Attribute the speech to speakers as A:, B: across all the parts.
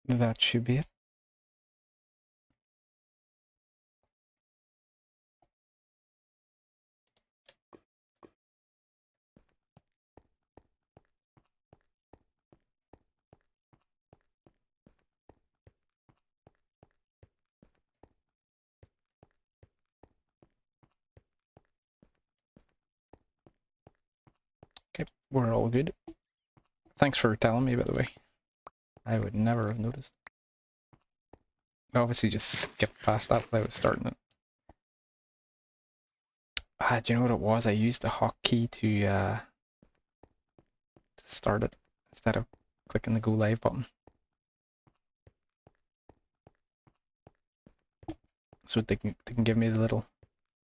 A: That should be it. Okay, we're all good. Thanks for telling me, by the way. I would never have noticed. I obviously just skipped past that while I was starting it. Do you know what it was? I used the hotkey to start it instead of clicking the go live button. So they can give me the little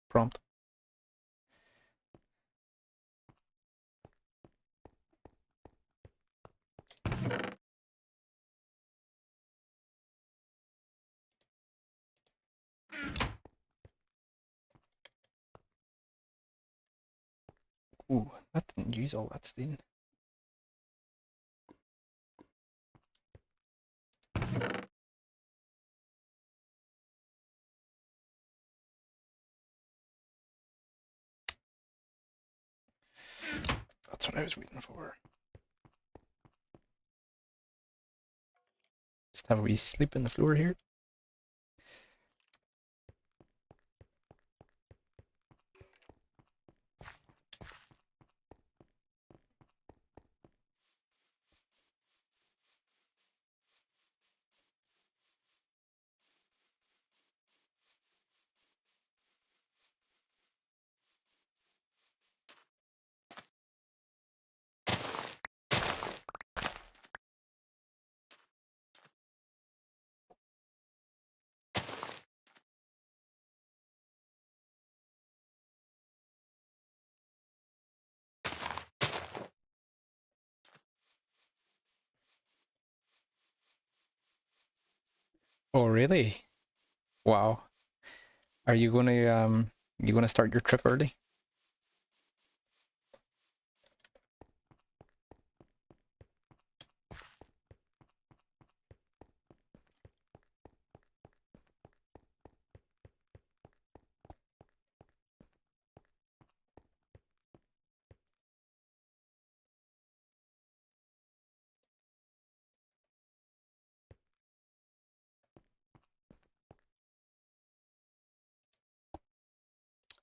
A: prompt. Ooh, that didn't use all that steam. That's what I was waiting for. Just have a wee sleep in the floor here. Oh really? Wow. Are you gonna start your trip early?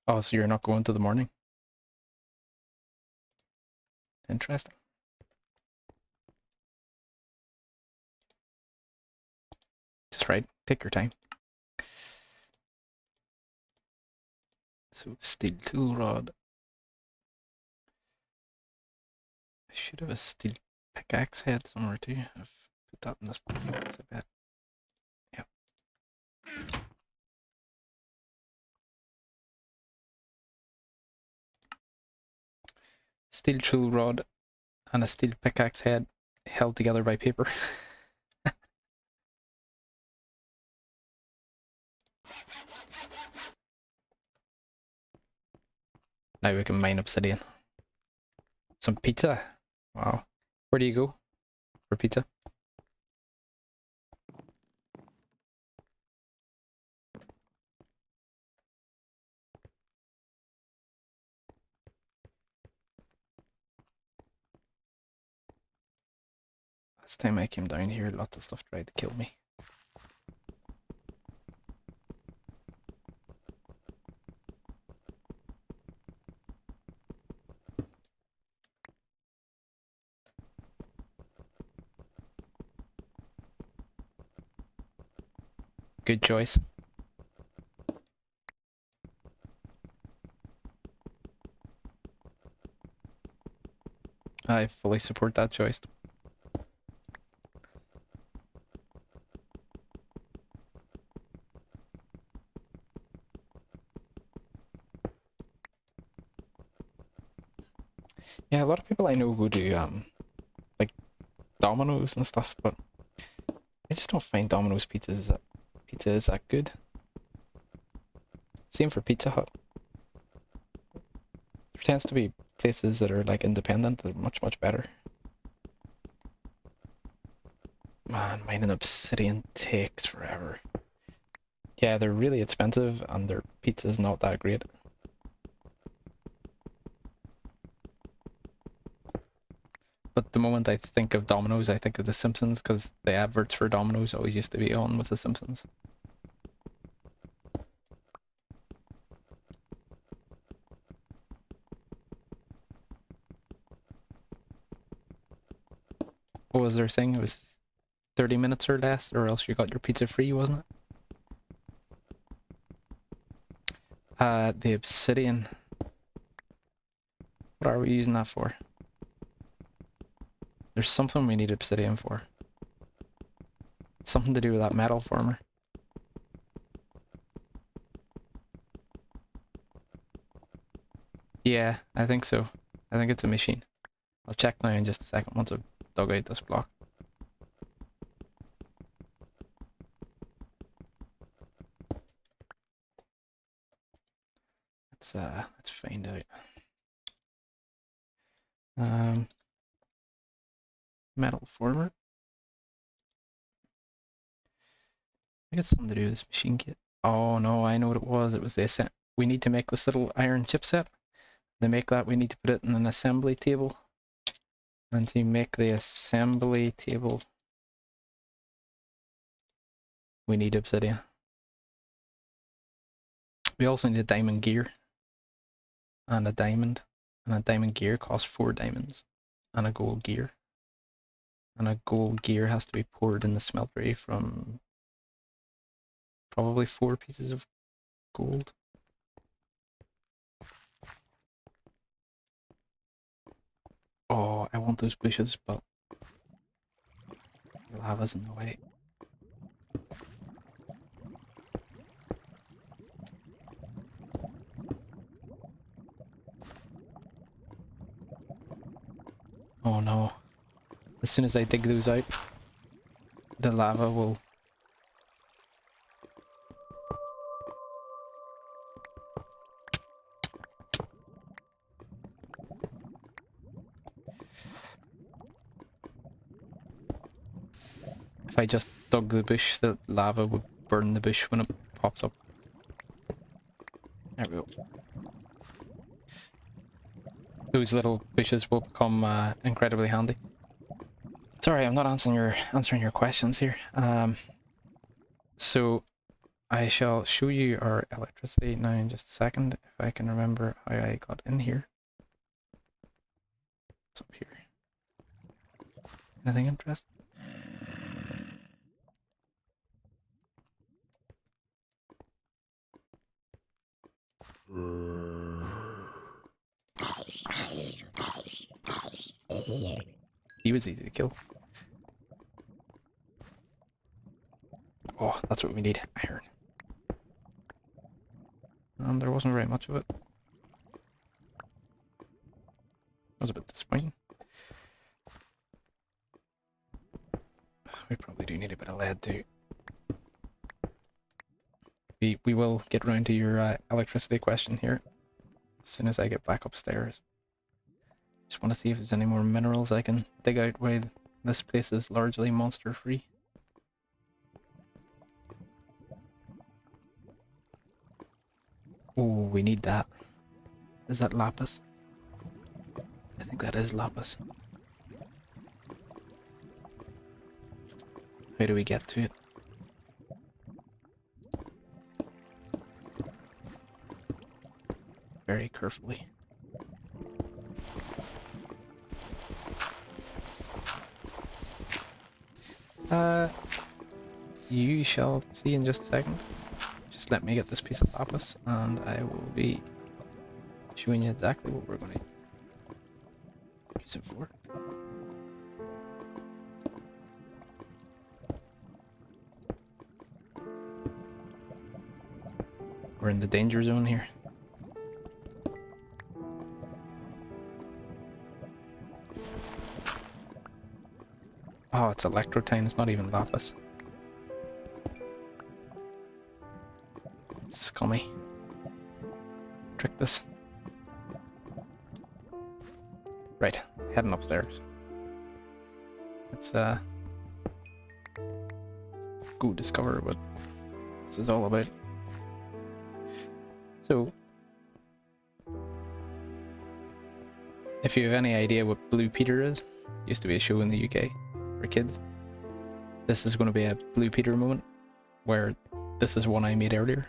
A: Oh, so you're not going to the morning? Interesting. Just right. Take your time. So steel tool rod. I should have a steel pickaxe head somewhere too. I've put that in this box, I bet. Yep. Steel tool rod and a steel pickaxe head held together by paper. Now we can mine obsidian. Some pizza. Wow. Where do you go for pizza? Last time I came down here, lots of stuff tried to kill me. Good choice. I fully support that choice. Yeah, a lot of people I know who do like Domino's and stuff, but I just don't find Domino's pizza is that good. Same for Pizza Hut. There tends to be places that are like independent that are much better. Man, Mining obsidian takes forever. Yeah, they're really expensive and their pizza's not that great. But the moment I think of Domino's, I think of The Simpsons, because the adverts for Domino's always used to be on with The Simpsons. What was their thing? It was 30 minutes or less, or else you got your pizza free, wasn't it? The obsidian. What are we using that for? There's something we need obsidian for. Something to do with that metal former. Yeah, I think so. I think it's a machine. I'll check now in just a second once I've dug out this block. Let's find out. Metal former. I got something to do with this machine kit. Oh no, I know what it was. It was the we need to make this little iron chipset. To make that, we need to put it in an assembly table. And to make the assembly table, we need obsidian. We also need a diamond gear. And a diamond. And a diamond gear costs 4 diamonds. And a gold gear. And a gold gear has to be poured in the smeltery from probably 4 pieces of gold. Oh, I want those bushes, but the lava's in the way. Oh no. As soon as I dig those out, the lava will... If I just dug the bush, the lava would burn the bush when it pops up. There we go. Those little bushes will become incredibly handy. Sorry, I'm not answering your questions here. So I shall show you our electricity now in just a second, if I can remember how I got in here. What's up here? Anything interesting? He was easy to kill. Oh, that's what we need, iron. And there wasn't very much of it. That was a bit disappointing. We probably do need a bit of lead too. We will get round to your electricity question here as soon as I get back upstairs. Just want to see if there's any more minerals I can dig out while this place is largely monster free. Oh, we need that. Is that lapis? I think that is lapis. How do we get to it? Very carefully. You shall see in just a second. Just let me get this piece of lapis and I will be showing you exactly what we're going to use it for. We're in the danger zone here. Oh, it's electrotine, it's not even lapis. Scummy. Trick this. Right, heading upstairs. Let's go discover what this is all about. So, if you have any idea what Blue Peter is, used to be a show in the UK for kids. This is going to be a Blue Peter moment, where this is one I made earlier.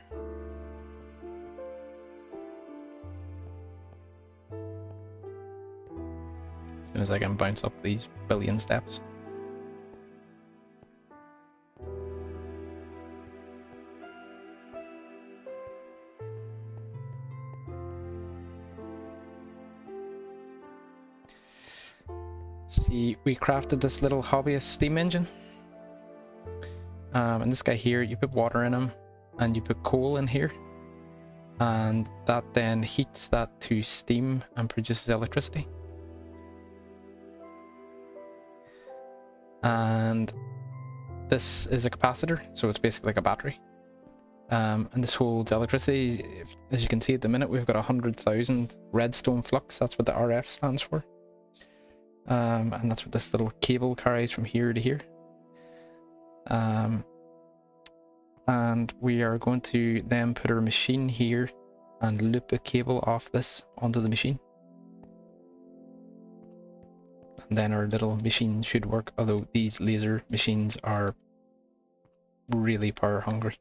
A: As soon as I can bounce up these billion steps. See, we crafted this little hobbyist steam engine. And this guy here, you put water in him, and you put coal in here. And that then heats that to steam and produces electricity. And this is a capacitor, so it's basically like a battery. And this holds electricity. As you can see at the minute, we've got 100,000 redstone flux. That's what the RF stands for. And that's what this little cable carries from here to here. And we are going to then put our machine here and loop a cable off this onto the machine. And then our little machine should work, although these laser machines are really power hungry.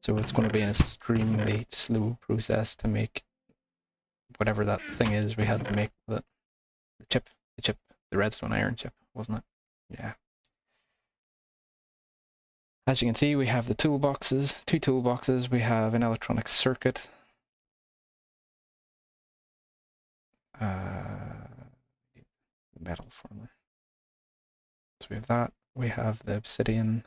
A: So it's going to be an extremely slow process to make whatever that thing is we had to make, the redstone iron chip, wasn't it? Yeah. As you can see, we have the toolboxes, 2 toolboxes. We have an electronic circuit. Metal former. So we have that. We have the obsidian.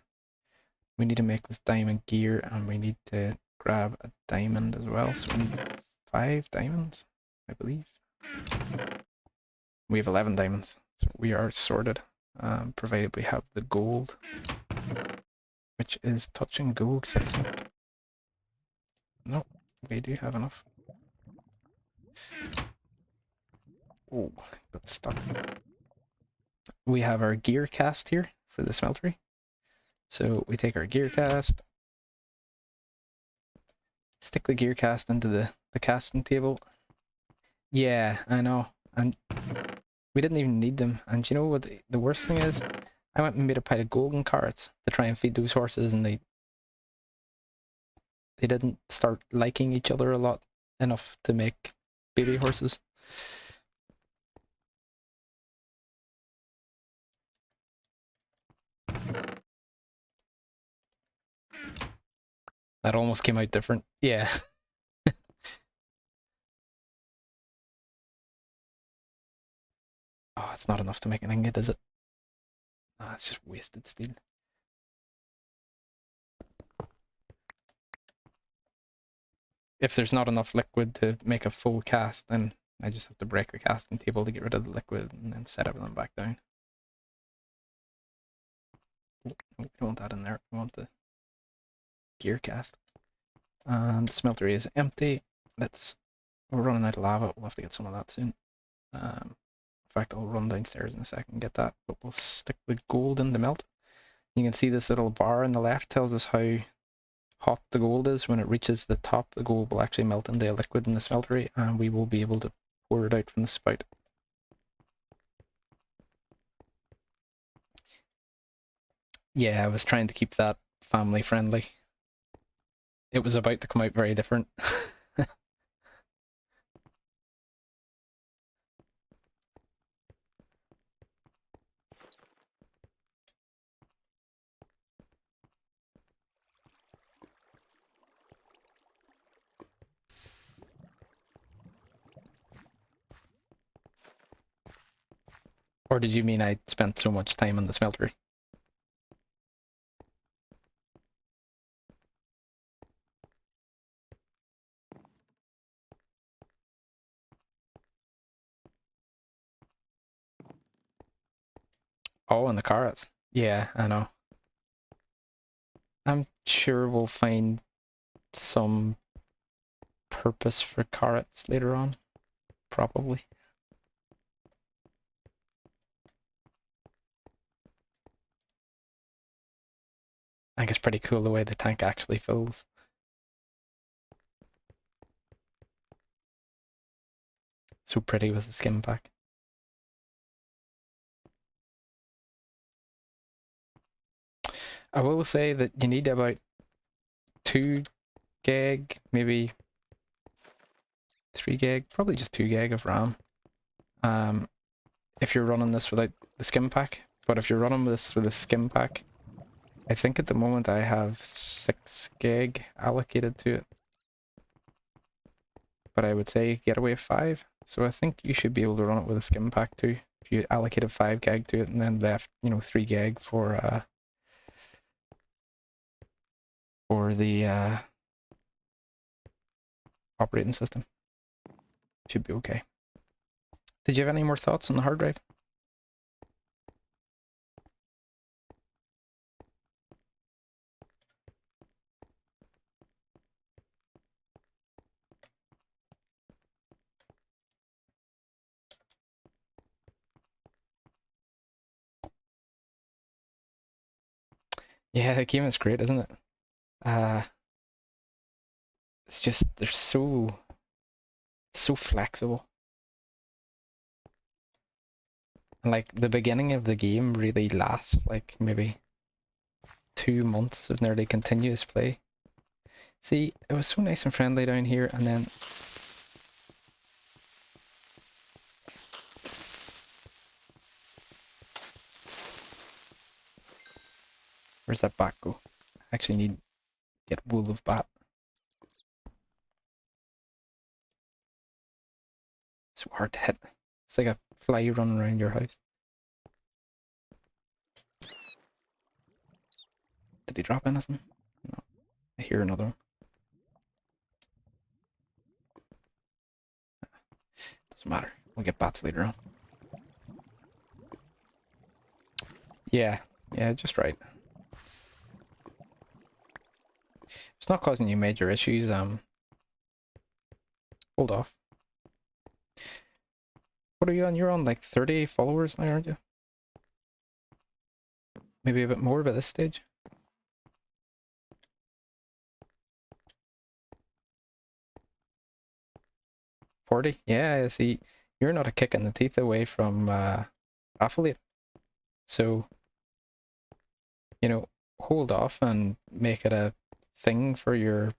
A: We need to make this diamond gear, and we need to grab a diamond as well. So we need 5 diamonds, I believe. We have 11 diamonds, so we are sorted, provided we have the gold, which is touch and go, because I think... No, we do have enough. Oh, got stuck. We have our gear cast here for the smeltery. So we take our gear cast, stick the gear cast into the casting table. Yeah, I know. And we didn't even need them. And you know what the worst thing is? I went and made a pile of golden carrots to try and feed those horses, and they didn't start liking each other a lot enough to make baby horses. That almost came out different. Yeah. Oh, it's not enough to make an ingot, is it? Ah, it's just wasted steel. If there's not enough liquid to make a full cast, then I just have to break the casting table to get rid of the liquid and then set everything back down. Oh, we don't want that in there. We want the gear cast. And the smeltery is empty. We're running out of lava. We'll have to get some of that soon. In fact, I'll run downstairs in a second and get that. But we'll stick the gold in the melt. You can see this little bar on the left tells us how hot the gold is. When it reaches the top, the gold will actually melt into a liquid in the smeltery, and we will be able to pour it out from the spout. Yeah, I was trying to keep that family friendly. It was about to come out very different. Or did you mean I spent so much time on the smeltery? Oh, and the carrots. Yeah, I know. I'm sure we'll find some purpose for carrots later on. Probably. I think it's pretty cool the way the tank actually fills. So pretty with the skim pack. I will say that you need about 2 gig, maybe 3 gig, probably just 2 gig of RAM. If you're running this without the skim pack. But if you're running this with a skim pack, I think at the moment I have 6 gig allocated to it. But I would say get away with 5. So I think you should be able to run it with a skim pack too. If you allocated 5 gig to it and then left, 3 gig for the operating system. Should be okay. Did you have any more thoughts on the hard drive? Yeah, the game is great, isn't it? It's just they're so flexible. And like the beginning of the game really lasts like maybe 2 months of nearly continuous play. See, it was so nice and friendly down here, and then where's that bat go? I actually need to get wool of bat. So hard to hit. It's like a fly running around your house. Did he drop anything? No. I hear another one. Doesn't matter. We'll get bats later on. Yeah, just right. It's not causing you major issues. Hold off. What are you on? You're on like 30 followers now, aren't you? Maybe a bit more by this stage. 40? Yeah, see, you're not a kick in the teeth away from affiliate. So, hold off and make it a thing for your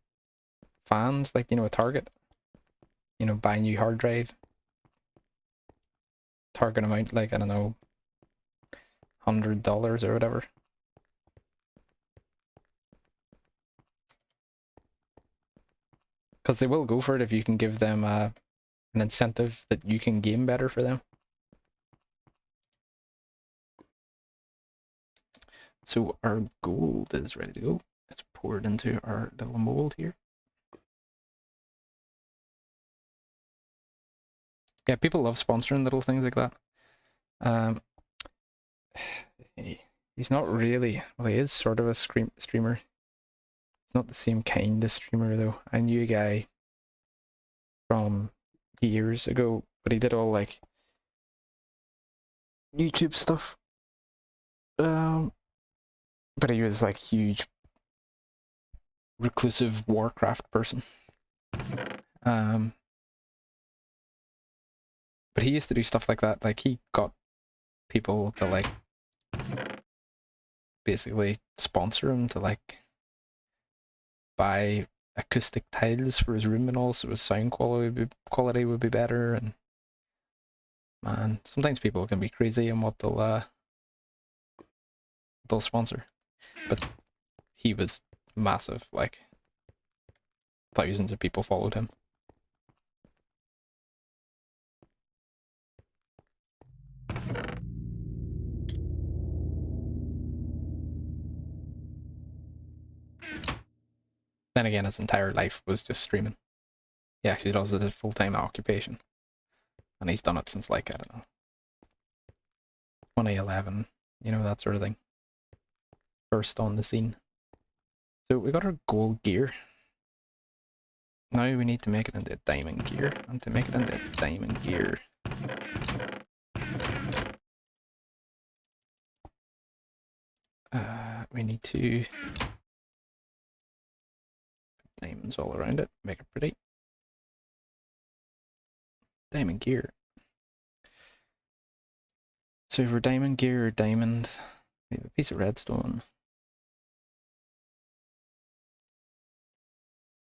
A: fans, like, a target. Buy a new hard drive. Target amount, like, I don't know, $100 or whatever. Because they will go for it if you can give them an incentive that you can game better for them. So our gold is ready to go. Let's pour it into our little mold here. Yeah, people love sponsoring little things like that. He's not really, well, he is sort of a streamer. It's not the same kind of streamer though. I knew a guy from years ago, but he did all like YouTube stuff. But he was like huge reclusive Warcraft person. But he used to do stuff like that. Like he got people to like basically sponsor him to like buy acoustic tiles for his room and all, so his sound quality would be better. And man, sometimes people can be crazy in what they'll sponsor. But he was massive, like thousands of people followed him. Then again, his entire life was just streaming. He actually does it as a full-time occupation. And he's done it since like, I don't know, 2011, that sort of thing. First on the scene. So we got our gold gear. Now we need to make it into diamond gear. And to make it into diamond gear, we need to put diamonds all around it, make it pretty. Diamond gear. So for diamond gear or diamond, we have a piece of redstone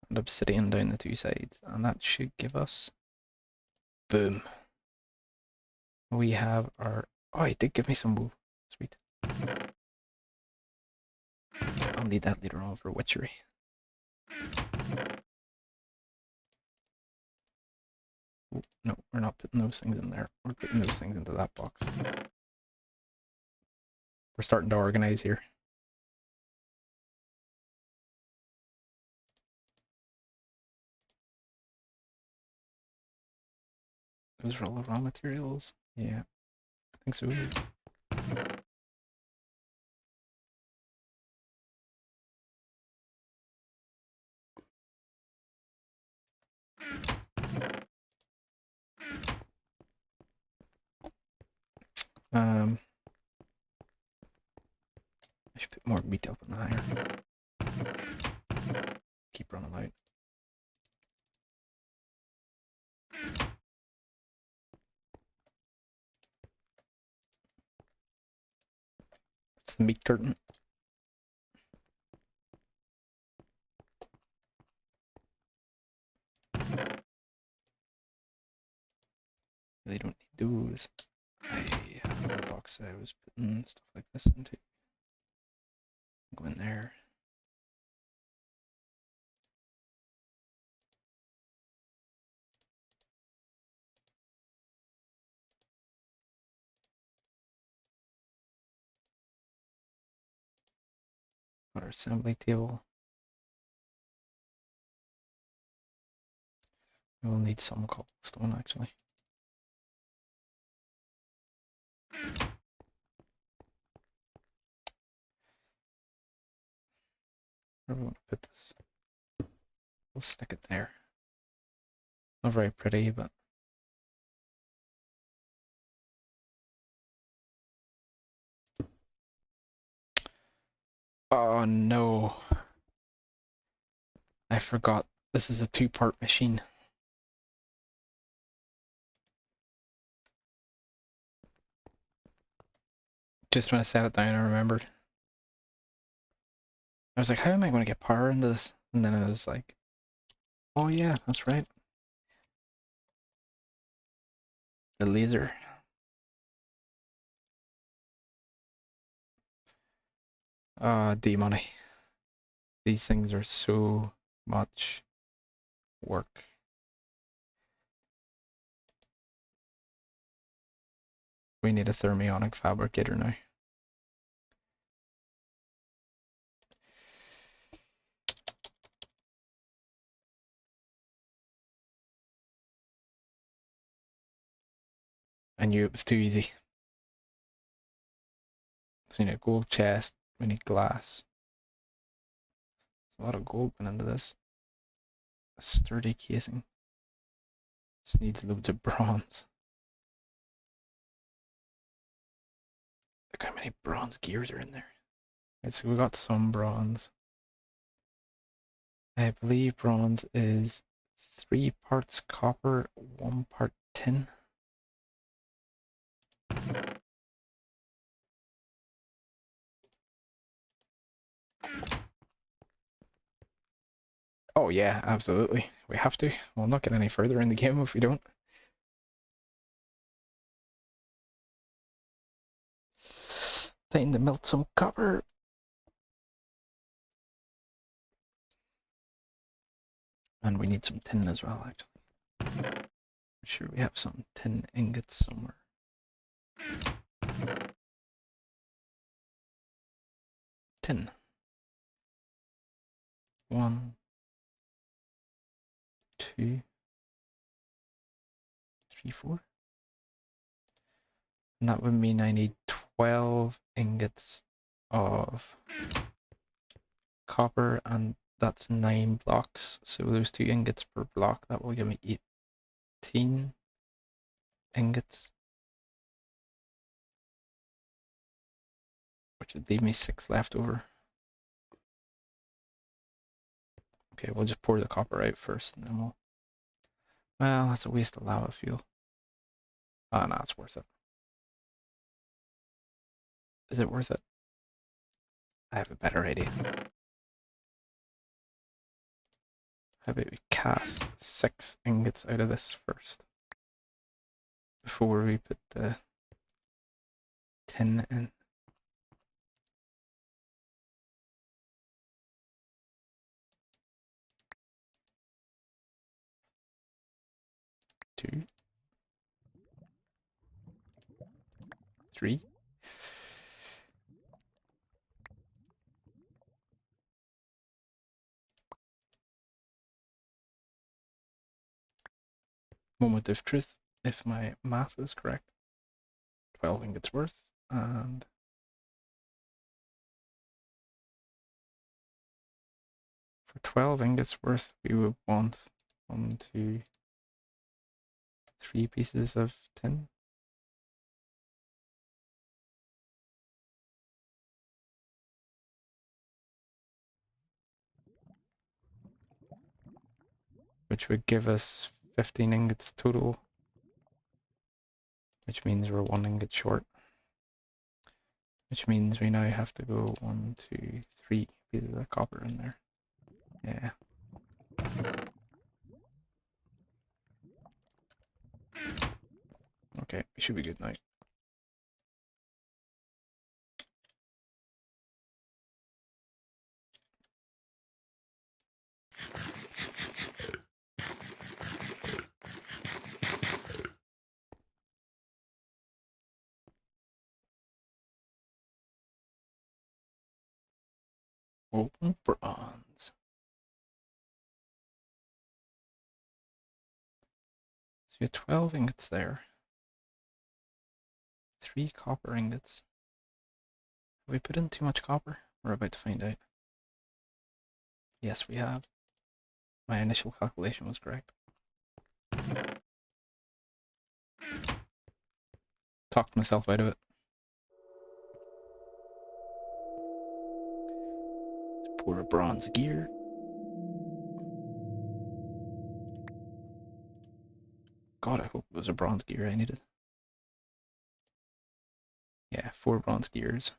A: and obsidian down the two sides, and that should give us, boom. We have our, oh, it did give me some wool, sweet. I'll need that later on for witchery. Oh, no, we're not putting those things in there. We're putting those things into that box. We're starting to organize here. Those are all the raw materials. Yeah, I think so. I should put more meat up in the iron. Keep running out. It's the meat curtain. They don't need those. I have a box I was putting stuff like this into. Go in there. Got our assembly table. We'll need some cobblestone actually. Where do we want to put this? We'll stick it there. Not very pretty, but oh no. I forgot this is a two-part machine. Just when I set it down, I remembered. I was like, how am I going to get power into this? And then I was like, oh yeah, that's right. The laser. D-money. These things are so much work. We need a thermionic fabricator now. I knew it was too easy. So we need a gold chest, we need glass. There's a lot of gold went into this. A sturdy casing. Just needs loads of bronze. Look how many bronze gears are in there. Right, so we got some bronze. I believe bronze is 3 parts copper, 1 part tin. Oh yeah, absolutely. We have to. We'll not get any further in the game if we don't. Time to melt some copper. And we need some tin as well, actually. I'm sure we have some tin ingots somewhere. Tin. 1, 2, 3, 4. And that would mean I need 12 ingots of copper, and that's 9 blocks. So those 2 ingots per block, that will give me 18 ingots. Which would leave me 6 left over. Okay, we'll just pour the copper out first and then we'll... Well, that's a waste of lava fuel. Oh, no, it's worth it. Is it worth it? I have a better idea. How about we cast 6 ingots out of this first? Before we put the tin in. Two. 3. Moment of truth, if my math is correct. 12 ingots worth, and for 12 ingots worth, we would want 1, 2, 3 pieces of tin. Which would give us 15 ingots total, which means we're 1 ingot short. Which means we now have to go 1, 2, 3 pieces of copper in there. Yeah. Okay, we should be good now. Oh, bronze. So you have 12 ingots there. 3 copper ingots. Have we put in too much copper? We're about to find out. Yes, we have. My initial calculation was correct. Talked myself out of it. Let's pour a bronze gear. God, I hope it was a bronze gear I needed. Yeah, 4 bronze gears.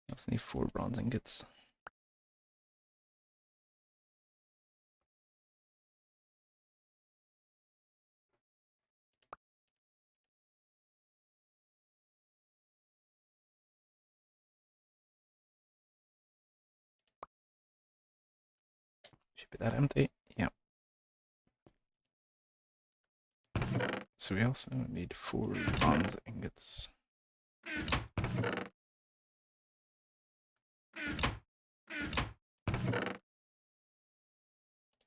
A: I also need 4 bronze ingots. Should be that empty. Yep. So we also need 4 bronze ingots.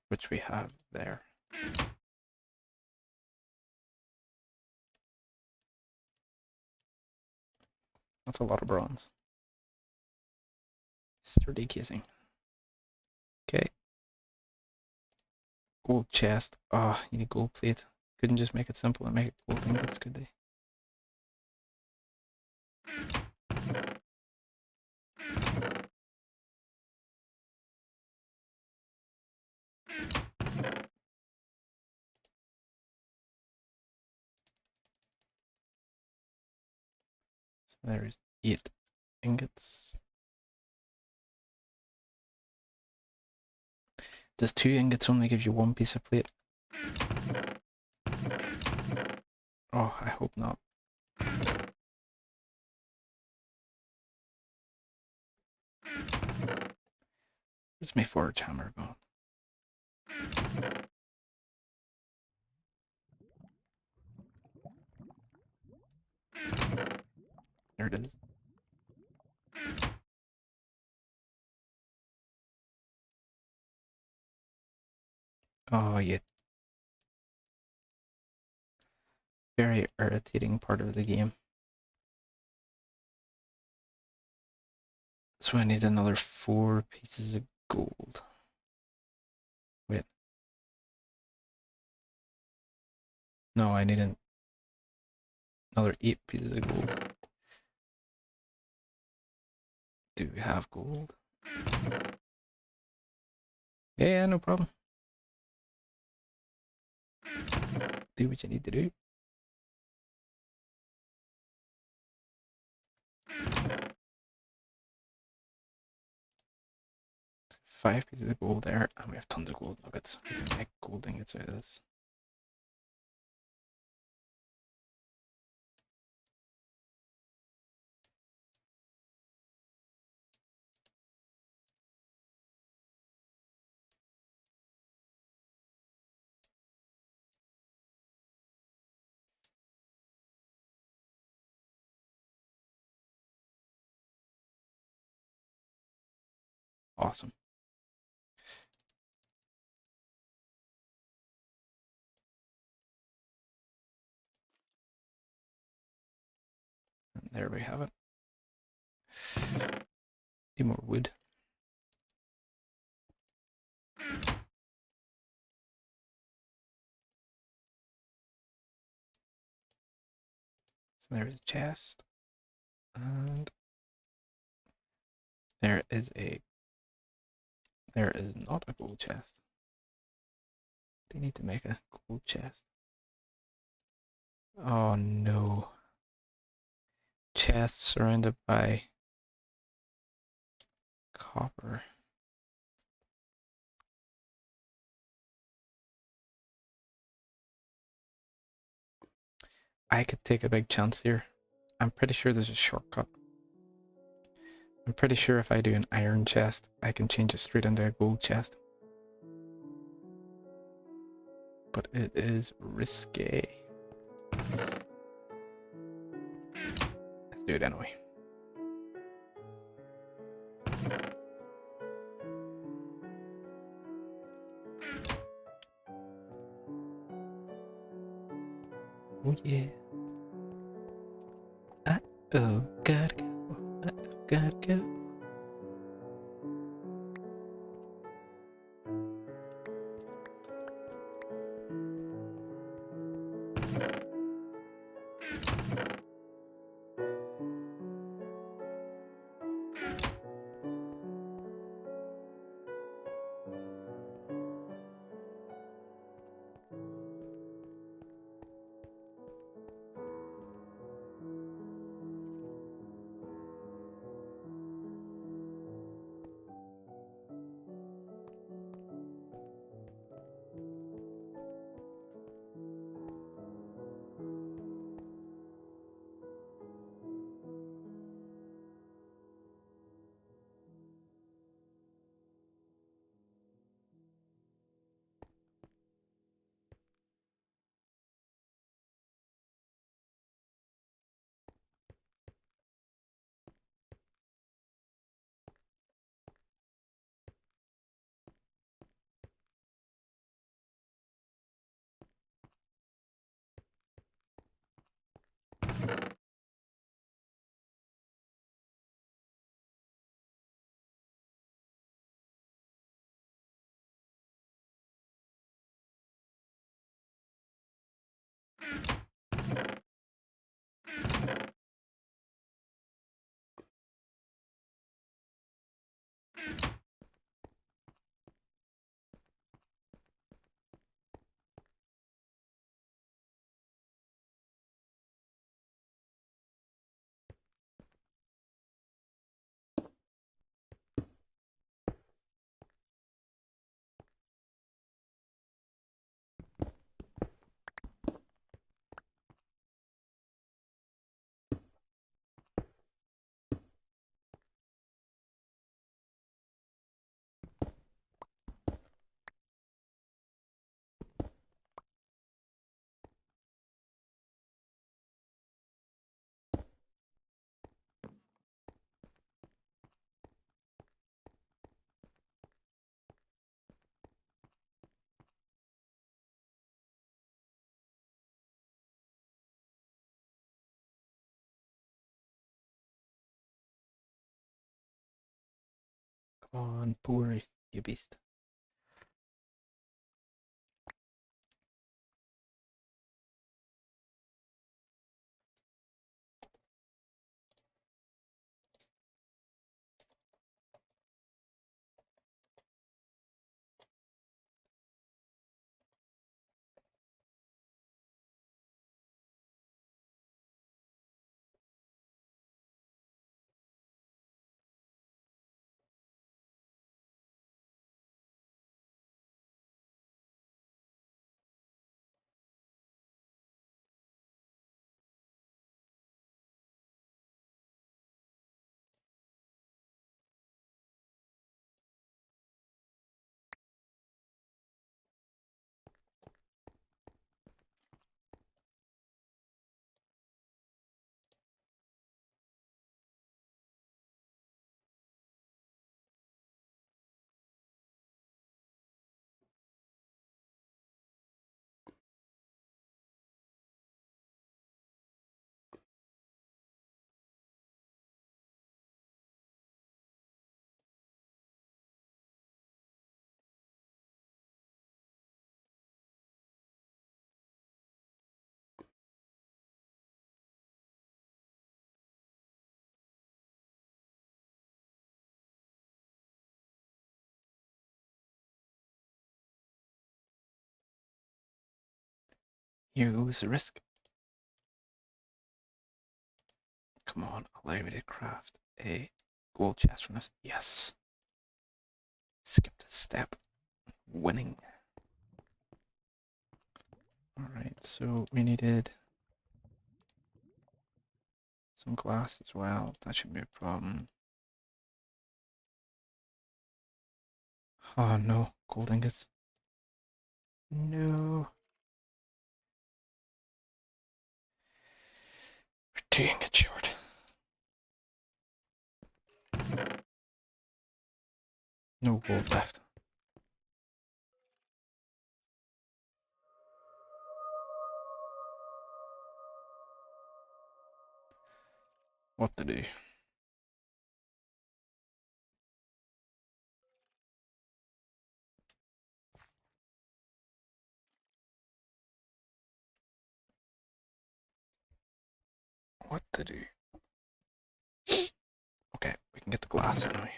A: Which we have there. That's a lot of bronze. Sturdy casing. Okay. Gold chest. Ah, you need gold plate. Couldn't just make it simple and make it gold ingots, could they? So there's 8 ingots. Does 2 ingots only give you 1 piece of plate? Oh, I hope not. Where's my forge hammer gone? There it is. Oh, yeah. Very irritating part of the game. So I need another 4 pieces of gold. Wait. No, I need another 8 pieces of gold. Do we have gold? Yeah, no problem. Do what you need to do. Five pieces of gold there, and we have tons of gold nuggets. We can make gold ingots out of this. Awesome. And there we have it. Need more wood. So there is a chest. And there is not a gold chest. Do you need to make a gold chest? Oh no. Chest surrounded by copper. I could take a big chance here. I'm pretty sure there's a shortcut. I'm pretty sure if I do an iron chest, I can change it straight into a gold chest. But it is risky. Let's do it anyway. Oh yeah. Uh-oh, gotta go. Uh-oh, gotta go. Come on, poor you beast. Use the risk. Come on, allow me to craft a gold chest from this. Yes. Skipped a step. Winning. Alright, so we needed some glass as well. That shouldn't be a problem. Oh no, gold ingots. No. We're 2 ingots short. No gold left. What to do? What to do? Okay, we can get the glass anyway.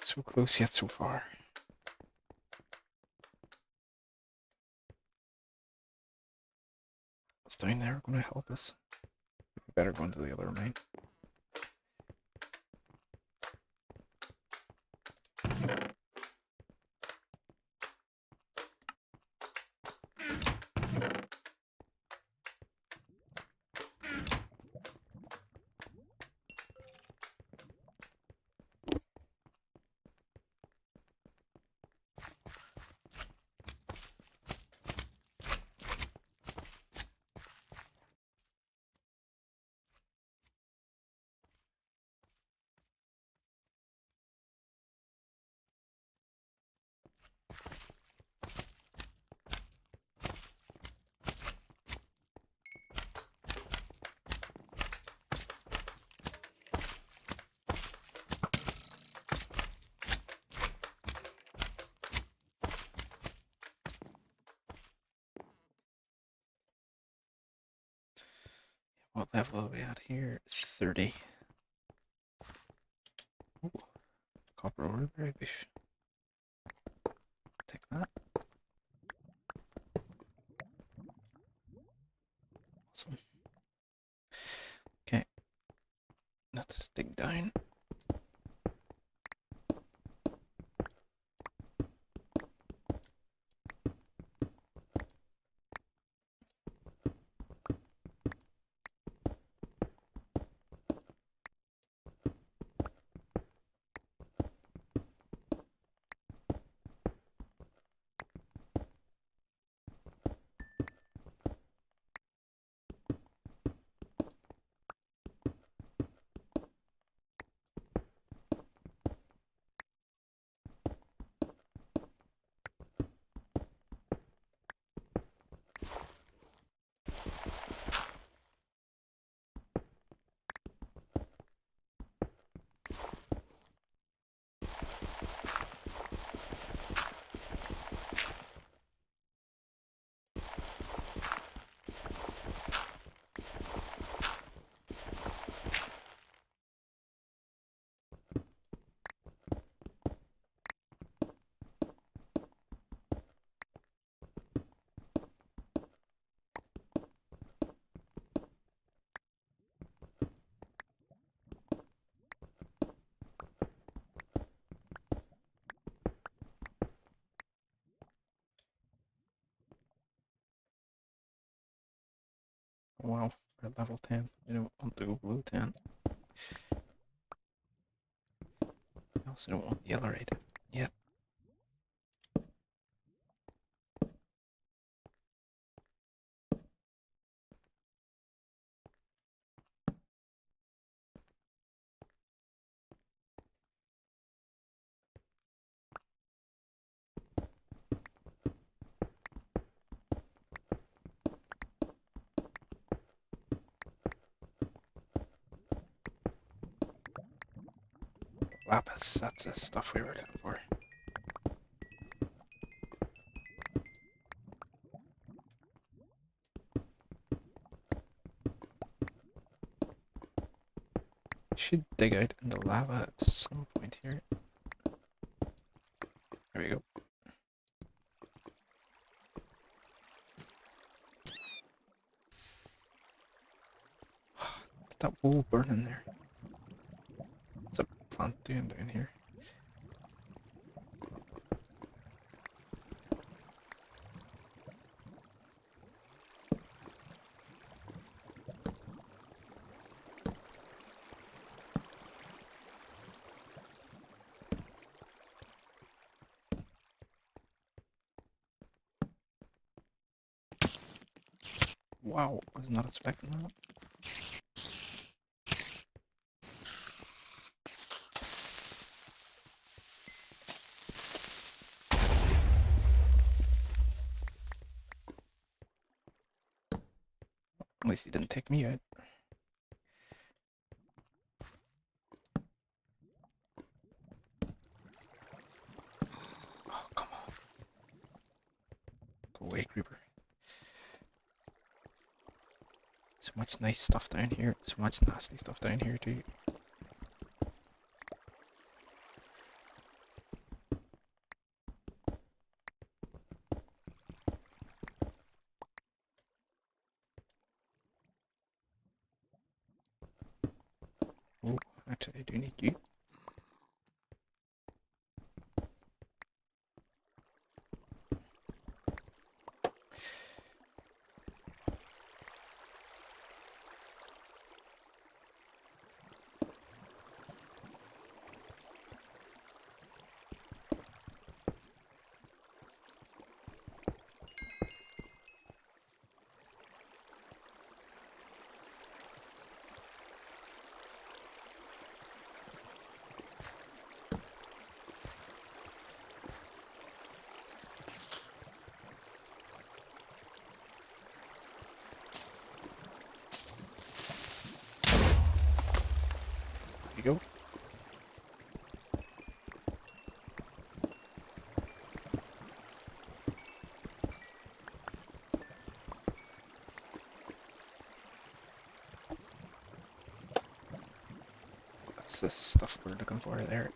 A: So close yet so far. What's down there going to help us? We better go into the other mine. What level are we at here? It's 30. Ooh, copper ore berry bush. Take that. Awesome. Okay, let's dig down. Wow, we're at level 10. I don't want to go below 10. I also don't want the yellow rated yet. Lapis, that's the stuff we were looking for. Should dig out in the lava at some point here. There we go. That wool burning there. What's a plant doing down here? Wow, was not expecting that. At least he didn't take me out. Oh, come on. Go away, creeper. So much nice stuff down here, so much nasty stuff down here too. Oh, actually I do need you. There you go. That's the stuff we're looking for there.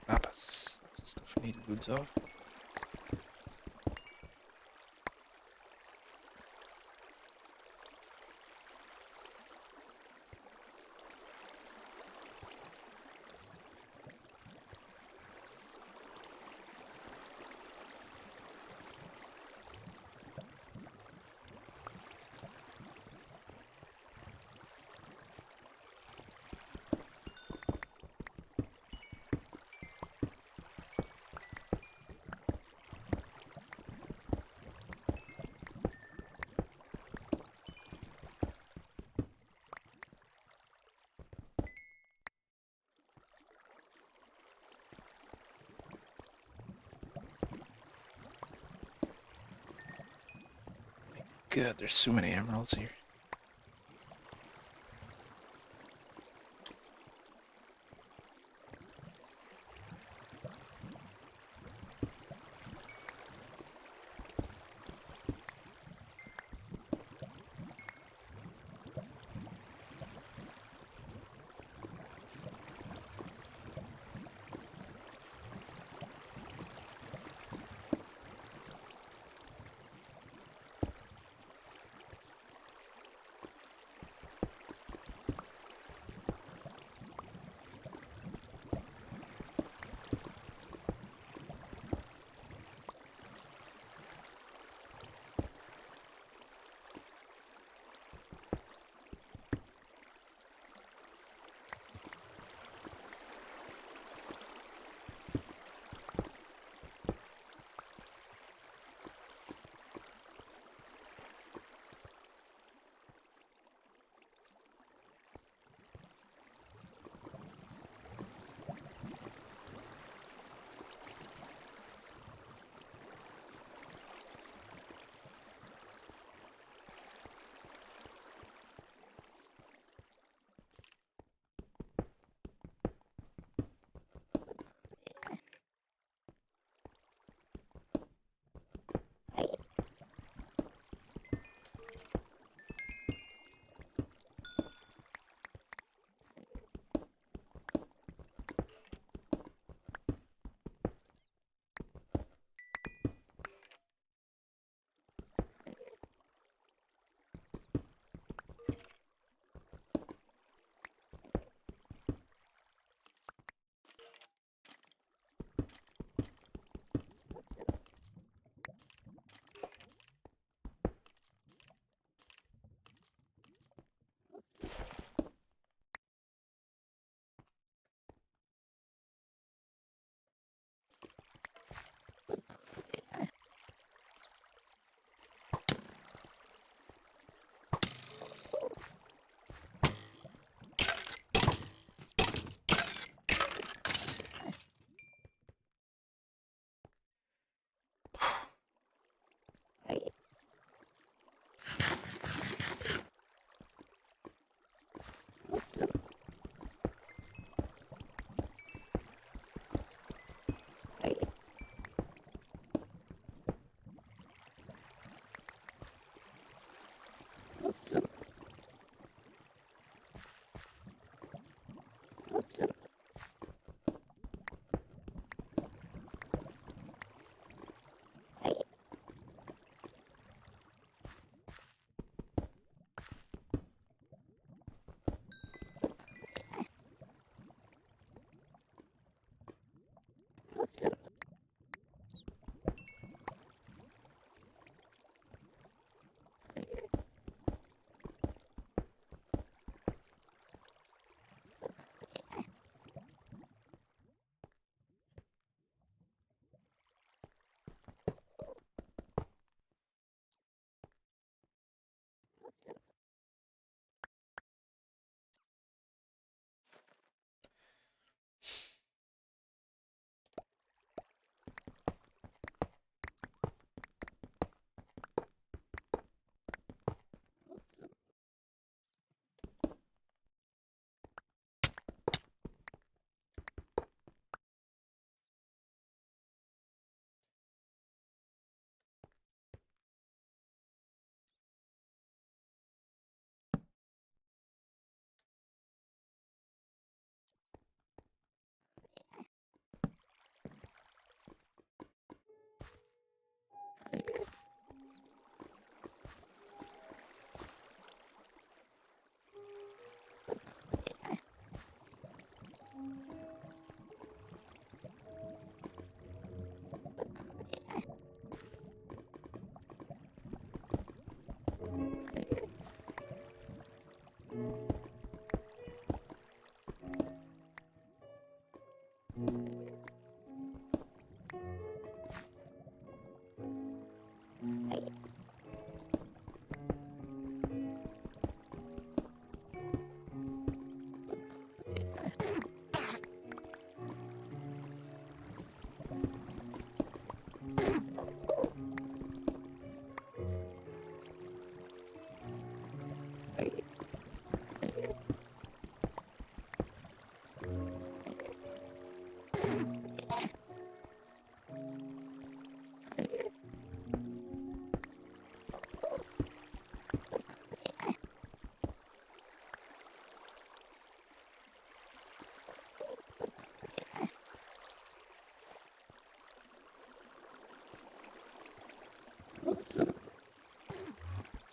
A: Lapis. That's the stuff we need loads of. God, there's so many emeralds here.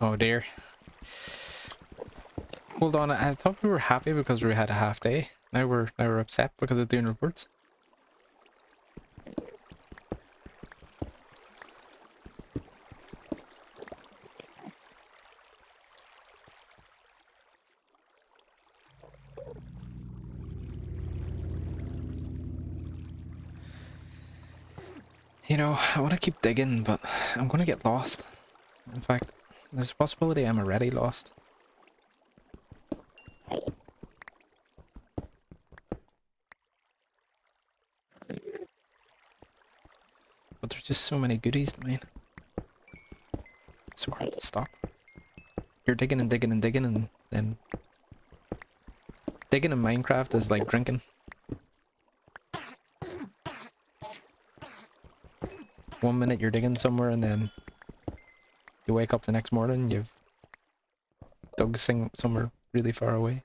A: Oh dear. Hold on, I thought we were happy because we had a half day. Now we're upset because of doing reports. You know, I want to keep digging, but I'm going to get lost. In fact, there's a possibility I'm already lost. But there's just so many goodies to mine. It's so hard to stop. You're digging and digging and digging, and then digging in Minecraft is like drinking. One minute you're digging somewhere, and then you wake up the next morning, you've dug somewhere really far away.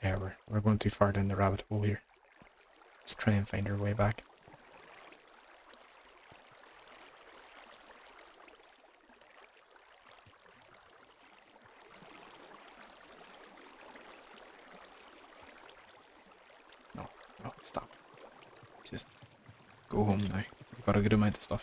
A: Yeah, we're going too far down the rabbit hole here. Let's try and find our way back. No, no, stop. Just go home now. We've got a good amount of stuff.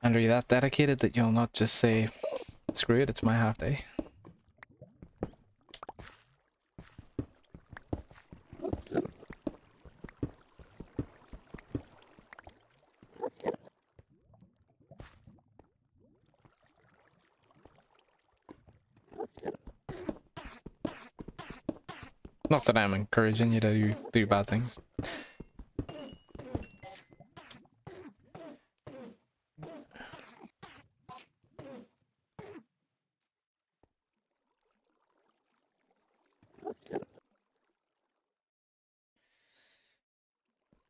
A: And are you that dedicated that you'll not just say, screw it, it's my half day? Not that I'm encouraging you to do bad things.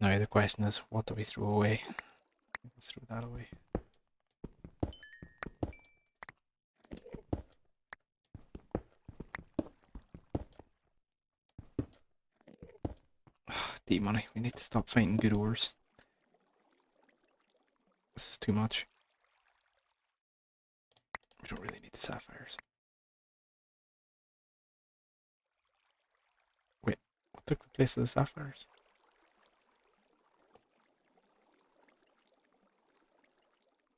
A: Now the question is, what do we throw away? We'll throw that away. D-money, we need to stop fighting good ores. This is too much. We don't really need the sapphires. Wait, what took the place of the sapphires?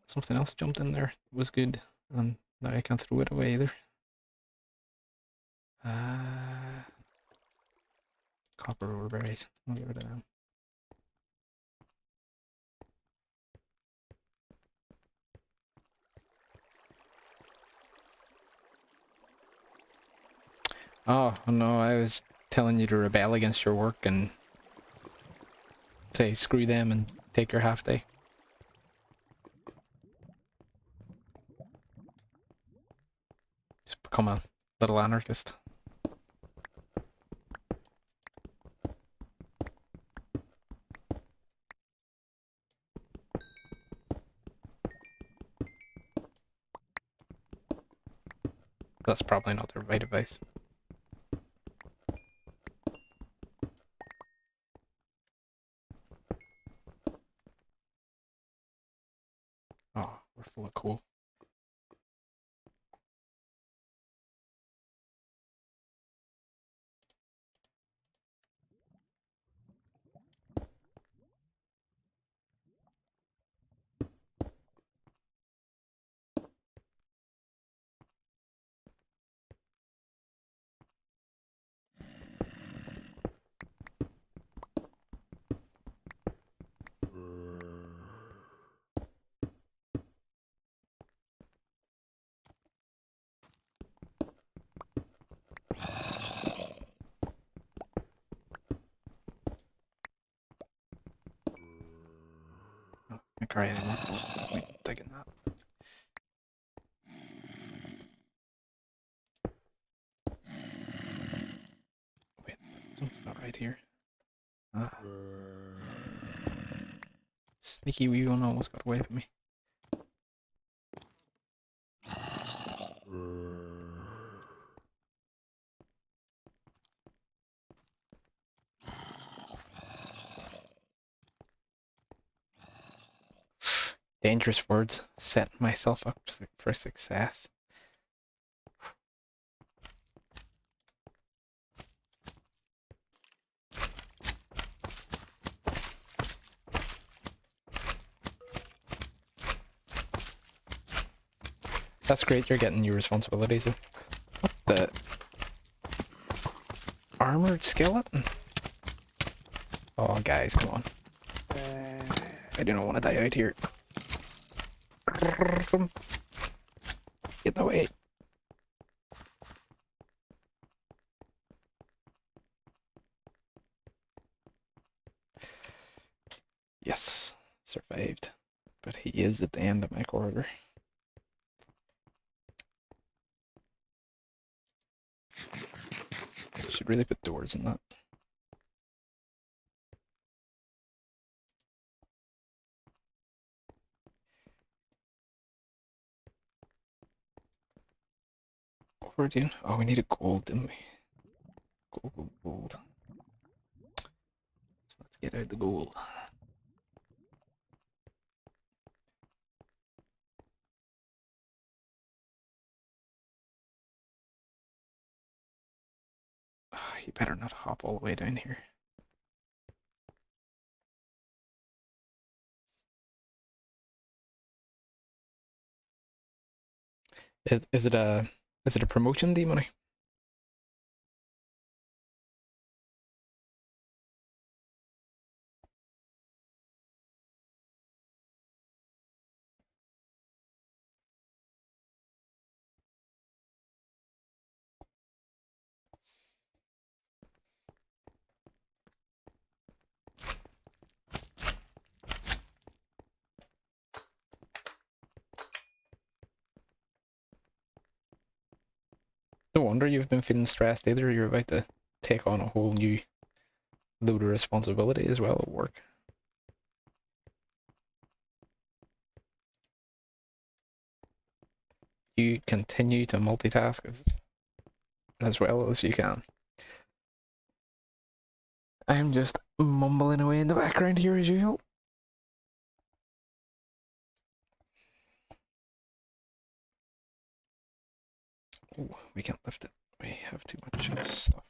A: Something else jumped in there. It was good. And now I can't throw it away either. Copper ore berries. I'll get rid of them. Oh no, I was telling you to rebel against your work and say screw them and take your half day. Just become a little anarchist. That's probably not the right advice. Oh, we're full of coal. Oh, can't cry anymore. Wait, digging that. Wait, something's not right here. Ah. Sneaky wee one almost got away from me. Dangerous words. Set myself up for success. That's great, you're getting new responsibilities. What the? Armored skeleton? Oh, guys, come on. I do not want to die out here. Get in the way. Yes, survived. But he is at the end of my corridor. Should really put doors in that. What we're doing? Oh, we need a gold, didn't we? Gold, gold, gold. So let's get out the gold. Oh, you better not hop all the way down here. Is it a promotion, D-Money? No wonder you've been feeling stressed either. You're about to take on a whole new load of responsibility as well at work. You continue to multitask as well as you can. I'm just mumbling away in the background here as usual. Oh, we can't lift it. We have too much stuff.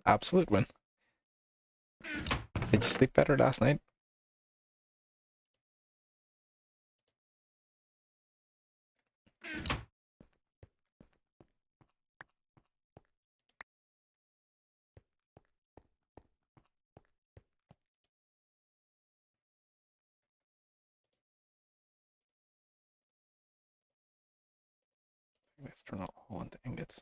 A: Absolute win. Did you sleep better last night? Let's turn it all into ingots.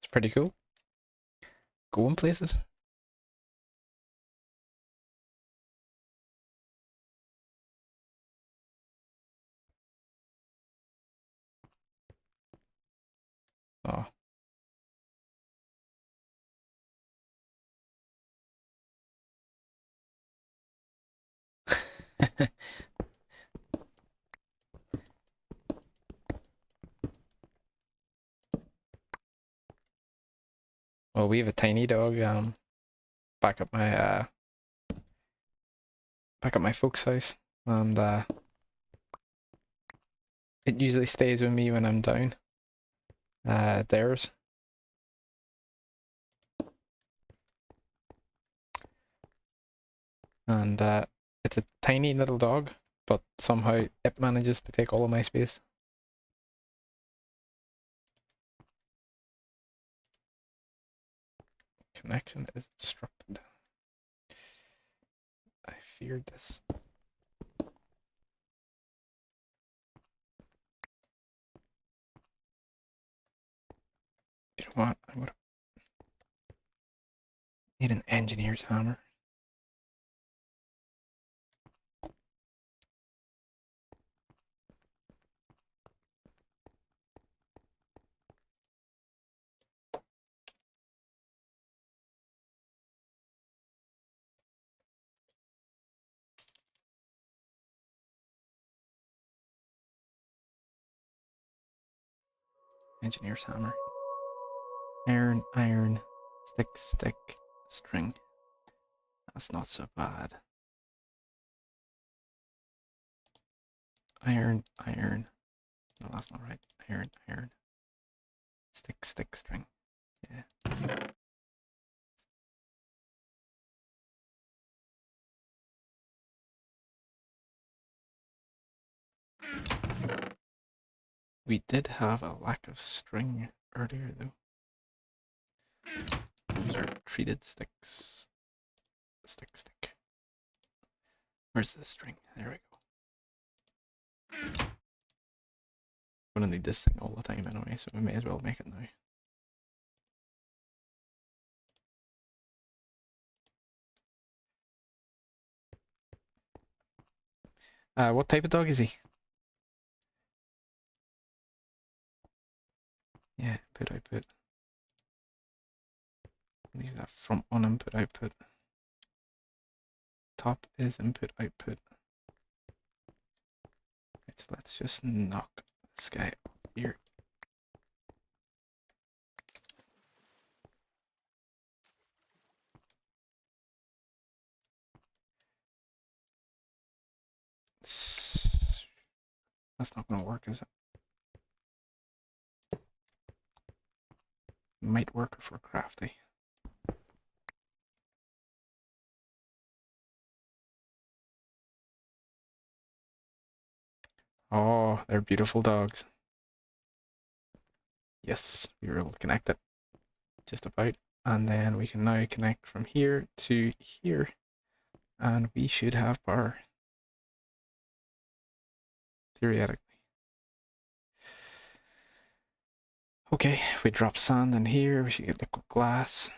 A: It's pretty cool. Going places. Oh. Well, we have a tiny dog back at my folks' house, and it usually stays with me when I'm down. Theirs. And it's a tiny little dog, but somehow it manages to take all of my space. Connection is disrupted. I feared this. You know what? I'm gonna need an engineer's hammer. Engineer's hammer. Iron, iron, stick, stick, string. That's not so bad. Iron, iron. No, that's not right. Iron, iron. Stick, stick, string. Yeah. We did have a lack of string earlier though. Those are treated sticks. Stick, stick. Where's the string? There we go. I'm gonna need this thing all the time anyway, so we may as well make it now. What type of dog is he? Yeah, output, output. Leave that front one input output. Top is input output. Right, so let's just knock this guy up here. That's not going to work, is it? Might work for crafty. Oh, they're beautiful dogs. Yes, we were able to connect it just about. And then we can now connect from here to here. And we should have power. Theoretically. Okay, if we drop sand in here, we should get liquid glass.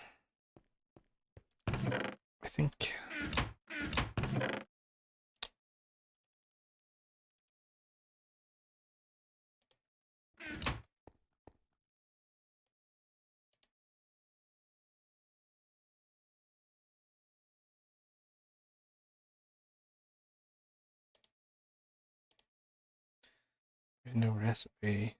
A: I think. There's no recipe.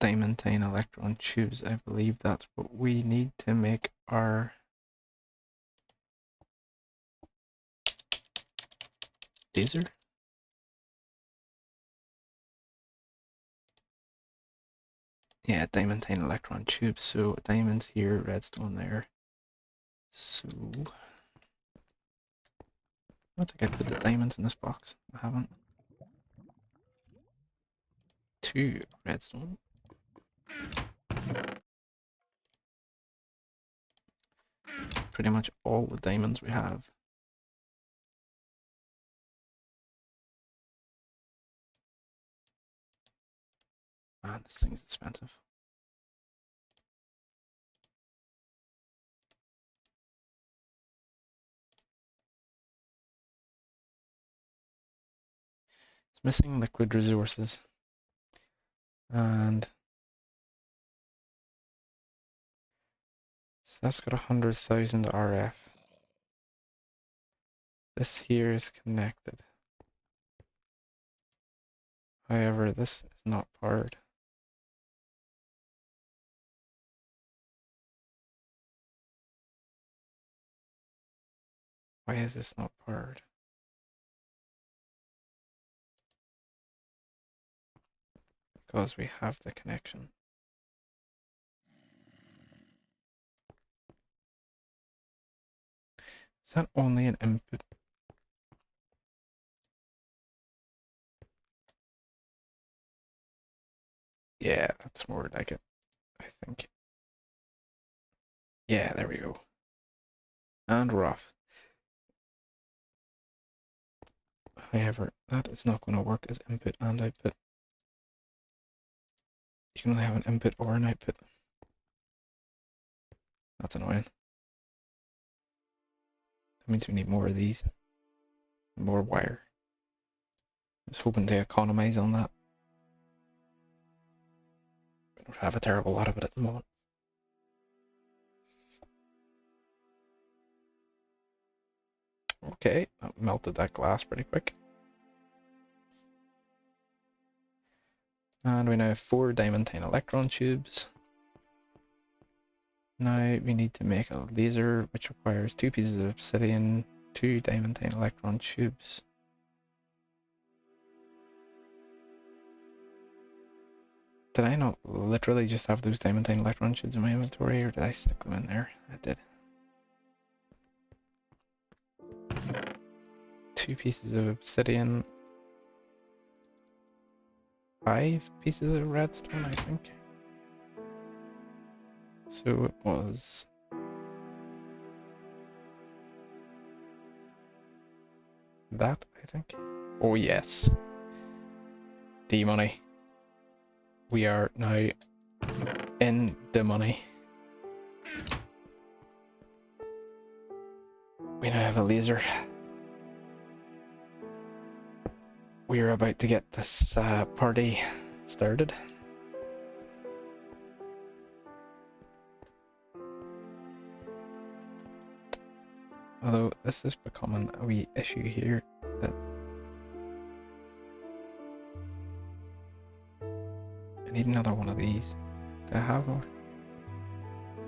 A: Diamantine electron tubes. I believe that's what we need to make our laser. Yeah, diamantine electron tubes. So diamonds here, redstone there. So I don't think I put the diamonds in this box. I haven't. 2 redstone. Pretty much all the diamonds we have. Man, this thing's expensive. It's missing liquid resources. And so that's got 100,000 RF. This here is connected. However, this is not powered. Why is this not powered? Because we have the connection. Is that only an input? Yeah, that's more like it, I think. Yeah, there we go. And we're off. However, that is not going to work as input and output. You can only have an input or an output. That's annoying. That means we need more of these. More wire. I was hoping to economize on that. We don't have a terrible lot of it at the moment. Okay, that melted that glass pretty quick. And we now have 4 diamantine electron tubes. Now we need to make a laser which requires 2 pieces of obsidian, 2 diamantine electron tubes. Did I not literally just have those diamantine electron tubes in my inventory, or did I stick them in there? I did. 2 pieces of obsidian, 5 pieces of redstone, I think. So it was that, I think. Oh yes. D-money. We are now in the money. We now have a laser. We are about to get this party started. Although this is becoming a wee issue here that I need another one of these. Do I have more?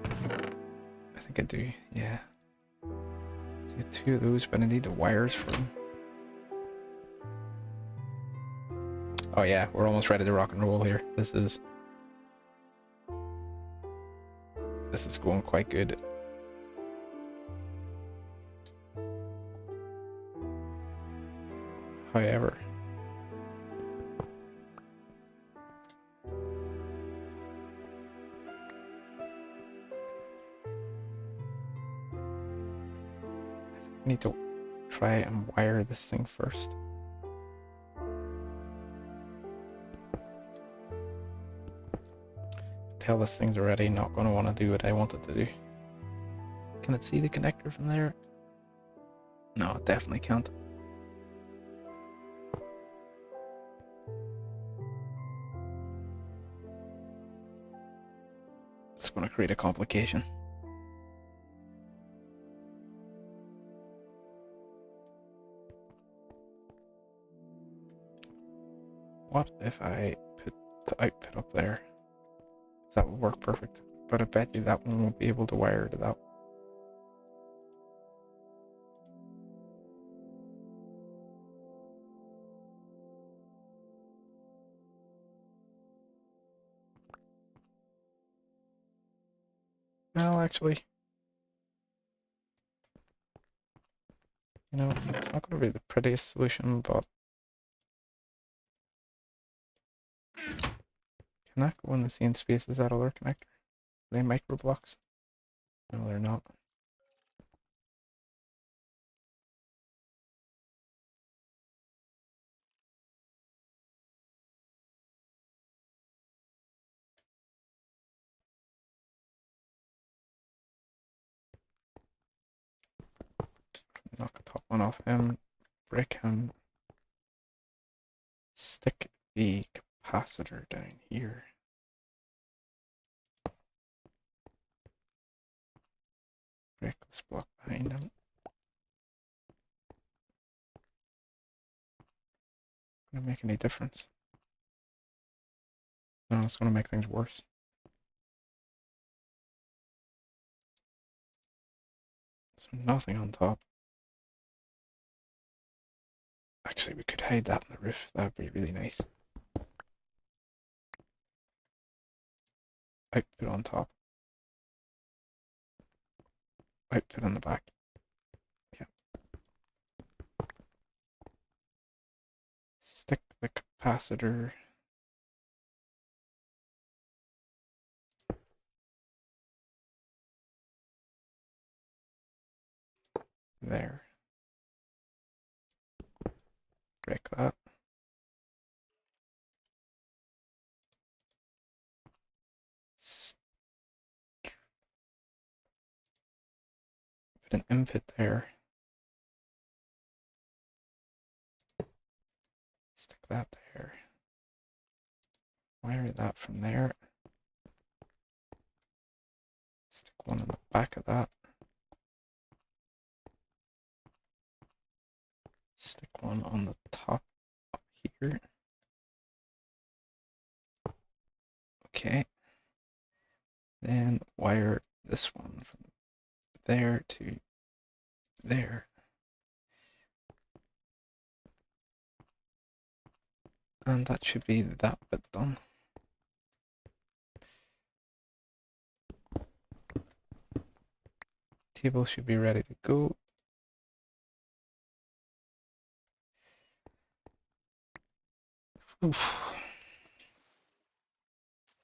A: I think I do, yeah. So get two of those, but I need the wires for them. Oh yeah, we're almost ready to rock and roll here. This is going quite good. However, I need to try and wire this thing first. Tell this thing's already not going to want to do what I want it to do. Can it see the connector from there? No, it definitely can't. It's going to create a complication. What if I put the output up there? That would work perfect. But I bet you that one won't be able to wire to that. Well, actually, you know, it's not going to be the prettiest solution, but can that go in the same space as that other connector? Are they micro blocks? No, they're not. Knock the top one off him, break him, stick the capacitor down here. Break this block behind him. Gonna make any difference? No, it's gonna make things worse. So nothing on top. Actually, we could hide that in the roof. That would be really nice. Output on top. Output on the back. Yeah. Stick the capacitor. There. Break that. Put an input there. Stick that there. Wire that from there. Stick one in the back of that. Stick one on the top up here. Okay. Then wire this one from there to there. And that should be that bit done. Table should be ready to go. Oof.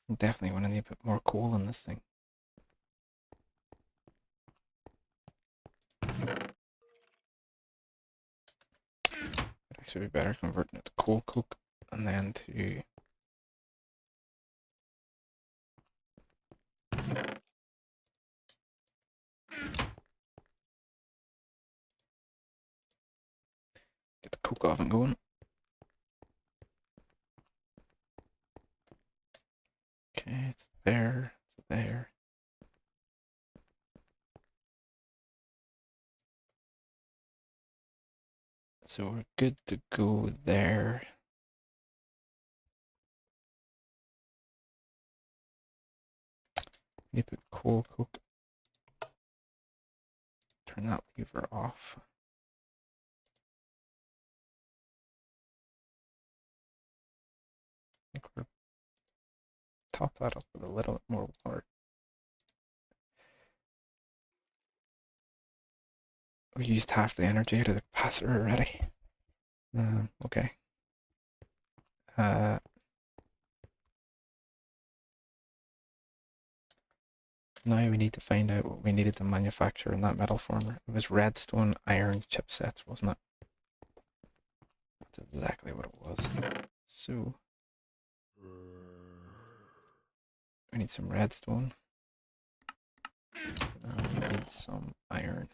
A: I'm definitely going to need a bit more coal in this thing. It'd actually be better converting it to coal coke and then to get the coke oven going. Okay, it's there, it's there. So we're good to go there. You put coal coke. Turn that lever off. I think we're top that up with a little bit more water. We used half the energy out of the capacitor already. Okay. Now we need to find out what we needed to manufacture in that metal former. It was redstone iron chipsets, wasn't it? That's exactly what it was. So we need some redstone. We need some iron.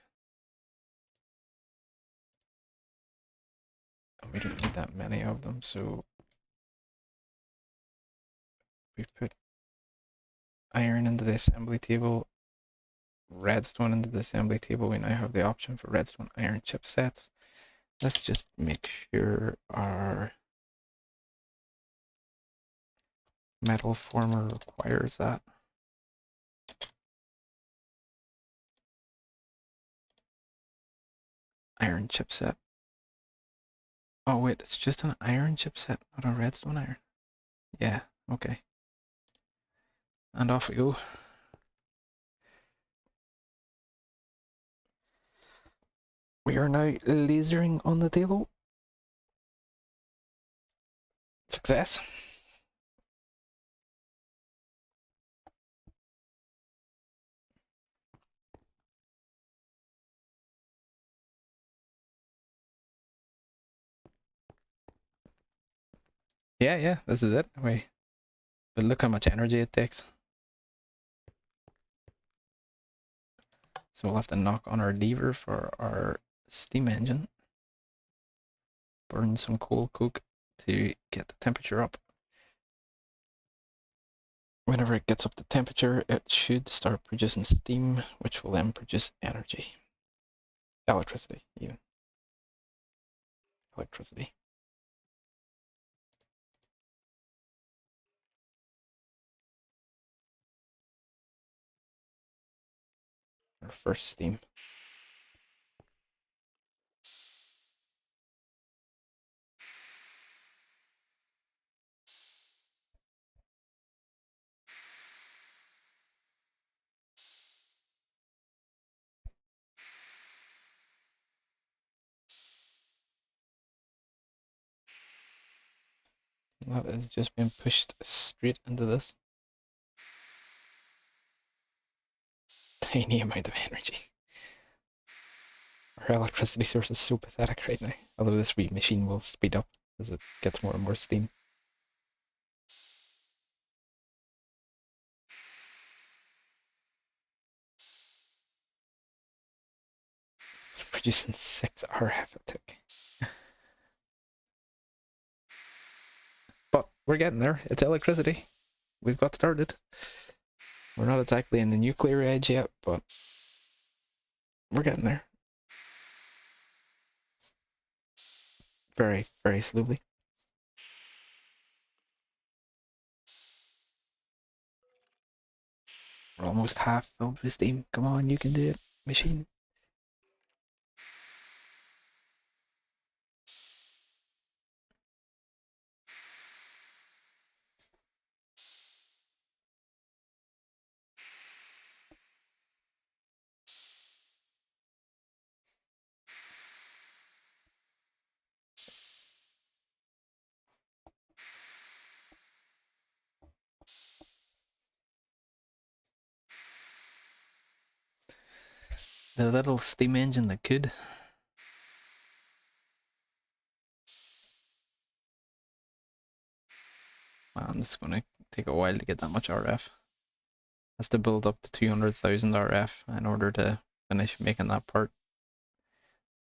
A: And we don't need that many of them, so we put iron into the assembly table, redstone into the assembly table. We now have the option for redstone iron chipsets. Let's just make sure our metal former requires that. Iron chipset. Oh wait, it's just an iron chipset, not a redstone iron. Yeah, okay. And off we go. We are now lasering on the table. Success. Yeah, this is it. Wait, but look how much energy it takes. So we'll have to knock on our lever for our steam engine. Burn some coal coke to get the temperature up. Whenever it gets up to temperature, it should start producing steam, which will then produce energy. Electricity, even. Electricity. Our first steam. That is just being pushed straight into this tiny amount of energy. Our electricity source is so pathetic right now, although this wee machine will speed up as it gets more and more steam. Producing 6 RF a tick. But we're getting there. It's electricity. We've got started. We're not exactly in the nuclear age yet, but we're getting there. Very, very slowly. We're almost half filled with steam. Come on, you can do it, machine. The little steam engine that could. Man, it's going to take a while to get that much RF. Has to build up to 200,000 RF in order to finish making that part.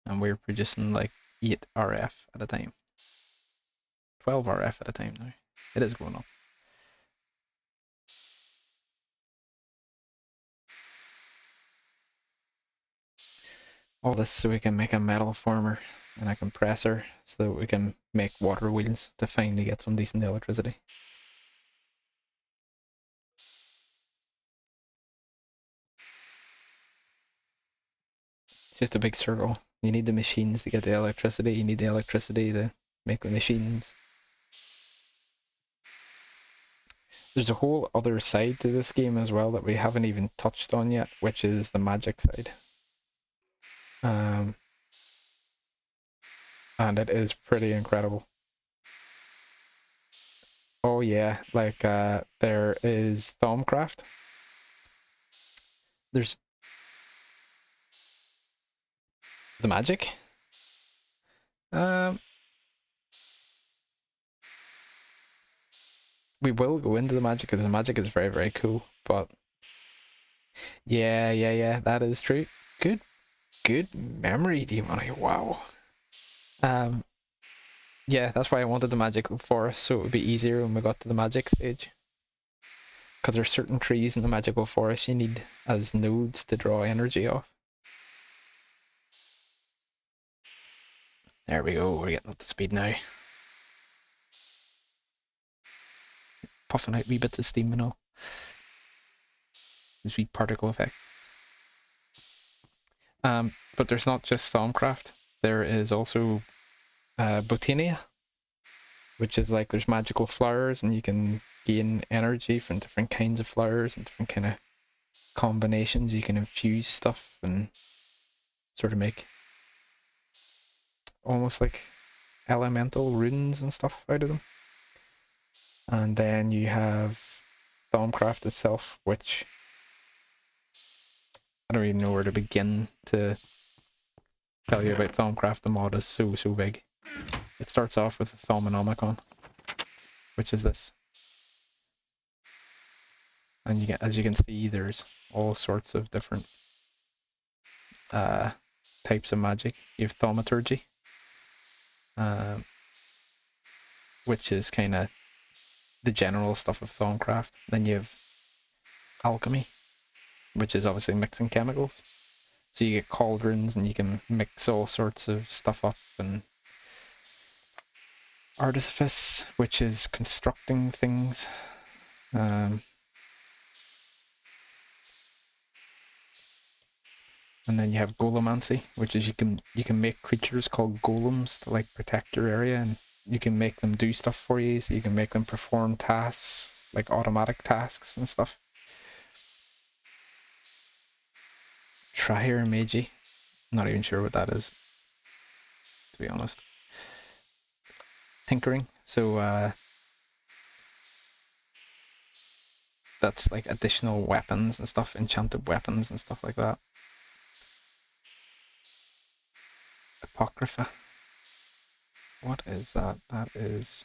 A: And we're producing like 8 RF at a time. 12 RF at a time now. It is going up. All this so we can make a metal former. and a compressor so that we can make water wheels to finally get some decent electricity. It's just a big circle. You need the machines to get the electricity, you need the electricity to make the machines. There's a whole other side to this game as well that we haven't even touched on yet, which is the magic side. And it is pretty incredible. Oh yeah, like there is Thaumcraft. There's the magic. We will go into the magic because the magic is very, very cool. But yeah, that is true. Good memory, Demony. Wow. Yeah, that's why I wanted the magical forest, so it would be easier when we got to the magic stage. Because there's certain trees in the magical forest you need as nodes to draw energy off. There we go, we're getting up to speed now. Puffing out wee bits of steam and all. This wee particle effect. But there's not just Thaumcraft. There is also Botania, which is like there's magical flowers and you can gain energy from different kinds of flowers and different kind of combinations. You can infuse stuff and sort of make almost like elemental runes and stuff out of them. And then you have Thaumcraft itself, which I don't even know where to begin to tell you about Thaumcraft. The mod is so big. It starts off with a Thaumonomicon, which is this. And you get, as you can see, there's all sorts of different types of magic. You have Thaumaturgy, which is kind of the general stuff of Thaumcraft. Then you have Alchemy, which is obviously mixing chemicals. So you get cauldrons and you can mix all sorts of stuff up, and Artifice, which is constructing things. And then you have Golemancy, which is you can make creatures called golems to like protect your area, and you can make them do stuff for you, so you can make them perform tasks, like automatic tasks and stuff. Magi, not even sure what that is, to be honest. Tinkering, so that's like additional weapons and stuff, enchanted weapons and stuff like that. Apocrypha. What is that? That is...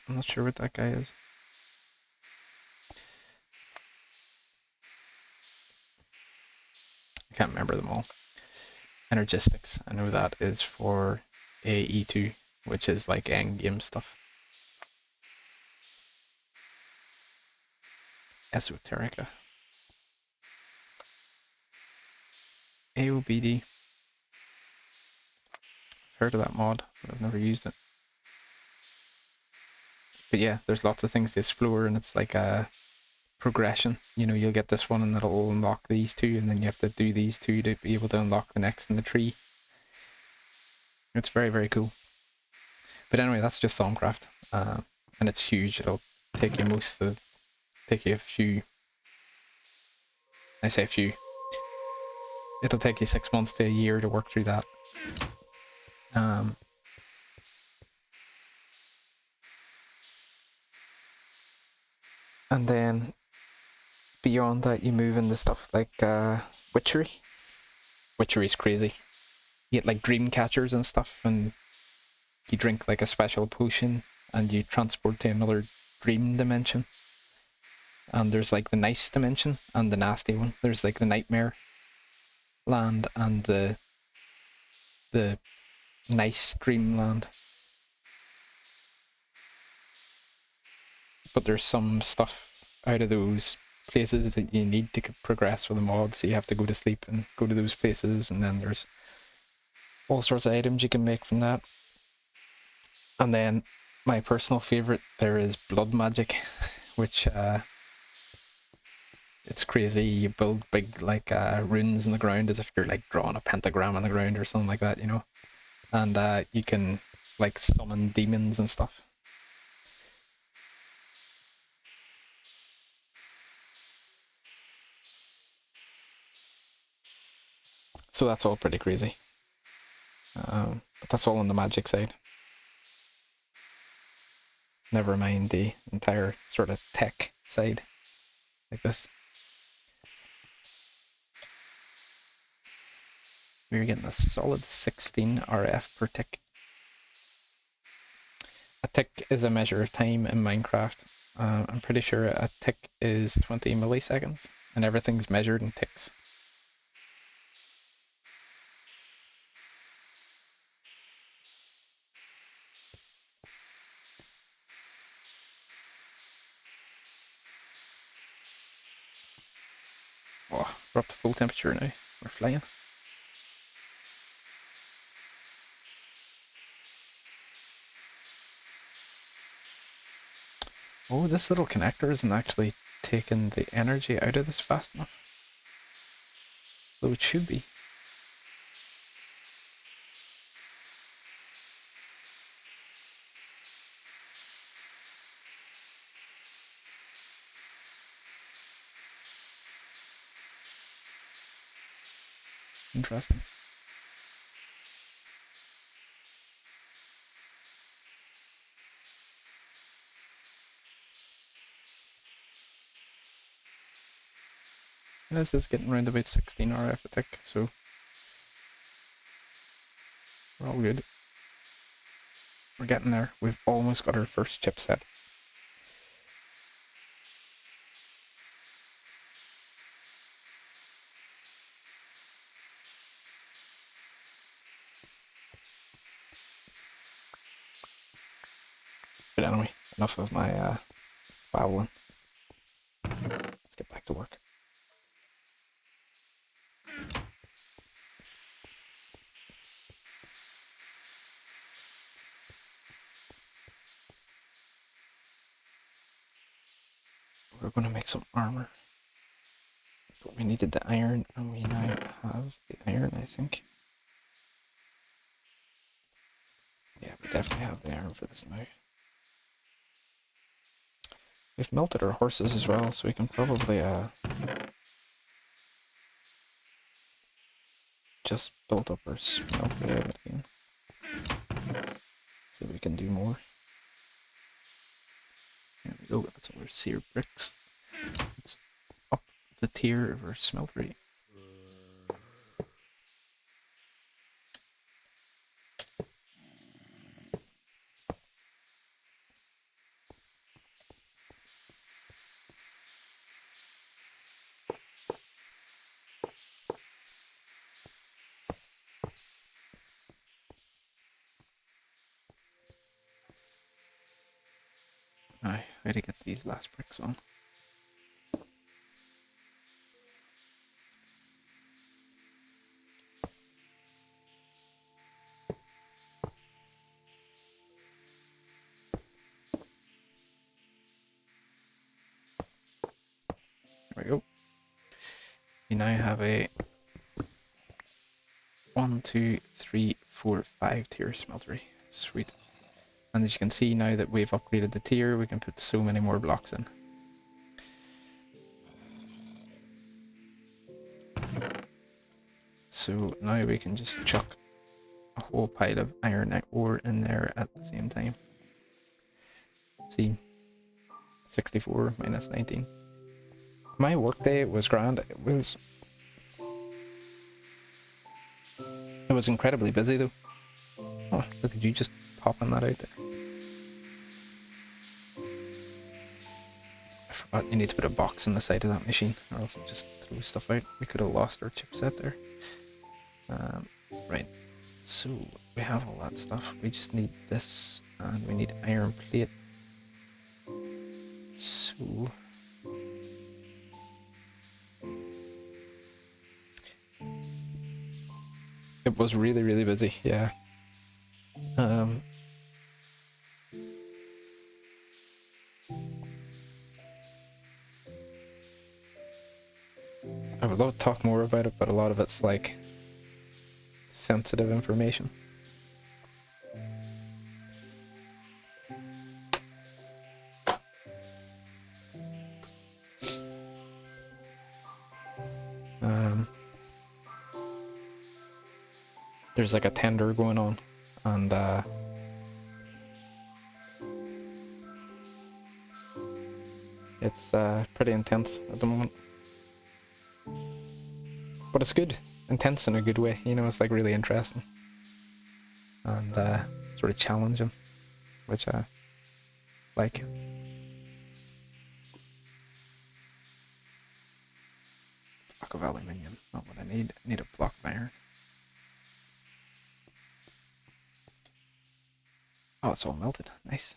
A: I'm not sure what that guy is. I can't remember them all. Energistics, I know that is for AE2, which is like endgame stuff. Esoterica. AOBD. I've heard of that mod, but I've never used it. But yeah, there's lots of things to explore, and it's like a progression. You know, you'll get this one and it'll unlock these two, and then you have to do these two to be able to unlock the next in the tree. It's very, very cool. But anyway, that's just Thaumcraft. And it's huge. It'll take you take you a few... I say a few. It'll take you 6 months to a year to work through that. And then beyond that, you move into stuff like witchery. Witchery's crazy. You get like dream catchers and stuff, and you drink like a special potion, and you transport to another dream dimension. And there's like the nice dimension and the nasty one. There's like the nightmare land and the nice dreamland. But there's some stuff out of those places that you need to progress with the mod, so you have to go to sleep and go to those places, and then there's all sorts of items you can make from that. And then my personal favorite there is blood magic, which it's crazy. You build big like runes in the ground as if you're like drawing a pentagram on the ground or something like that, you know. And you can like summon demons and stuff. So that's all pretty crazy. But that's all on the magic side. Never mind the entire sort of tech side, like this. We're getting a solid 16 RF per tick. A tick is a measure of time in Minecraft. I'm pretty sure a tick is 20 milliseconds, and everything's measured in ticks. Oh, we're up to full temperature now. We're flying. Oh, this little connector isn't actually taking the energy out of this fast enough. Though it should be. Interesting. This is getting around about 16 RF a tick, so we're all good. We're getting there. We've almost got our first chipset. But anyway, enough of my babbling. Let's get back to work. We're going to make some armor. But we needed the iron, and we now have the iron, I think. Yeah, we definitely have the iron for this now. We've melted our horses as well, so we can probably just build up our smeltery of it again. See if we can do more. There we go, that's all our seared bricks. Let's up the tier of our smeltery. Now, how to get these last bricks on. There we go. We now have a 1, 2, 3, 4, 5 tier smeltery. Sweet. And as you can see, now that we've upgraded the tier, we can put so many more blocks in. So now we can just chuck a whole pile of iron ore in there at the same time. See, 64 minus 19. My workday was grand. It was incredibly busy though. Oh, look at you just popping that out there. I forgot you need to put a box on the side of that machine, or else it just throws stuff out. We could have lost our chipset there. Right, so we have all that stuff. We just need this, and we need iron plate. So It was really, really busy, yeah. I would love to talk more about it, but a lot of it's like sensitive information. There's like a tender going on, and it's pretty intense at the moment. But it's good. Intense in a good way, you know, it's like really interesting. And sort of challenging, which I like. Block of aluminium, not what I need. I need a block of iron. Oh, it's all melted. Nice.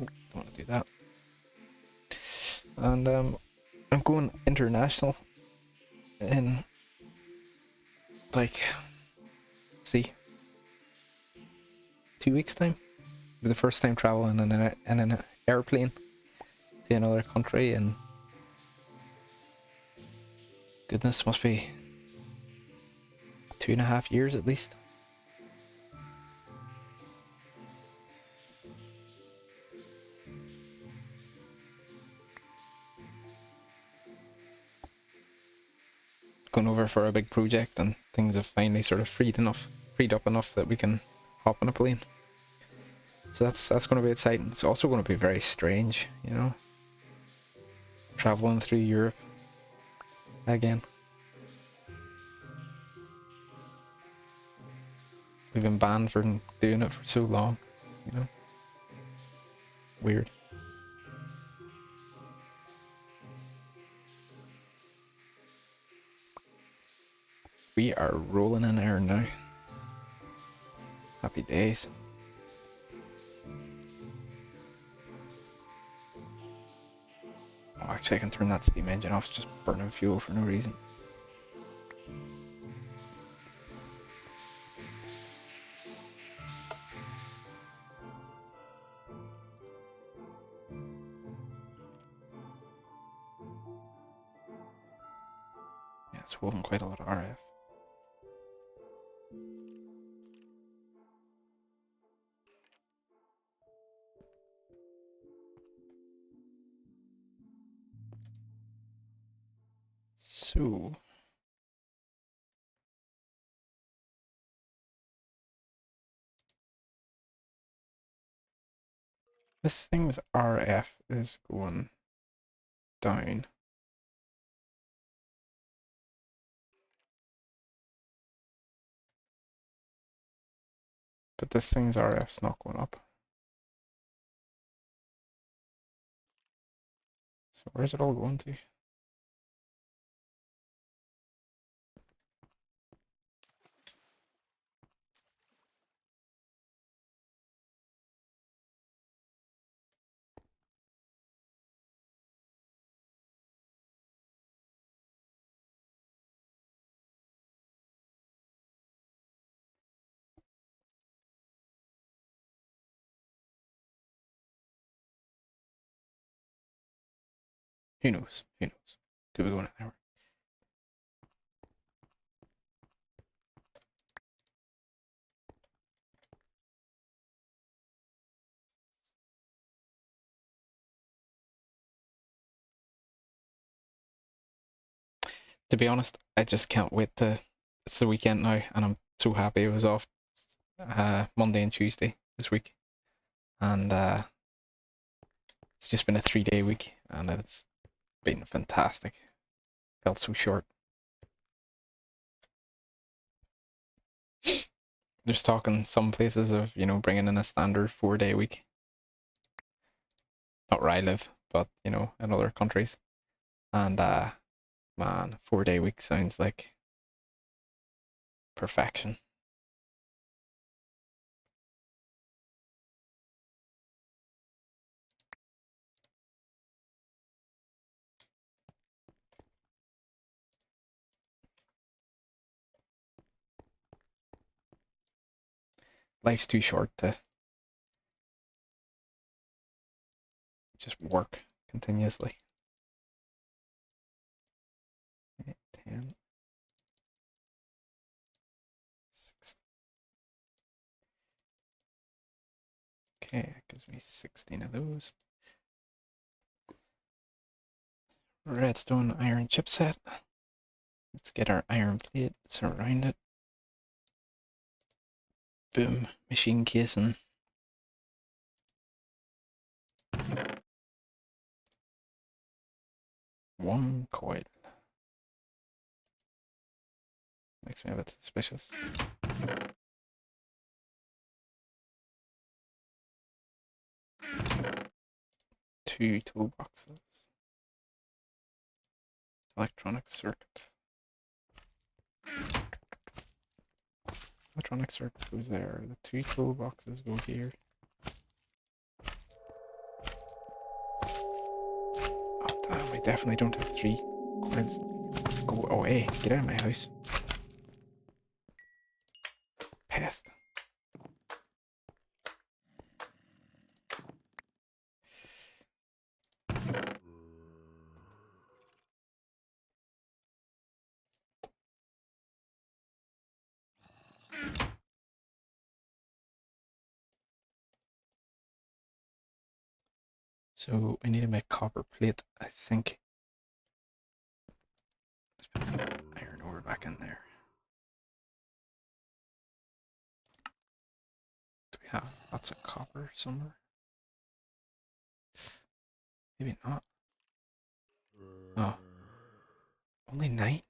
A: Ooh, don't want to do that. And I'm going international in like, see, 2 weeks time. It'll be the first time traveling in an airplane to another country, and goodness, must be 2.5 years at least. Going over for a big project, and things have finally sort of freed up enough that we can hop on a plane. So that's going to be exciting. It's also going to be very strange, you know, traveling through Europe again. We've been banned for doing it for so long, you know. Weird. We are rolling in iron now. Happy days. Oh, actually I can turn that steam engine off, it's just burning fuel for no reason. Yeah, it's holding quite a lot of RF. So this thing's RF is going down. But this thing's RF's not going up. So where's it all going to? Who knows? Who knows? Could be going an hour. To be honest, I just can't wait to. It's the weekend now, and I'm so happy it was off Monday and Tuesday this week, and it's just been a 3-day week, and it's been fantastic. Felt so short. There's talk in some places of bringing in a standard 4-day week. Not where I live, but in other countries, and man, 4-day week sounds like perfection. Life's too short to just work continuously. 8, 10, 6. Okay, it gives me 16 of those. Redstone iron chipset. Let's get our iron plates around it. Boom, machine casing. One coil. Makes me a bit suspicious. 2 toolboxes. Electronic circuit. Electronic circuit goes there. The 2 toolboxes go here. Oh damn, I definitely don't have 3 coils. Go away. Get out of my house. Pest. So I need to make copper plate, I think. Let's put iron ore back in there. Do we have lots of copper somewhere? Maybe not. Oh. Only 9?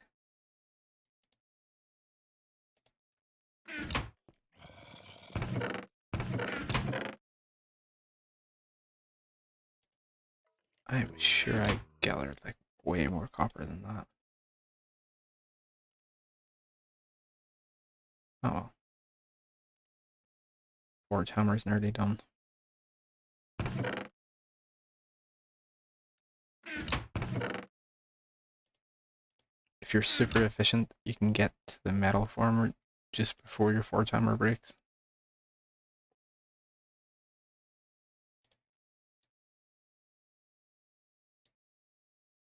A: I'm sure I gathered like way more copper than that. Oh well. Forge hammer's nearly done. If you're super efficient, you can get to the metal former just before your forge hammer breaks.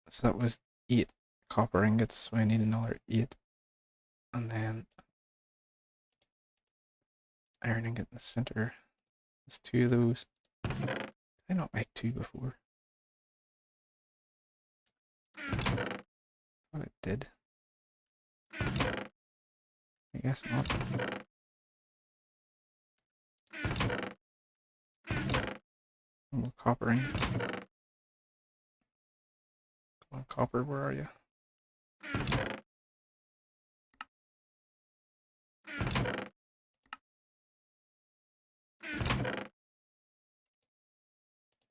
A: So that was 8 copper ingots, so I need another 8. And then iron ingot in the center. There's 2 of those. Did I not make 2 before? I thought it did. I guess not. More copper ingots. Come on, copper, where are you?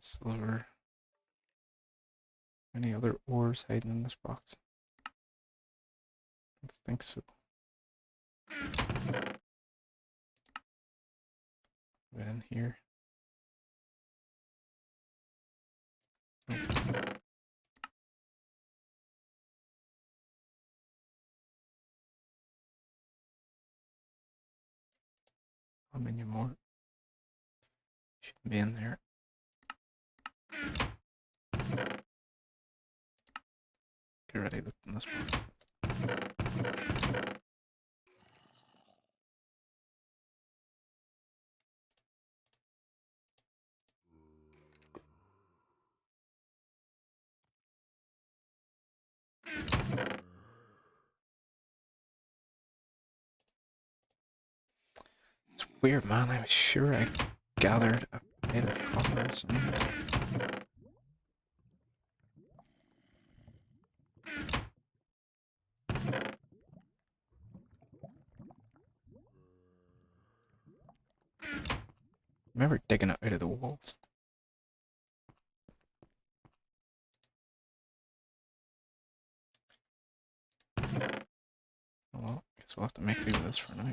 A: Silver. Any other ores hiding in this box? I don't think so. Put it in here. Nope. How many more? Shouldn't be in there. Get ready, look in this box. It's weird, man. I'm sure I gathered a bit of copper or something. I remember digging it out of the walls. Oh well, guess So we'll have to make do with this for now.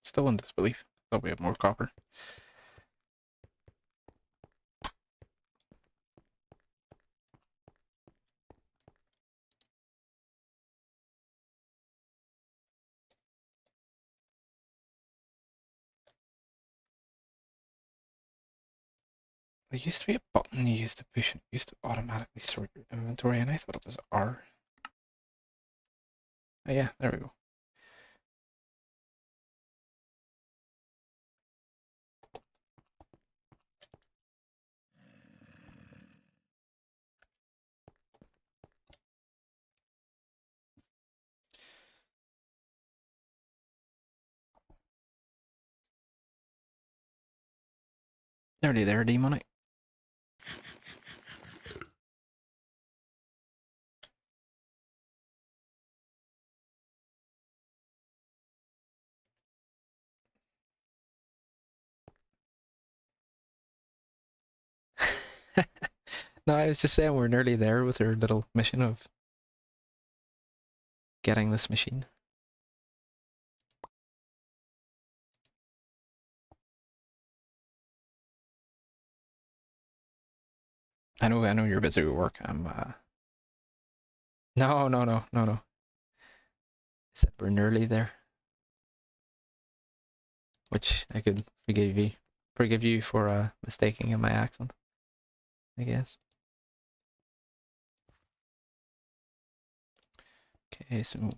A: Still in disbelief. Thought we have more copper. There used to be a button you used to push and it used to automatically sort your inventory, and I thought it was R. Oh yeah, there we go. Nearly there, D-Money. No, I was just saying we're nearly there with our little mission of getting this machine. I know you're busy with work. No. I said we're nearly there. Which I could forgive you for mistaking in my accent, I guess. Okay, so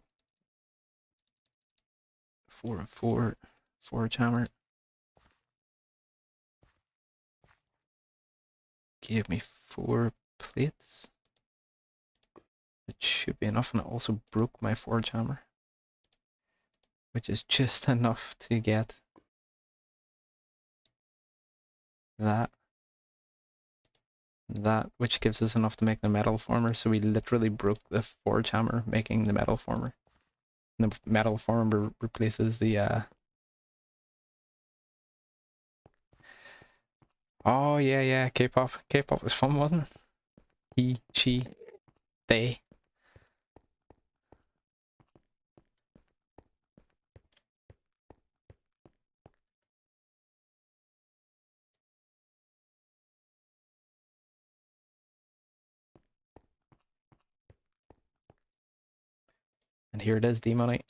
A: 4 and 4, forge hammer. Gave me 4 plates. It should be enough, and it also broke my forge hammer, which is just enough to get that, which gives us enough to make the metal former. So we literally broke the forge hammer, making the metal former. And the metal former replaces the Oh yeah, K-pop. K-pop was fun, wasn't it? He, she, they. And here it is, D-Money.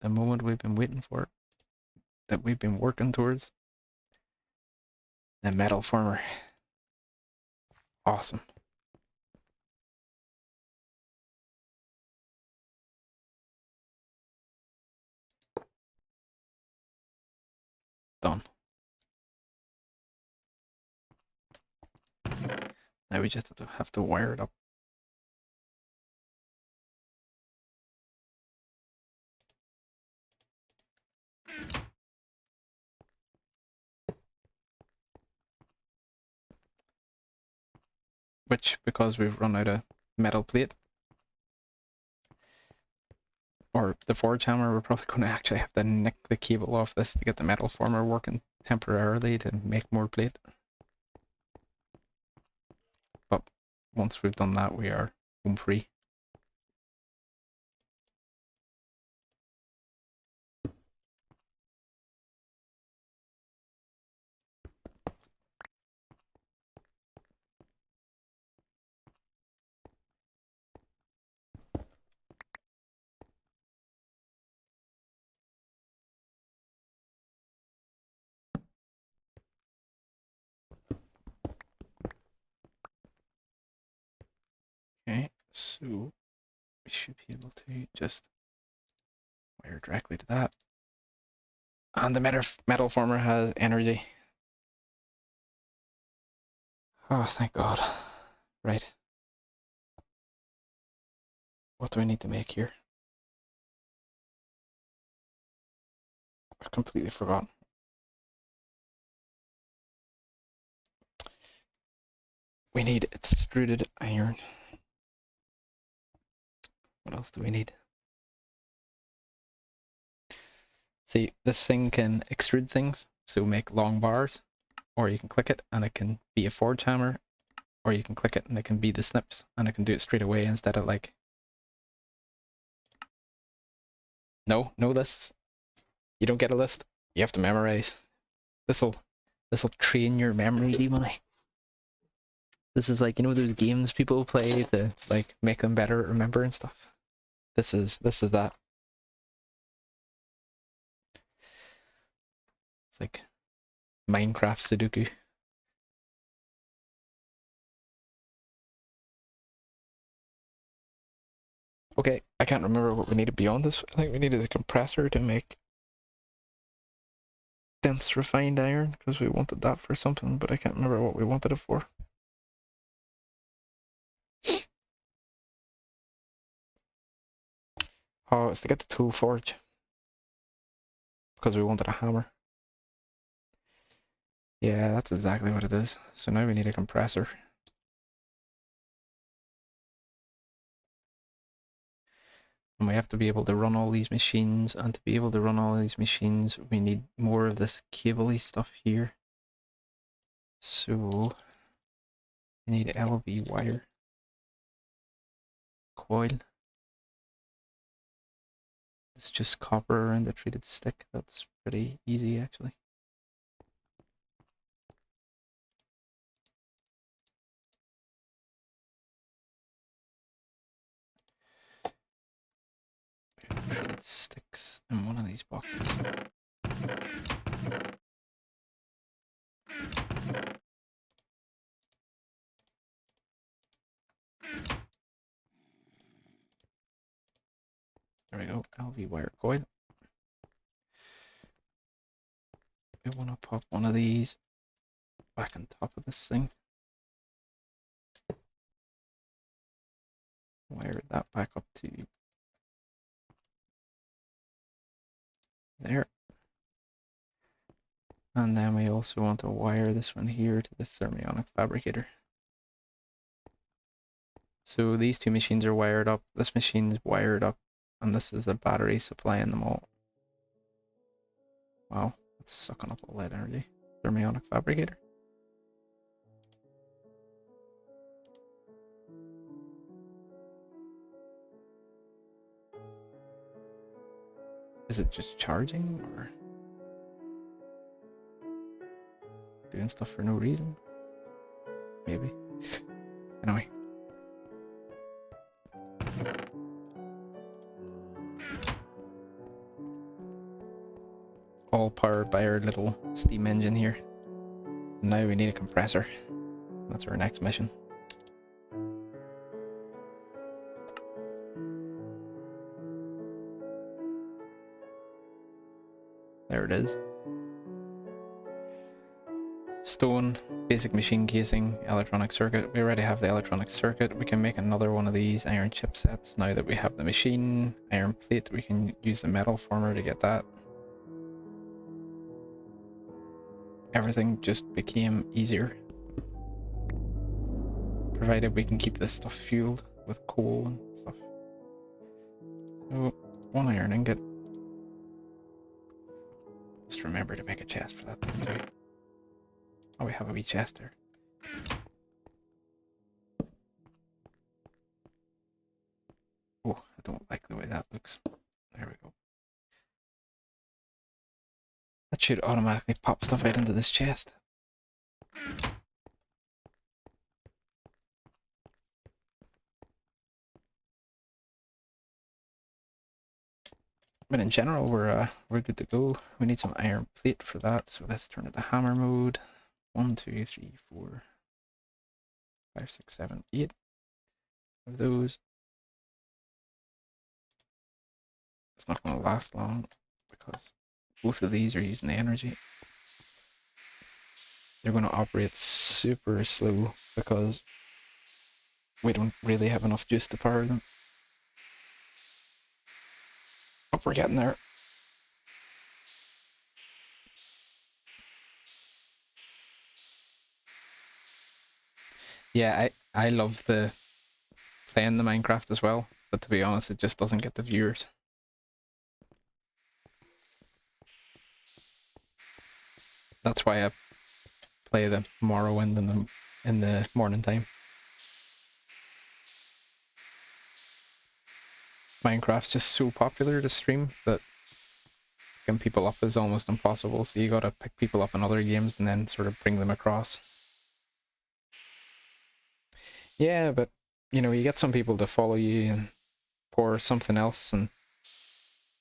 A: The moment we've been waiting for, that we've been working towards. The metal former. Awesome. Done. Now we just have to wire it up. Which, because we've run out of metal plate, or the forge hammer, we're probably going to actually have to nick the cable off this to get the metal former working temporarily to make more plate. But once we've done that, we are home free. Okay, so we should be able to just wire directly to that. And the metal former has energy. Oh, thank God. Right. What do I need to make here? I completely forgot. We need extruded iron. What else do we need? See, this thing can extrude things, so make long bars, or you can click it and it can be a forge hammer, or you can click it and it can be the snips, and it can do it straight away instead of like... No lists. You don't get a list. You have to memorize. This'll train your memory, D-Money. This is like, you know those games people play to like make them better at remember and stuff? This is that. It's like Minecraft Sudoku. Okay, I can't remember what we needed beyond this. I think we needed a compressor to make dense refined iron, because we wanted that for something, but I can't remember what we wanted it for. Oh, it's to get the tool forge, because we wanted a hammer. Yeah, that's exactly what it is. So now we need a compressor. And we have to be able to run all these machines, and to be able to run all these machines, we need more of this cable-y stuff here. So we need LV wire coil. It's just copper around the treated stick. That's pretty easy, actually. Treated sticks in one of these boxes. There we go, LV wire coil. We want to pop one of these back on top of this thing. Wire that back up to there. And then we also want to wire this one here to the thermionic fabricator. So these two machines are wired up, this machine's wired up, and this is the battery supplying them all. Wow, that's sucking up all that energy. Thermionic fabricator. Is it just charging, or doing stuff for no reason? Maybe. Anyway. All powered by our little steam engine here. Now we need a compressor. That's our next mission. There it is. Stone, basic machine casing, electronic circuit. We already have the electronic circuit. We can make another one of these iron chipsets now that we have the machine. Iron plate, we can use the metal former to get that. Everything just became easier, provided we can keep this stuff fueled with coal and stuff. So, one iron ingot. Just remember to make a chest for that thing too. Oh, we have a wee chest there. Oh, I don't like the way that looks. There we go. That should automatically pop stuff out into this chest. But in general, we're good to go. We need some iron plate for that, so let's turn it to hammer mode. 1, 2, 3, 4, 5, 6, 7, 8 of those. It's not going to last long because both of these are using the energy. They're going to operate super slow because we don't really have enough juice to power them. Oh, we're getting there. Yeah, I love the playing the Minecraft as well, but to be honest, it just doesn't get the viewers. That's why I play the Morrowind in the morning time. Minecraft's just so popular to stream that picking people up is almost impossible, so you gotta pick people up in other games and then sort of bring them across. Yeah, but you know, you get some people to follow you and pour something else, and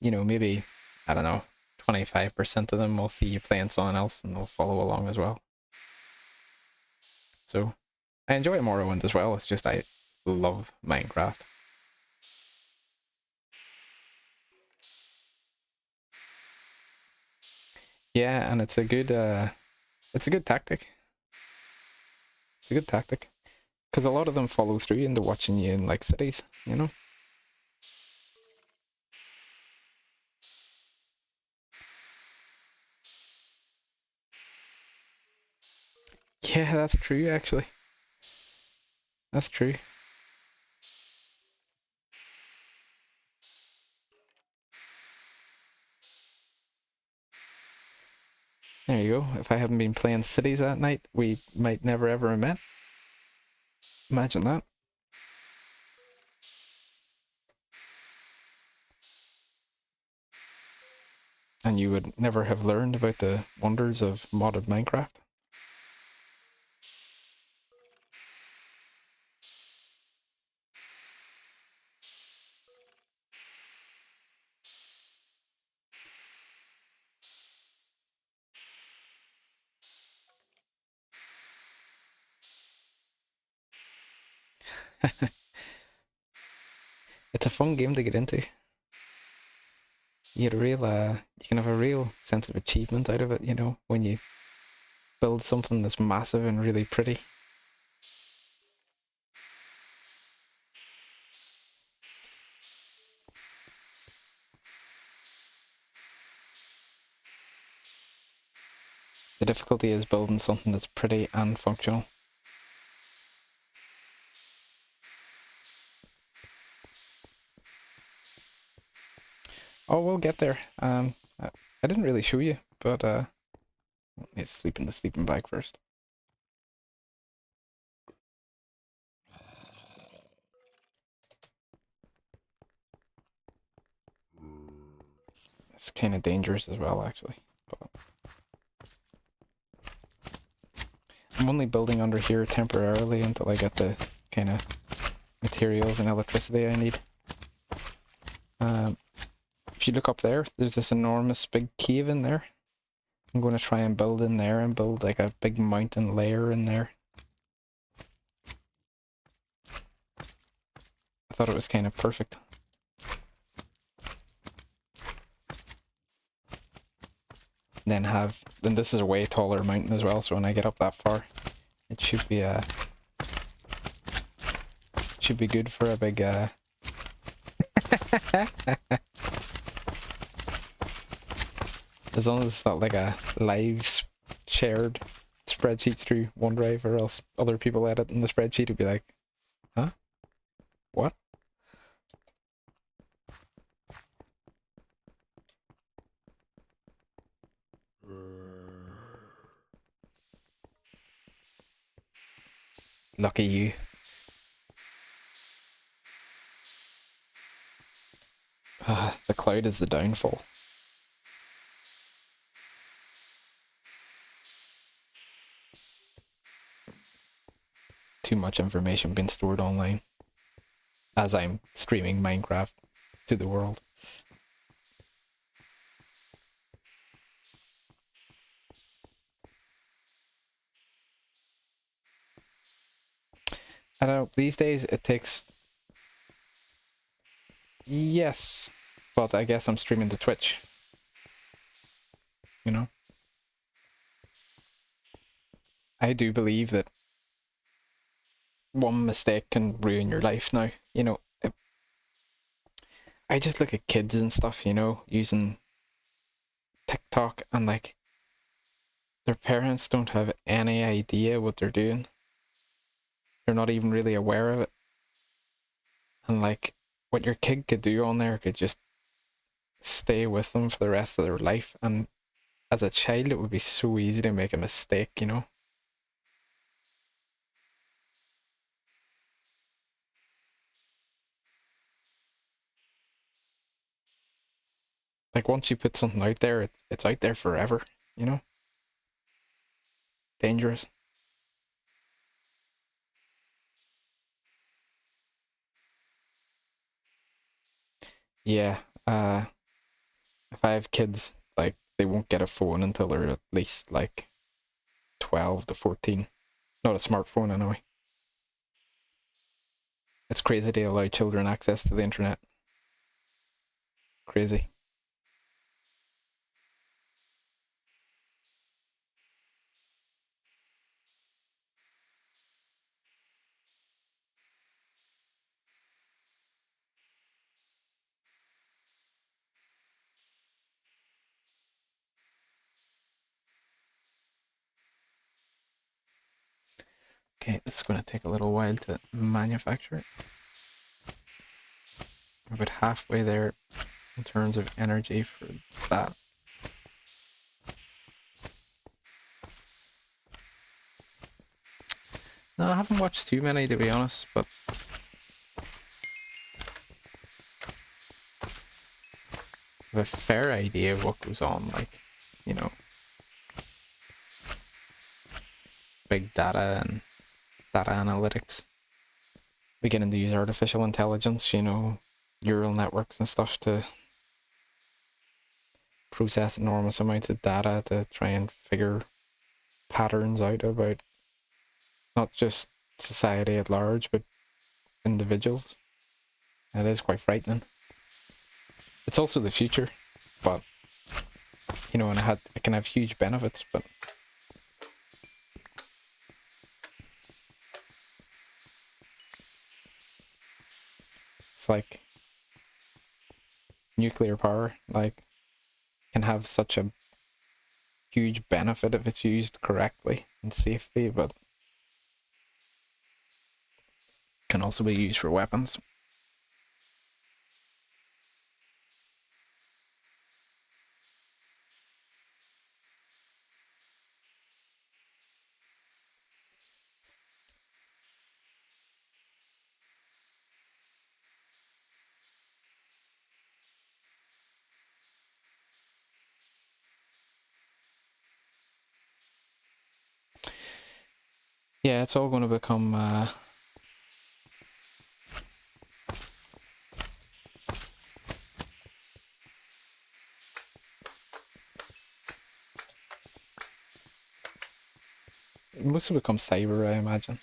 A: you know, maybe, I don't know, 25% of them will see you playing something else and they'll follow along as well. So I enjoy Morrowind as well, it's just I love Minecraft. Yeah, and it's a good tactic. It's a good tactic. Because a lot of them follow through into watching you in like cities, you know? Yeah, that's true actually. That's true. There you go. If I hadn't been playing cities that night, we might never ever have met. Imagine that. And you would never have learned about the wonders of modded Minecraft. It's a fun game to get into. You get a real, you can have a real sense of achievement out of it, you know, when you build something that's massive and really pretty. The difficulty is building something that's pretty and functional. Oh, we'll get there. I didn't really show you, but let's sleep in the sleeping bag first. It's kind of dangerous as well, actually. But I'm only building under here temporarily until I get the kind of materials and electricity I need. If you look up there, there's this enormous big cave in there. I'm going to try and build in there and build like a big mountain layer in there. I thought it was kind of perfect. Then this is a way taller mountain as well, so when I get up that far, it should be good for a big as long as it's not like a live shared spreadsheet through OneDrive, or else other people edit in the spreadsheet would be like, huh? What? Lucky you. The cloud is the downfall. Too much information being stored online as I'm streaming Minecraft to the world. I don't know, these days it takes... Yes, but I guess I'm streaming to Twitch. You know? I do believe that one mistake can ruin your life now. You know, I just look at kids and stuff, you know, using TikTok, and like, their parents don't have any idea what they're doing. You're not even really aware of it. And like what your kid could do on there could just stay with them for the rest of their life. And as a child, it would be so easy to make a mistake, you know? Like once you put something out there, it's out there forever, you know? Dangerous. Yeah, if I have kids, like they won't get a phone until they're at least like 12 to 14. Not a smartphone anyway. It's crazy to allow children access to the internet. Crazy. Okay, this is going to take a little while to manufacture it. We're about halfway there in terms of energy for that. No, I haven't watched too many to be honest, but I have a fair idea of what goes on, like, you know, big data and data analytics. Beginning to use artificial intelligence, you know, neural networks and stuff to process enormous amounts of data to try and figure patterns out about not just society at large, but individuals. It is quite frightening. It's also the future, but you know, and it can have huge benefits, but it's like nuclear power, like, can have such a huge benefit if it's used correctly and safely, but can also be used for weapons. Yeah, it's all going to become mostly become cyber, I imagine.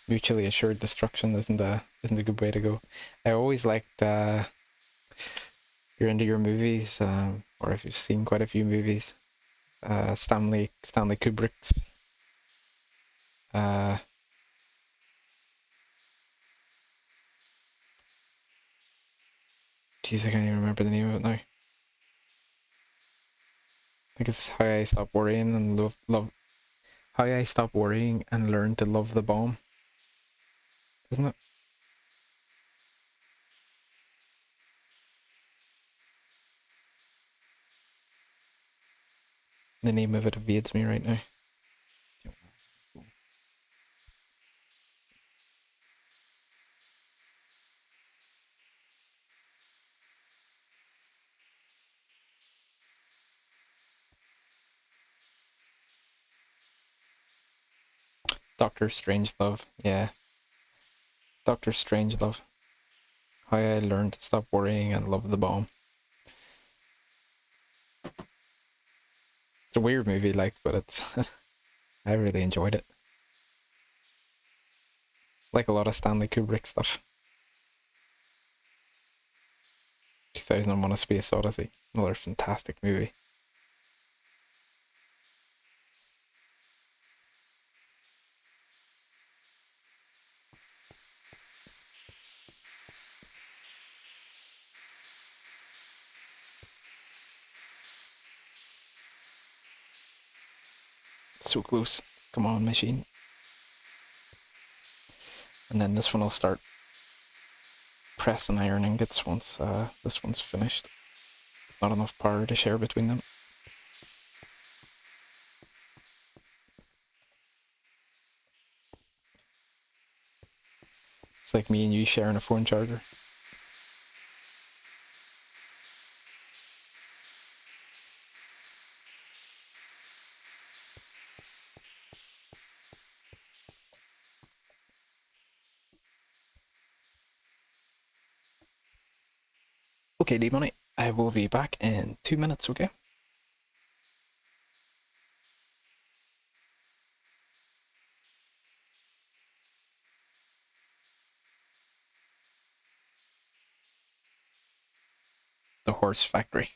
A: Mutually assured destruction isn't a good way to go. I always liked you're into your movies, or if you've seen quite a few movies, Stanley Kubrick's uh, geez, I can't even remember the name of it now. I think it's How I Stopped Worrying and Love How I Stopped Worrying and Learned to Love the Bomb, isn't it? The name of it evades me right now. Doctor Strangelove, yeah. Doctor Strangelove. How I Learned to Stop Worrying and Love the Bomb. It's a weird movie, like, but it's I really enjoyed it. Like a lot of Stanley Kubrick stuff. 2001: A Space Odyssey, another fantastic movie. So close. Come on, machine. And then this one will start pressing iron ingots once this one's finished. There's not enough power to share between them. It's like me and you sharing a phone charger. Okay, D-Money, I will be back in 2 minutes, okay? The horse factory.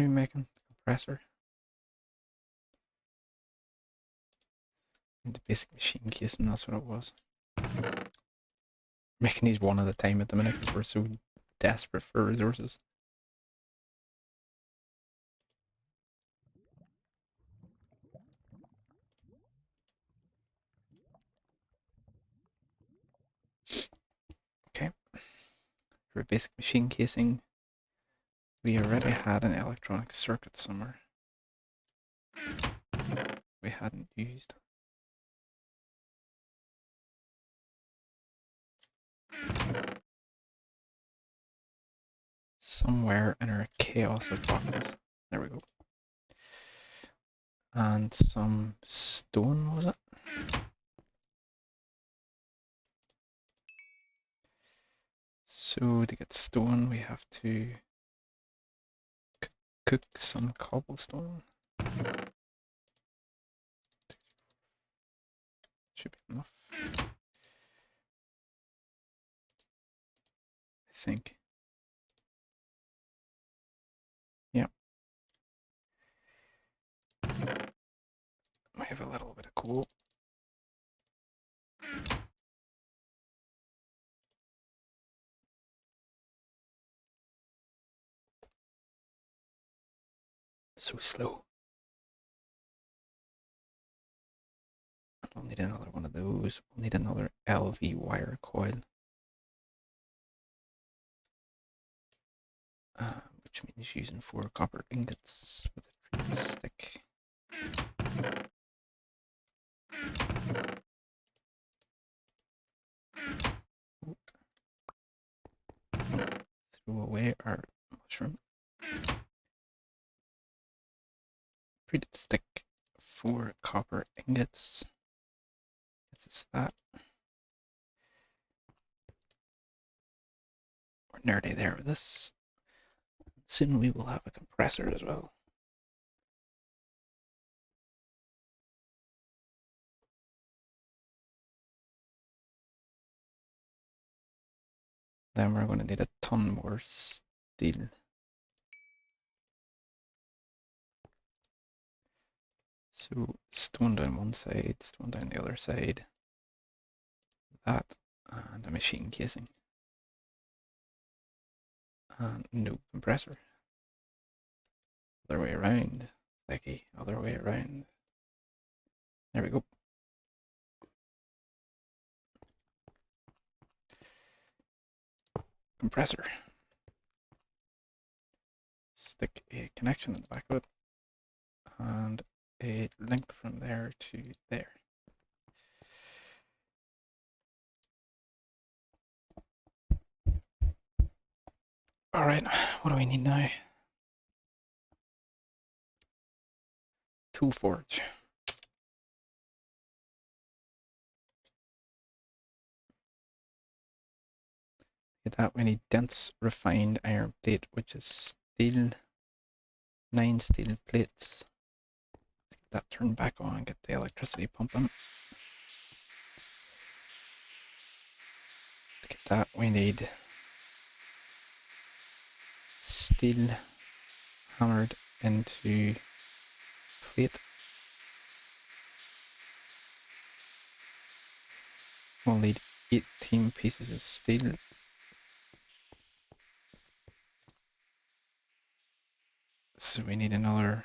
A: are we making? Compressor. And the basic machine casing, that's what it was. Making these one at a time at the minute because we're so desperate for resources. Okay. For basic machine casing, we already had an electronic circuit somewhere we hadn't used. Somewhere in our chaos of boxes. There we go. And some stone, was it? So to get stone, we have to cook some cobblestone. Should be enough, I think. Yeah. We have a little bit of coal. So slow. We'll need another one of those. We'll need another LV wire coil. Which means using 4 copper ingots with a tree stick. Throw away our mushroom. Tree stick, 4 copper ingots. This is that. We're nearly there with this. Soon we will have a compressor as well. Then we're going to need a ton more steel. So stone down one side, stone down the other side. That, and a machine casing. And no compressor. Other way around. Sticky, other way around. There we go. Compressor. Stick a connection in the back of it. And a link from there to there. Alright, what do we need now? Tool forge. Get that, we need dense refined iron plate, which is steel. 9 steel plates. Get that turned back on, get the electricity pumping. To get that, we need steel hammered into plate. We'll need 18 pieces of steel. So we need another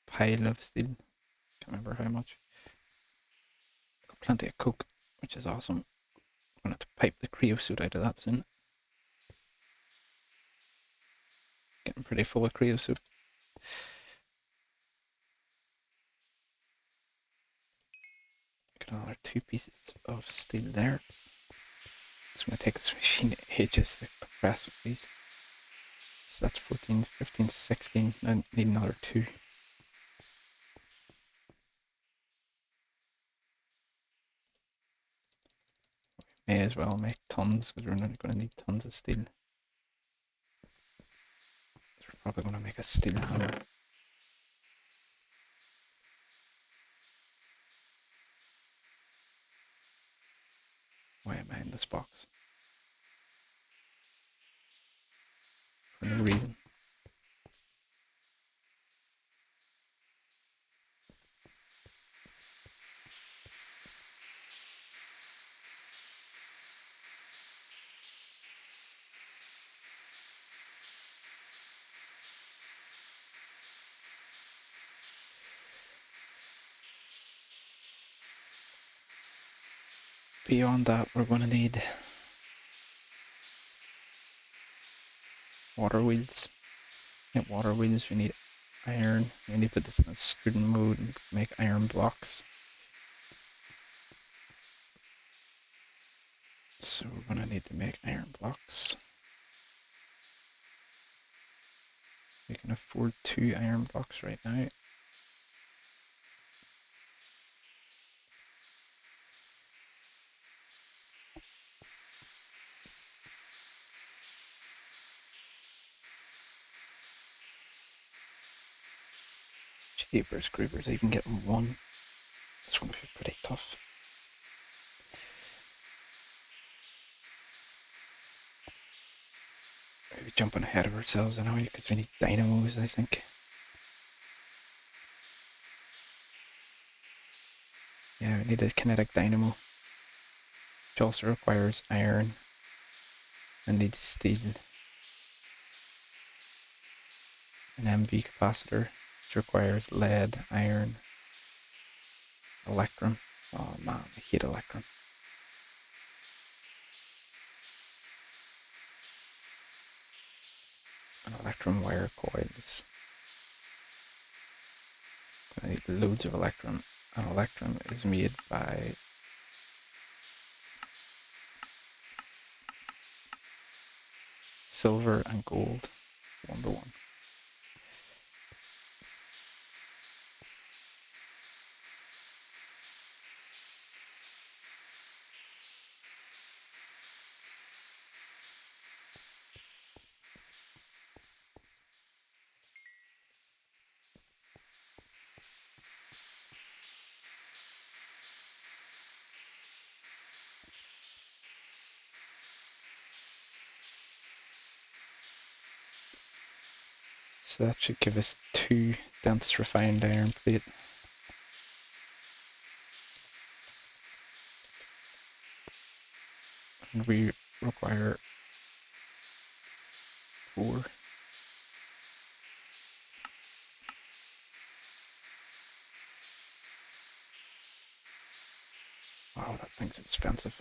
A: pile of steel. Can't remember how much. Got plenty of coke, which is awesome. I'm gonna have to pipe the creosote out of that soon. Getting pretty full of creosote. Got another 2 pieces of steel there. It's gonna take this machine ages to compress with these. So that's 14, 15, 16. I need another 2. May as well make tons because we're not going to need tons of steel. So we're probably going to make a steel hammer. Why am I in this box? for no reason. Beyond that, we're going to need water wheels. Water wheels, we need iron. We need to put this in a student mode and make iron blocks. So we're going to need to make iron blocks. We can afford 2 iron blocks right now. Jeepers creepers, I can get 1. It's going to be pretty tough. Maybe jumping ahead of ourselves anyway, because we need dynamos, I think. Yeah, we need a kinetic dynamo, which also requires iron and needs steel. An MV capacitor, which requires lead, iron, electrum. Oh man, I hate electrum. And electrum wire coils. I need loads of electrum. And electrum is made by silver and gold 1-to-1. So that should give us 2 dense refined iron plate. And we require 4. Wow, that thing's expensive.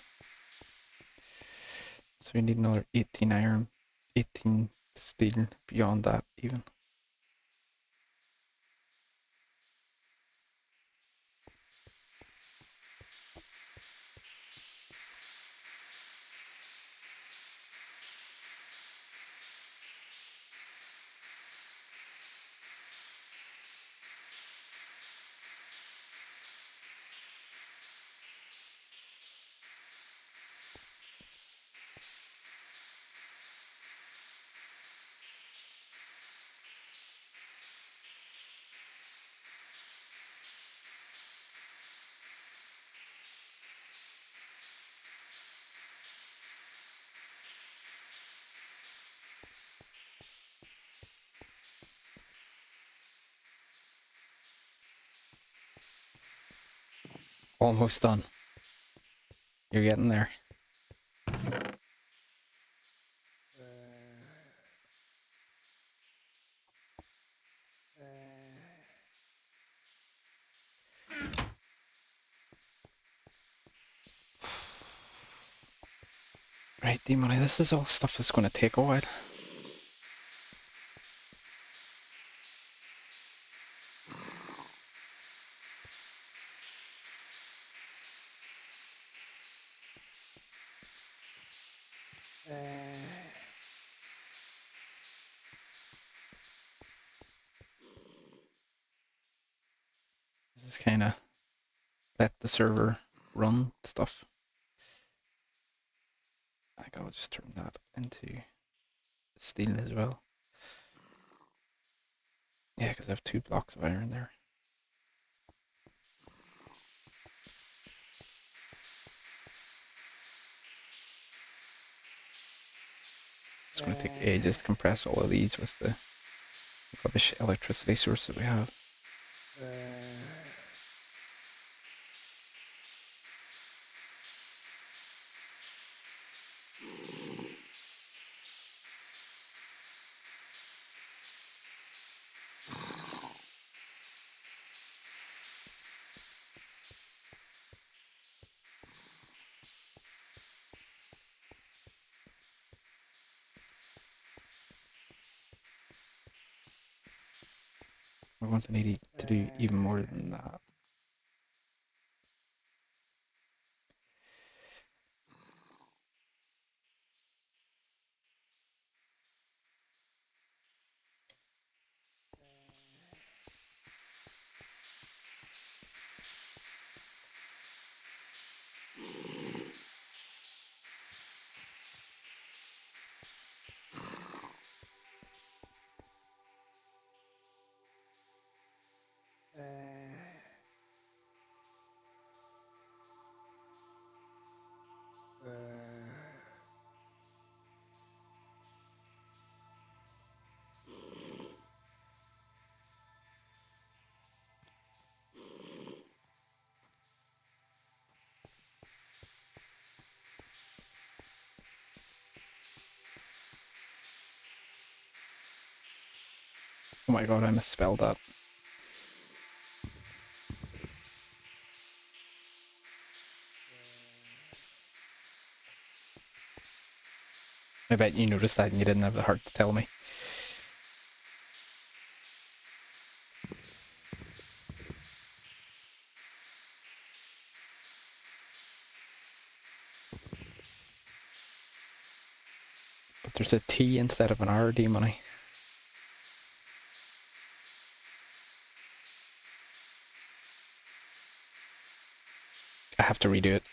A: So we need another 18 iron, 18 steel beyond that even. Almost done. You're getting there. Right, D-Money, this is all stuff that's going to take a while. This is kind of let the server run stuff. I think I'll just turn that into steel as well. Yeah, because I have 2 blocks of iron there. It's going to take ages to compress all of these with the rubbish electricity source that we have. We're going to need to do even more than that. Oh my god, I misspelled that. I bet you noticed that and you didn't have the heart to tell me. But there's a T instead of an RD money. I have to redo it.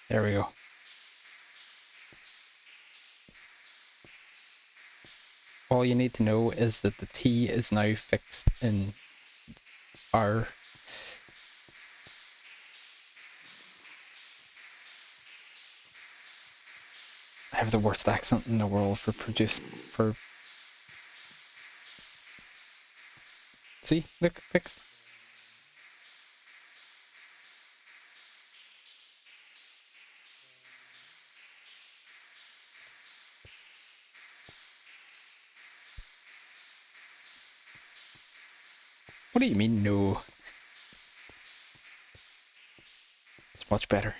A: There we go. All you need to know is that the T is now fixed in R. I have the worst accent in the world for See, look, fixed. What do you mean, no? It's much better.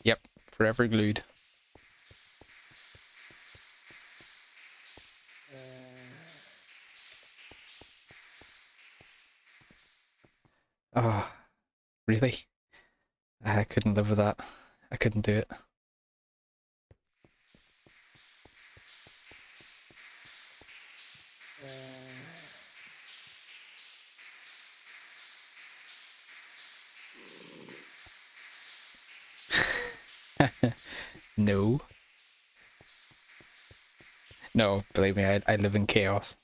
A: Yep, forever glued. Oh, really? I couldn't live with that. I couldn't do it. No. No, believe me, I live in chaos.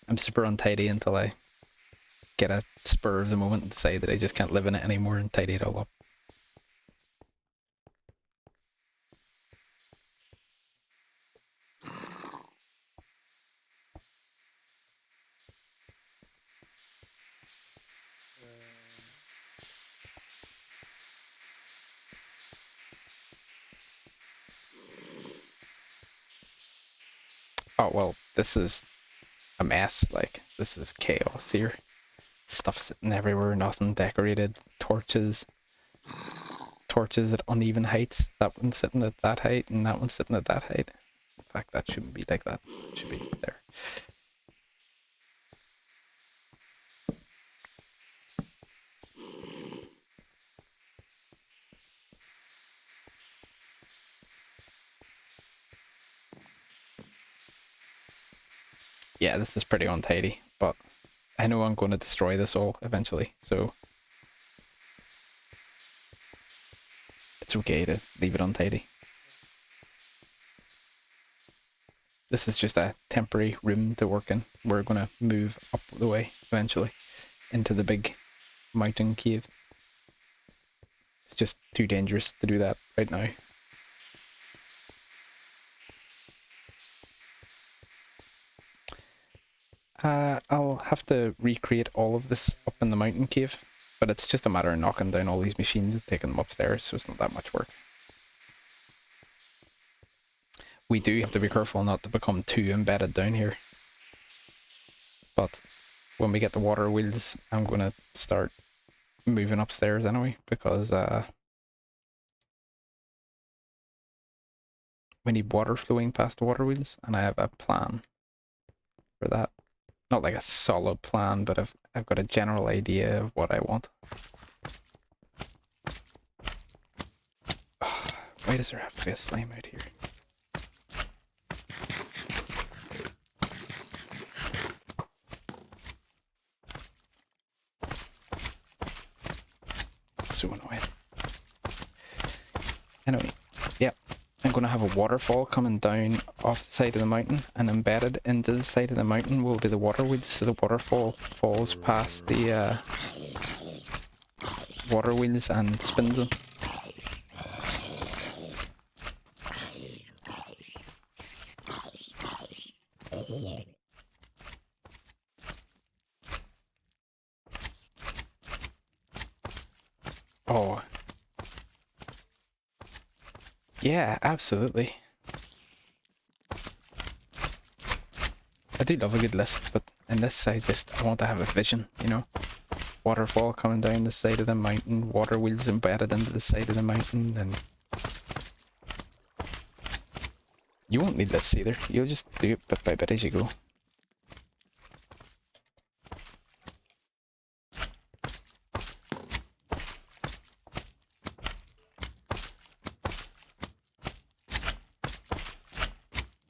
A: I'm super untidy until I get a spur of the moment and decide that I just can't live in it anymore and tidy it all up. Oh well, this is a mess, like, this is chaos here. Stuff sitting everywhere, nothing decorated, torches torches at uneven heights. That one's sitting at that height, and that one's sitting at that height. In fact, that shouldn't be like that. It should be there. Yeah, this is pretty untidy, but I know I'm going to destroy this all eventually, so it's okay to leave it untidy. This is just a temporary room to work in. We're going to move up the way eventually into the big mountain cave. It's just too dangerous to do that right now. I'll have to recreate all of this up in the mountain cave, but it's just a matter of knocking down all these machines and taking them upstairs, so it's not that much work. We do have to be careful not to become too embedded down here. But when we get the water wheels, I'm going to start moving upstairs anyway, because we need water flowing past the water wheels, and I have a plan for that. Not like a solid plan, but I've got a general idea of what I want. Why does there have to be a slime out here? So annoying. Anyway, yeah, I'm going to have a waterfall coming down off the side of the mountain, and embedded into the side of the mountain will be the water wheels, so the waterfall falls past the water wheels and spins them. Oh. Yeah, absolutely. I do love a good list, but in this I want to have a vision, you know? Waterfall coming down the side of the mountain, water wheels embedded into the side of the mountain, and... You won't need this either, you'll just do it bit by bit as you go.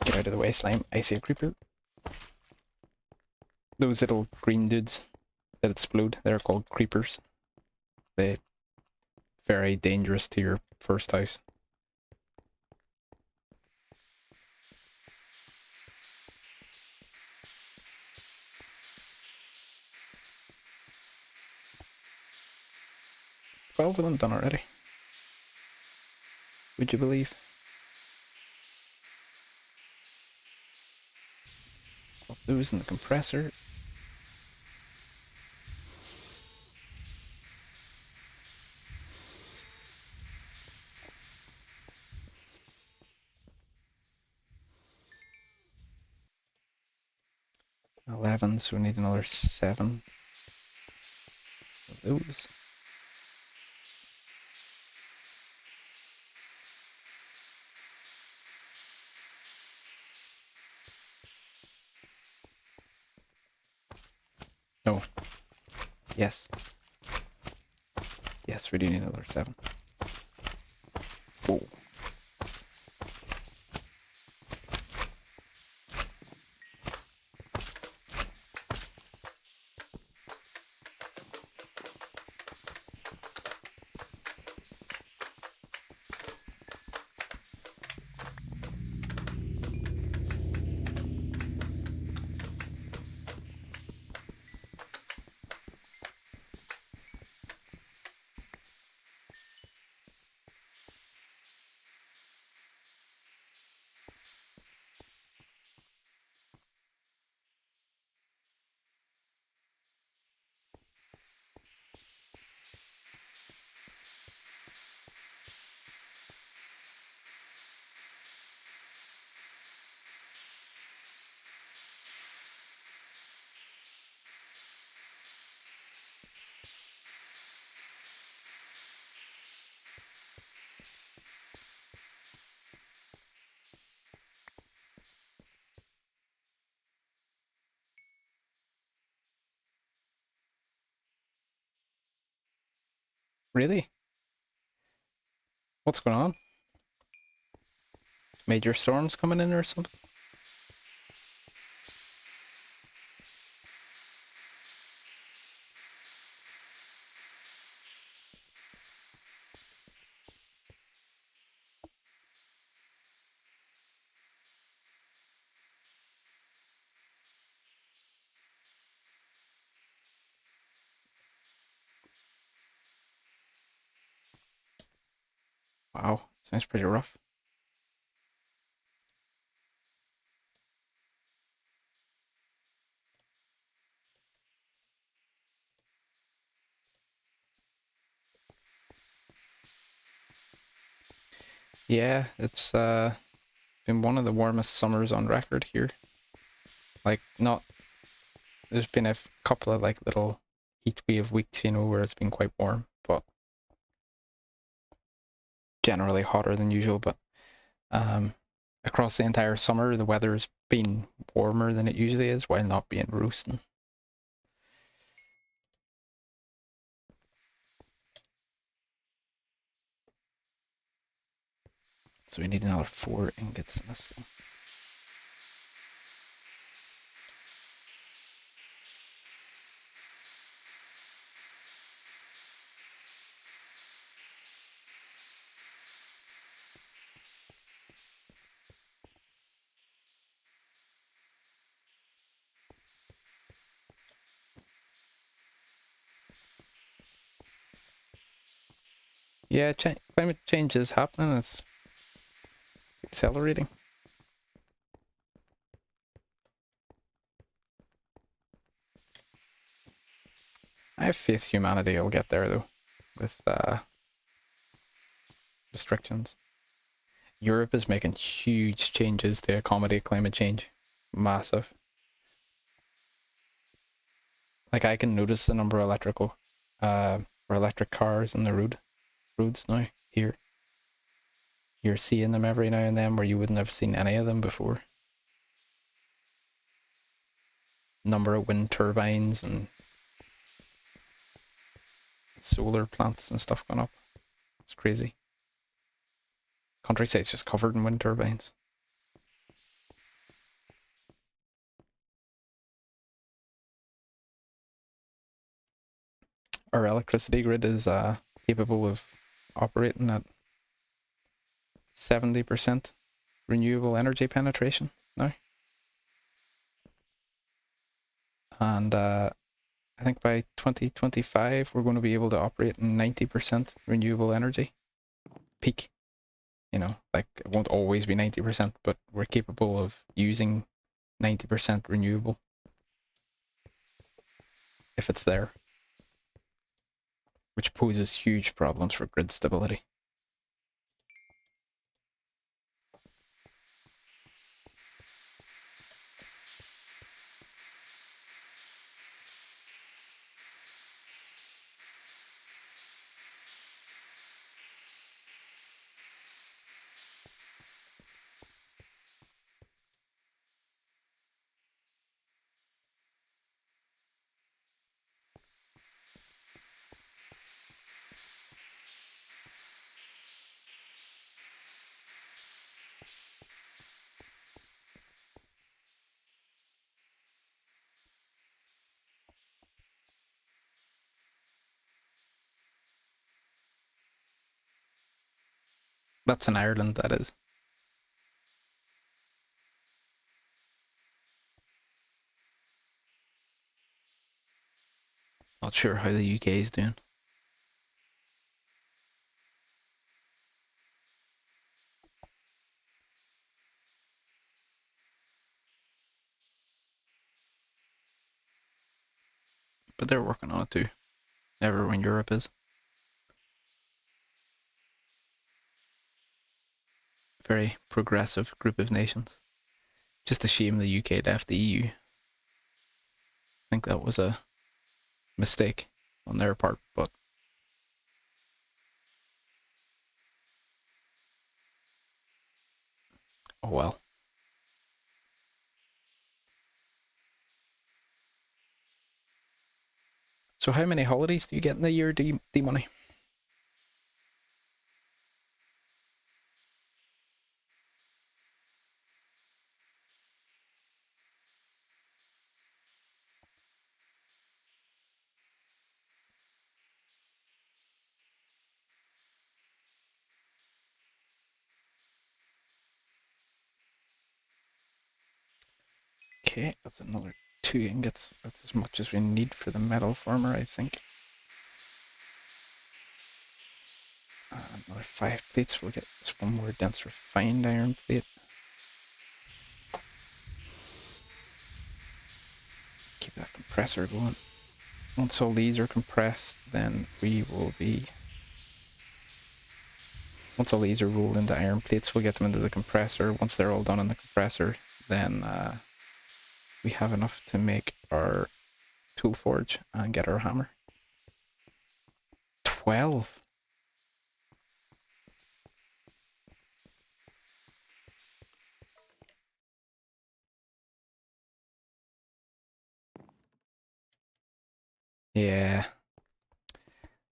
A: Get out of the way, slime. I see a creeper. Those little green dudes that explode, they're called creepers. They're very dangerous to your first house. Well, of them done already. Would you believe? Pop those in the compressor. $11, so we need another 7 of those. No. Yes. Yes, we do need another 7. Whoa. Really? What's going on? Major storms coming in or something? Wow, sounds pretty rough. Yeah, it's been one of the warmest summers on record here. Like, not, there's been a couple of like little heat wave weeks, you know, where it's been quite warm, but generally hotter than usual. But um, across the entire summer, the weather's been warmer than it usually is while not being roasting. So we need another 4 ingots in this thing. Yeah, climate change is happening. It's accelerating. I have faith humanity will get there though, with restrictions. Europe is making huge changes to accommodate climate change. Massive. Like I can notice the number of electric cars on the roads now here. You're seeing them every now and then where you wouldn't have seen any of them before. Number of wind turbines and solar plants and stuff gone up. It's crazy. Countryside's just covered in wind turbines. Our electricity grid is capable of operating at 70% renewable energy penetration now. And I think by 2025 we're going to be able to operate in 90% renewable energy peak. You know, like it won't always be 90%, but we're capable of using 90% renewable if it's there, which poses huge problems for grid stability. That's in Ireland, that is. Not sure how the UK is doing. But they're working on it too. Everywhere in Europe is. Very progressive group of nations. Just a shame the UK left the EU. I think that was a mistake on their part, but oh well. So how many holidays do you get in the year, D-Money? Okay, that's another 2 ingots. That's as much as we need for the metal former, I think. Another 5 plates. We'll get this one more dense refined iron plate. Keep that compressor going. Once all these are compressed, then we will be... Once all these are rolled into iron plates, we'll get them into the compressor. Once they're all done in the compressor, then we have enough to make our tool forge and get our hammer. 12! Yeah.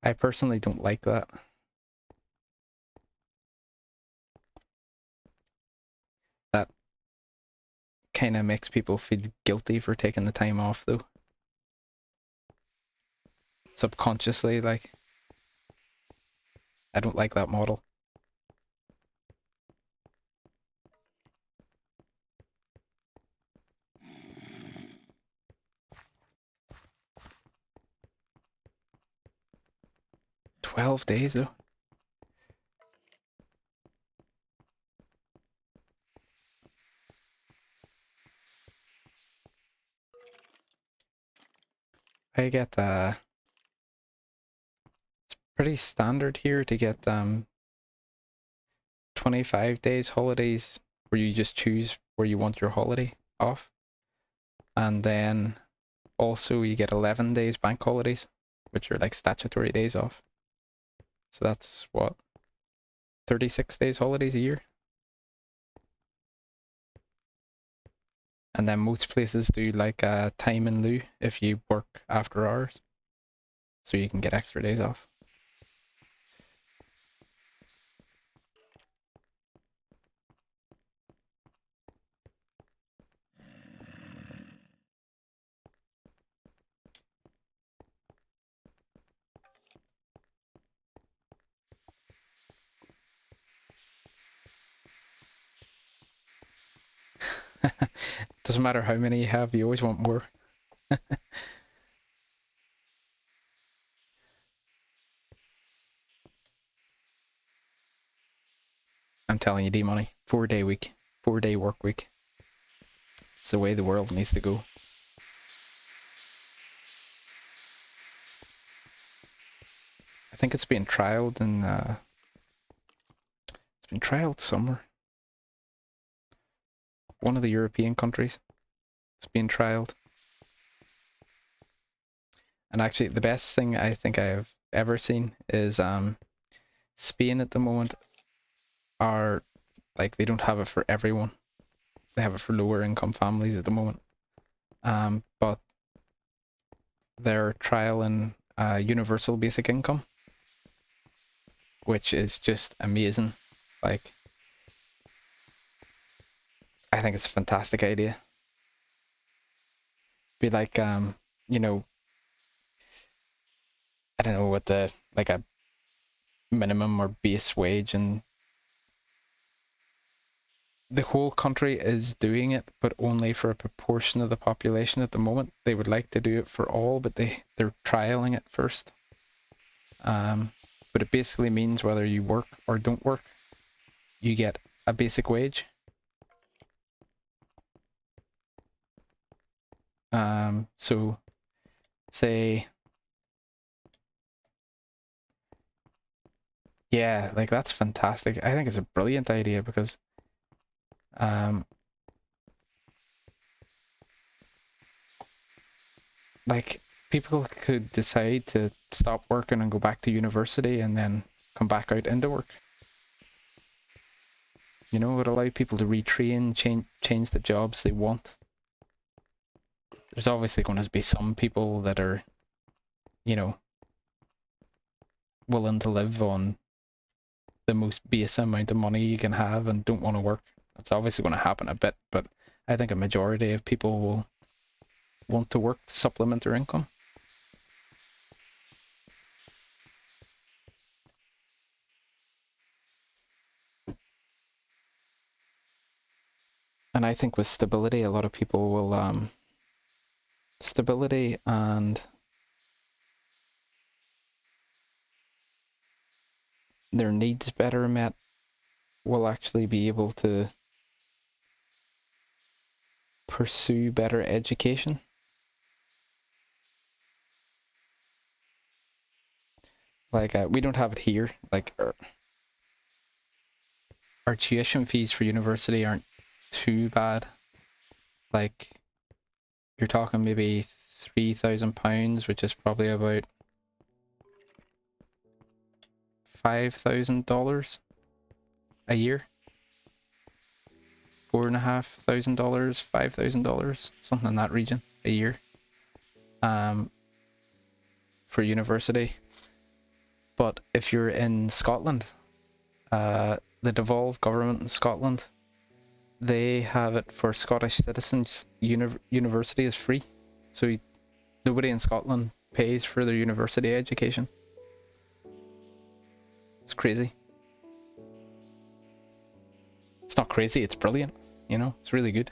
A: I personally don't like that. That kind of makes people feel guilty for taking the time off, though. Subconsciously, like. I don't like that model. $12 though. I get it's pretty standard here to get 25 days holidays where you just choose where you want your holiday off. And then also you get 11 days bank holidays, which are like statutory days off. So that's what, 36 days holidays a year. And then most places do like time in lieu if you work after hours, so you can get extra days off. Doesn't matter how many you have, you always want more. I'm telling you, D-Money, 4-day week, 4-day work week. It's the way the world needs to go. I think it's being trialed in, it's been trialed somewhere. One of the European countries. It's being trialed. And actually, the best thing I think I've ever seen is Spain at the moment are, like, they don't have it for everyone. They have it for lower income families at the moment. But they're trialing universal basic income, which is just amazing. Like, I think it's a fantastic idea. Be like, you know, I don't know what the, like a minimum or base wage, and the whole country is doing it, but only for a proportion of the population at the moment. They would like to do it for all, but they're trialing it first. But it basically means whether you work or don't work, you get a basic wage. So say, yeah, like that's fantastic. I think it's a brilliant idea because like people could decide to stop working and go back to university and then come back out into work. You know, it would allow people to retrain, change the jobs they want. There's obviously going to be some people that are, you know, willing to live on the most base amount of money you can have and don't want to work. That's obviously going to happen a bit, but I think a majority of people will want to work to supplement their income. And I think with stability, a lot of people will stability and their needs better met will actually be able to pursue better education. Like we don't have it here. Like our tuition fees for university aren't too bad. Like you're talking maybe £3,000, which is probably about $5,000 a year. $4,500, $5,000, something in that region a year. For university. But if you're in Scotland, the devolved government in Scotland, they have it for Scottish citizens. University is free, so nobody in Scotland pays for their university education. It's crazy. It's not crazy, it's brilliant. You know, it's really good.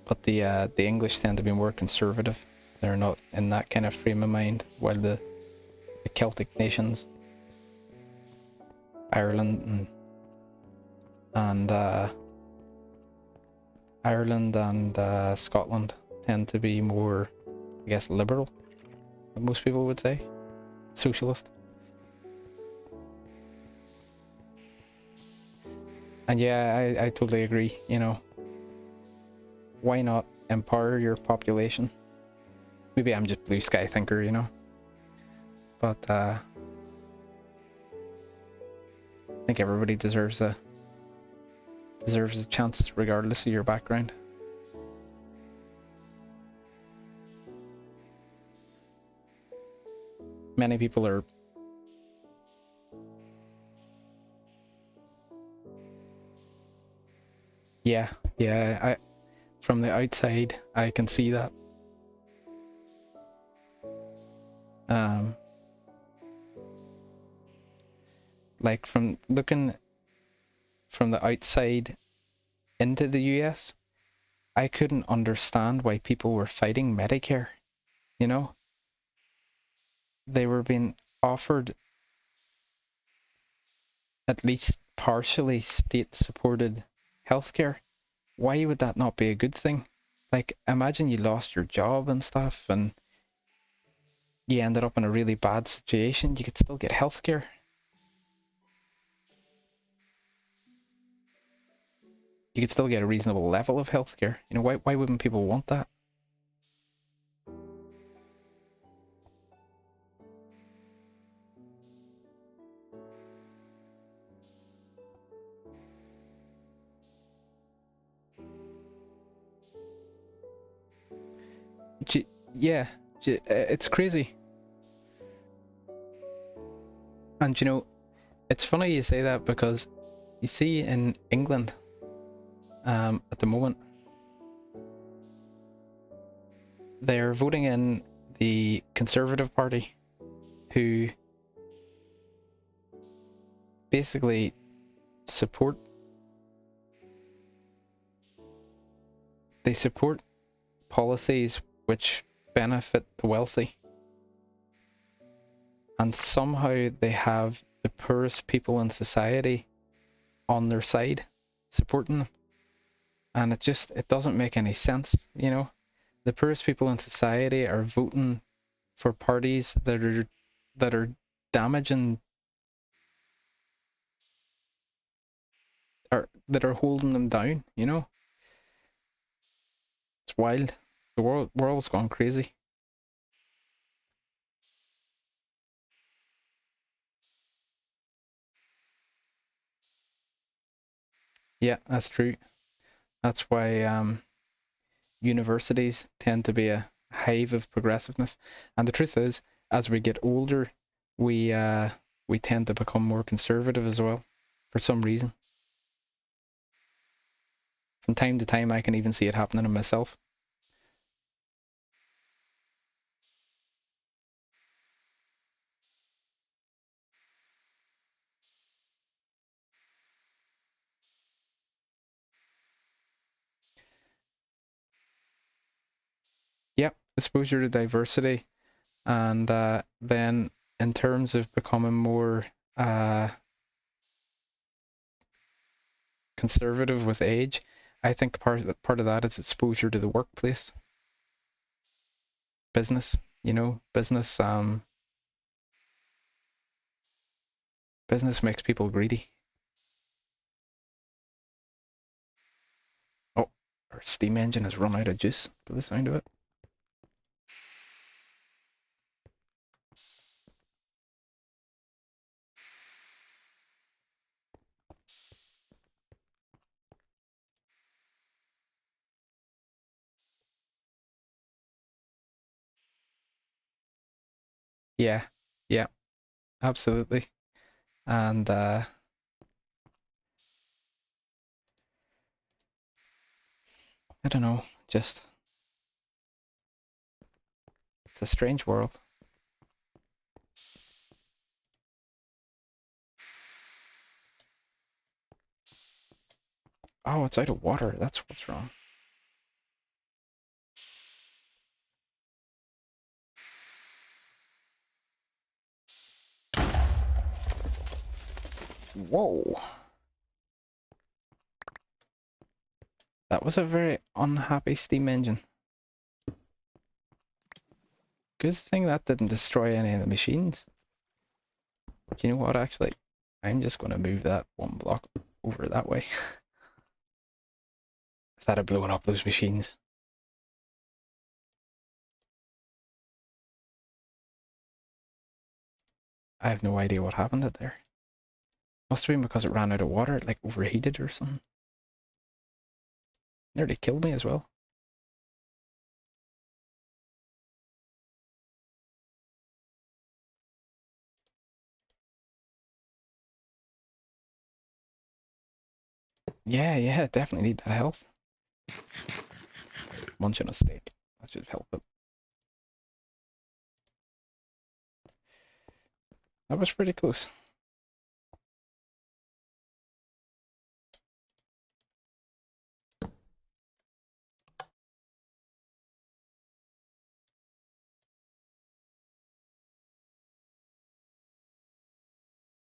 A: But the English tend to be more conservative. They're not in that kind of frame of mind, while the Celtic nations, Ireland and Scotland tend to be more, I guess, liberal, most people would say, socialist. And yeah, I totally agree, you know. Why not empower your population? Maybe I'm just blue sky thinker, you know. But I think everybody deserves a chance regardless of your background. Many people are yeah, from the outside I can see that. Like from looking from the outside into the US, I couldn't understand why people were fighting Medicare, you know? They were being offered at least partially state-supported healthcare. Why would that not be a good thing? Like, imagine you lost your job and stuff and you ended up in a really bad situation, you could still get healthcare. You could still get a reasonable level of healthcare. You know, why wouldn't people want that? Yeah, it's crazy. And you know, it's funny you say that because you see in England at the moment, they're voting in the Conservative Party, who basically support policies which benefit the wealthy, and somehow they have the poorest people in society on their side supporting them, and it doesn't make any sense, you know. The poorest people in society are voting for parties that are damaging, or that are holding them down, you know. It's wild. The world's gone crazy. Yeah, that's true. That's why universities tend to be a hive of progressiveness. And the truth is, as we get older, we tend to become more conservative as well, for some reason. From time to time, I can even see it happening in myself. exposure to diversity, and then in terms of becoming more conservative with age, I think part of that is exposure to the workplace, business. Business makes people greedy. Oh, our steam engine has run out of juice by the sound of it. Yeah, yeah, absolutely. And I don't know, just it's a strange world. Oh, it's out of water. That's what's wrong. Whoa. That was a very unhappy steam engine. Good thing that didn't destroy any of the machines. Do you know what, actually? I'm just going to move that one block over that way. If that had blown up those machines. I have no idea what happened out there. Must have been because it ran out of water, it like overheated or something. Nearly killed me as well. Yeah, definitely need that health. Munching a steak. That should help it. That was pretty close.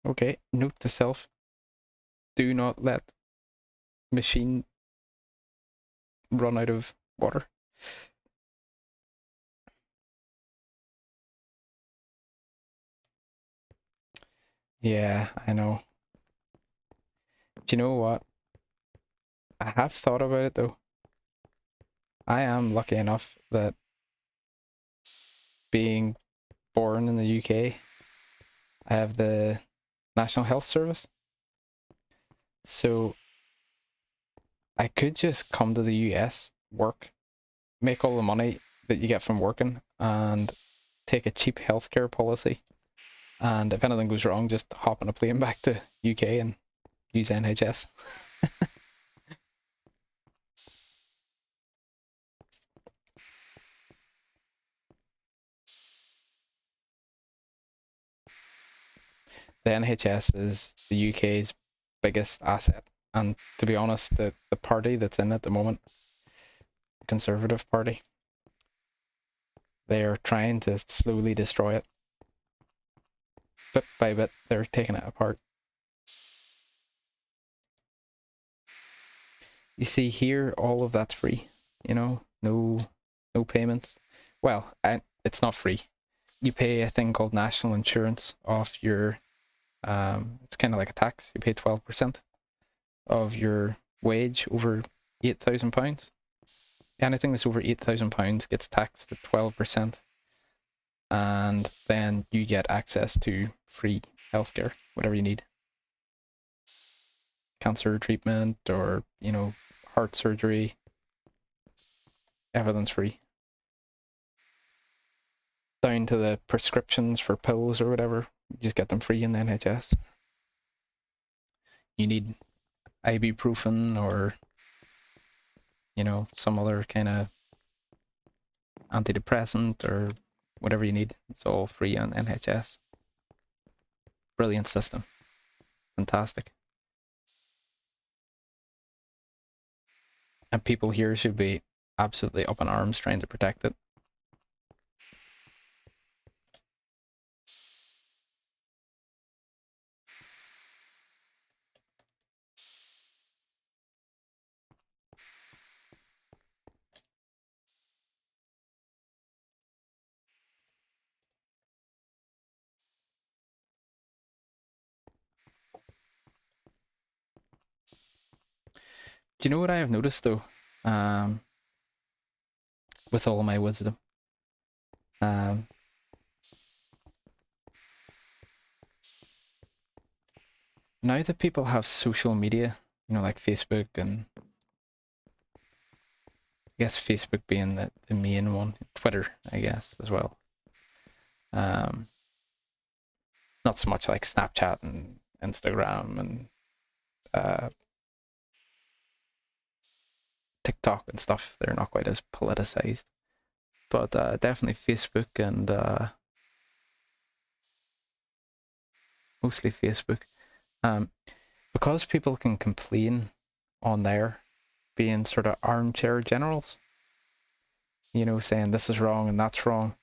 A: Okay, note to self. Do not let machine run out of water. Yeah, I know. Do you know what? I have thought about it though. I am lucky enough that being born in the UK, I have the National Health Service. So I could just come to the US, work, make all the money that you get from working, and take a cheap healthcare policy. And if anything goes wrong, just hop on a plane back to UK and use NHS. The NHS is the UK's biggest asset, and to be honest, the party that's in at the moment, the Conservative Party, they are trying to slowly destroy it. Bit by bit, they're taking it apart. You see here, all of that's free. No payments. Well, it's not free. You pay a thing called national insurance off your. It's kind of like a tax. You pay 12% of your wage over £8,000. Anything that's over £8,000 gets taxed at 12%, and then you get access to free healthcare, whatever you need. Cancer treatment or, heart surgery, everything's free. Down to the prescriptions for pills or whatever, you just get them free in the NHS. You need ibuprofen or, some other kind of antidepressant or whatever you need. It's all free on NHS. Brilliant system. Fantastic. And people here should be absolutely up in arms trying to protect it. Do you know what I have noticed though? With all my wisdom, um, now that people have social media, like Facebook, and I guess Facebook being the main one, Twitter, I guess, as well. Not so much like Snapchat and Instagram and TikTok and stuff. They're not quite as politicized, but definitely Facebook and mostly Facebook. Because people can complain on there, being sort of armchair generals, saying this is wrong and that's wrong.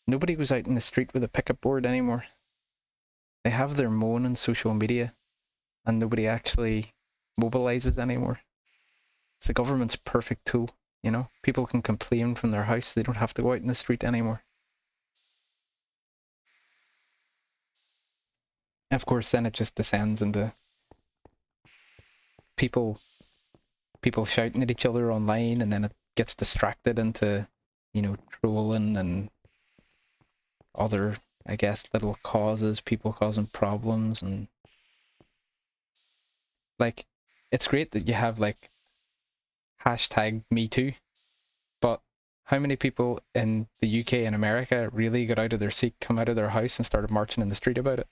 A: Nobody goes out in the street with a pickup board anymore. They have their moan on social media, and nobody actually mobilizes anymore. It's the government's perfect tool. People can complain from their house. They don't have to go out in the street anymore. And of course, then it just descends into people shouting at each other online, and then it gets distracted into, trolling and other, I guess, little causes, people causing problems, and like, it's great that you have like hashtag Me Too, but how many people in the UK and America really got out of their seat, come out of their house, and started marching in the street about it?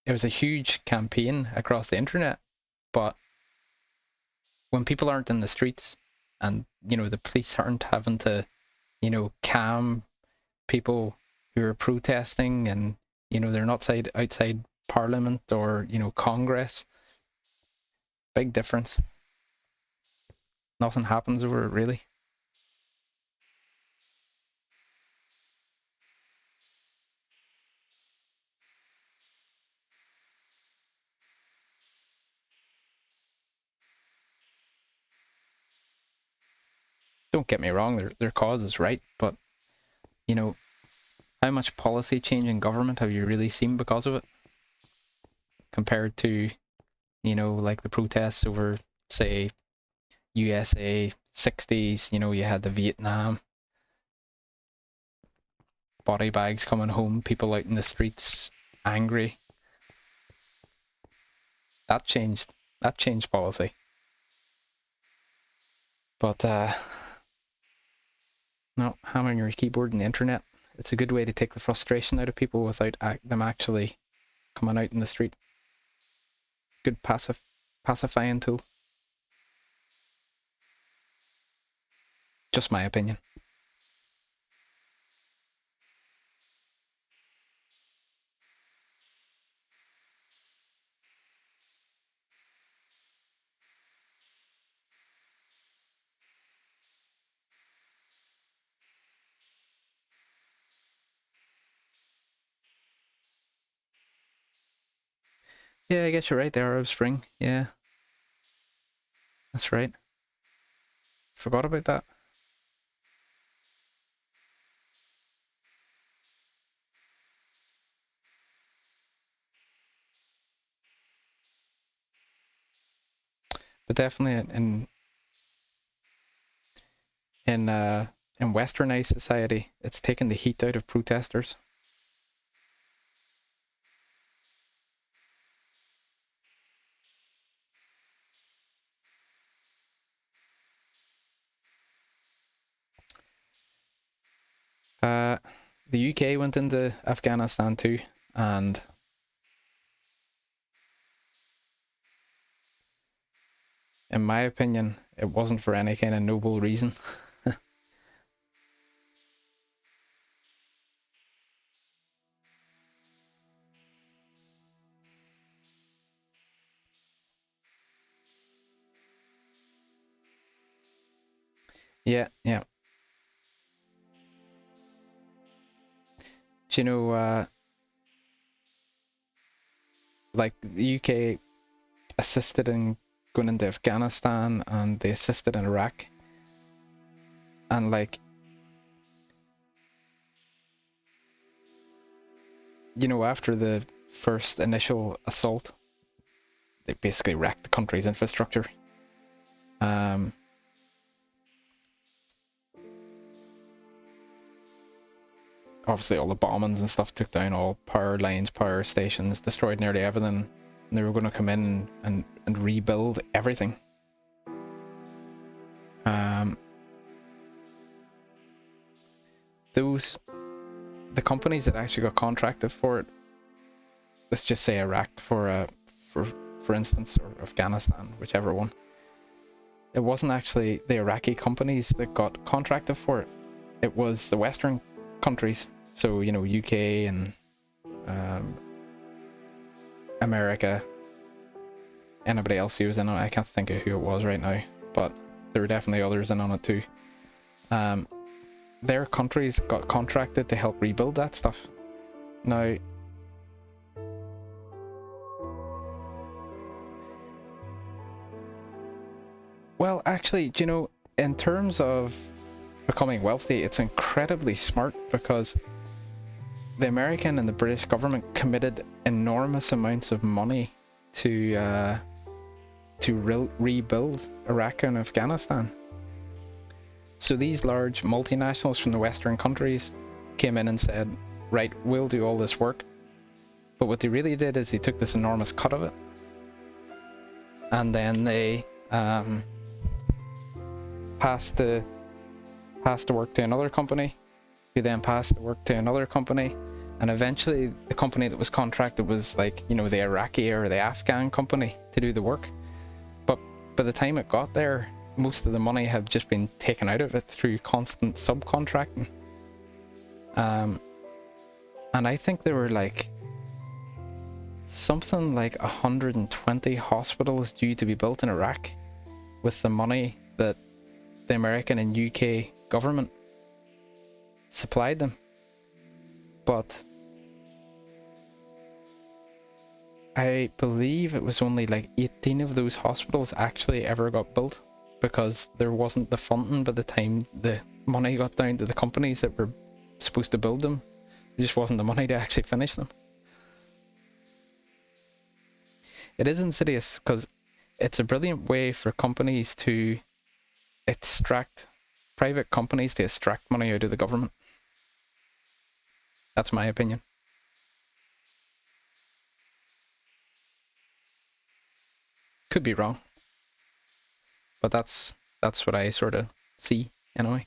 A: It was a huge campaign across the internet, but when people aren't in the streets, and the police aren't having to calm people who are protesting, and they're not outside Parliament or Congress, big difference. Nothing happens over it, really. Don't get me wrong, their cause is right, but how much policy change in government have you really seen because of it, compared to like the protests over, say, USA 60s? You had the Vietnam, body bags coming home, people out in the streets angry. That changed policy. But no, hammering your keyboard and the internet, it's a good way to take the frustration out of people without them actually coming out in the street. Good pacifying tool. Just my opinion. Yeah, I guess you're right. The Arab Spring. Yeah, that's right. Forgot about that. But definitely in in westernized society, it's taken the heat out of protesters. Uh, the UK went into Afghanistan too, and in my opinion, it wasn't for any kind of noble reason. Yeah, yeah. Do you know, like the UK assisted in going into Afghanistan, and they assisted in Iraq, and like, after the first initial assault, they basically wrecked the country's infrastructure. Obviously all the bombings and stuff took down all power lines, power stations, destroyed nearly everything. And they were going to come in and rebuild everything. The companies that actually got contracted for it, let's just say Iraq for instance, or Afghanistan, whichever one. It wasn't actually the Iraqi companies that got contracted for it. It was the Western countries. So, you know, UK and America, anybody else who was in on it. I can't think of who it was right now, but there were definitely others in on it too. Their countries got contracted to help rebuild that stuff. Now, well, actually, do you know, in terms of becoming wealthy, it's incredibly smart because the American and the British government committed enormous amounts of money to rebuild Iraq and Afghanistan. So these large multinationals from the Western countries came in and said, right, we'll do all this work. But what they really did is they took this enormous cut of it. And then they passed the work to another company, who then passed the work to another company. And eventually the company that was contracted was like, you know, the Iraqi or the Afghan company to do the work. But by the time it got there, most of the money had just been taken out of it through constant subcontracting. And I think there were like something like 120 hospitals due to be built in Iraq with the money that the American and UK government supplied them. But I believe it was only like 18 of those hospitals actually ever got built, because there wasn't the funding by the time the money got down to the companies that were supposed to build them. There just wasn't the money to actually finish them. It is insidious because it's a brilliant way for companies to private companies to extract money out of the government. That's my opinion. Could be wrong, but that's what I sort of see anyway.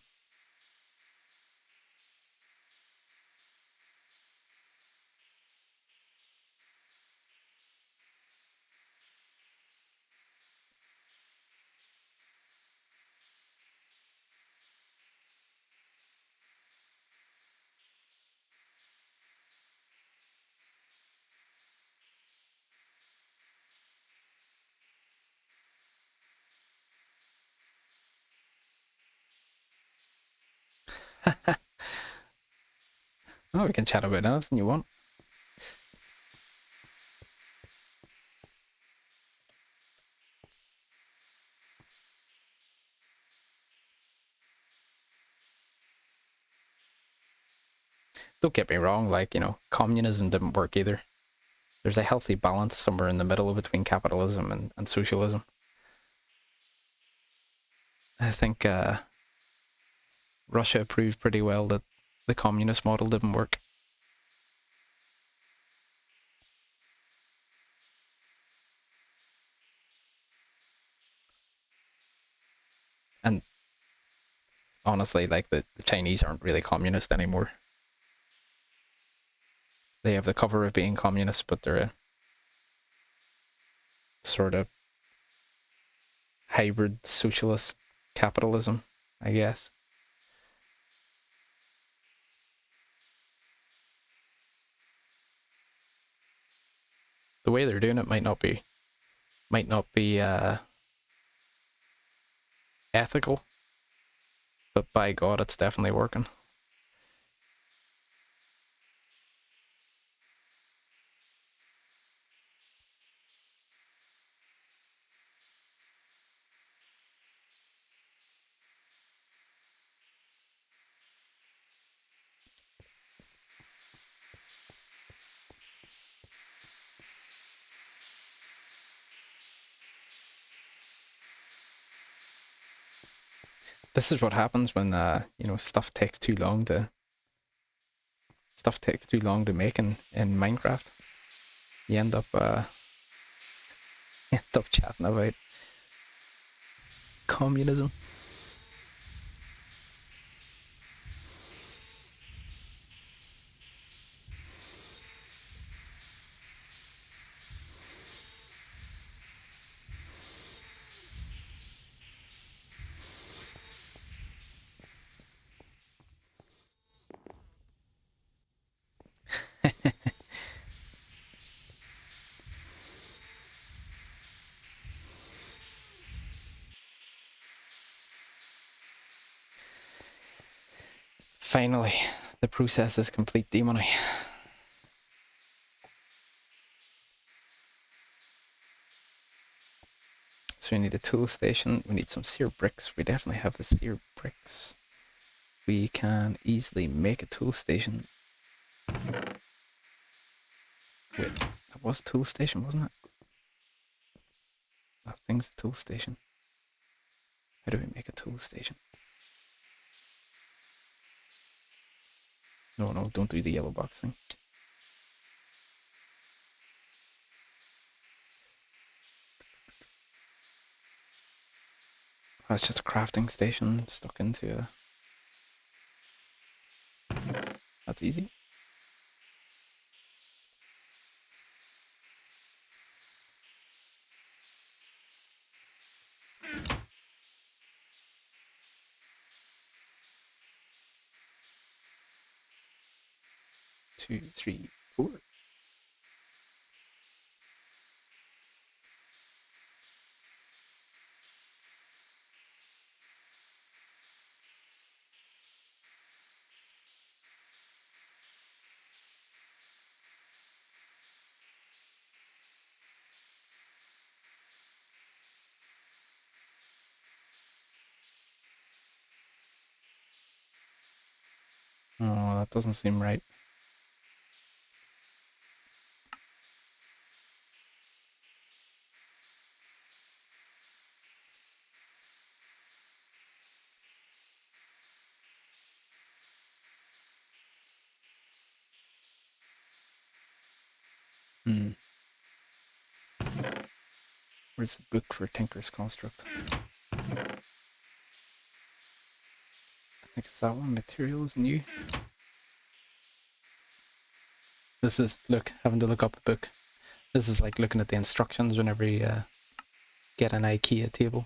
A: Oh, we can chat about anything you want. Don't get me wrong, like, you know, communism didn't work either. There's a healthy balance somewhere in the middle between capitalism and socialism. I think Russia proved pretty well that the communist model didn't work. And honestly, like, the Chinese aren't really communist anymore. They have the cover of being communist, but they're a sort of hybrid socialist capitalism, I guess. The way they're doing it might not be ethical, but by God, it's definitely working. This is what happens when you know, stuff takes too long to make in Minecraft. You end up chatting about communism. Finally, the process is complete, Demony. So we need a tool station, we need some sear bricks. We definitely have the sear bricks. We can easily make a tool station. Wait, that was a tool station, wasn't it? That thing's a tool station. How do we make a tool station? No, don't do the yellow box thing. That's just a crafting station stuck into a... That's easy. Two, three, four. Oh, that doesn't seem right. Hmm. Where's the book for Tinker's Construct? I think it's that one. Materials new. This is, look, having to look up a book. This is like looking at the instructions whenever you get an IKEA table.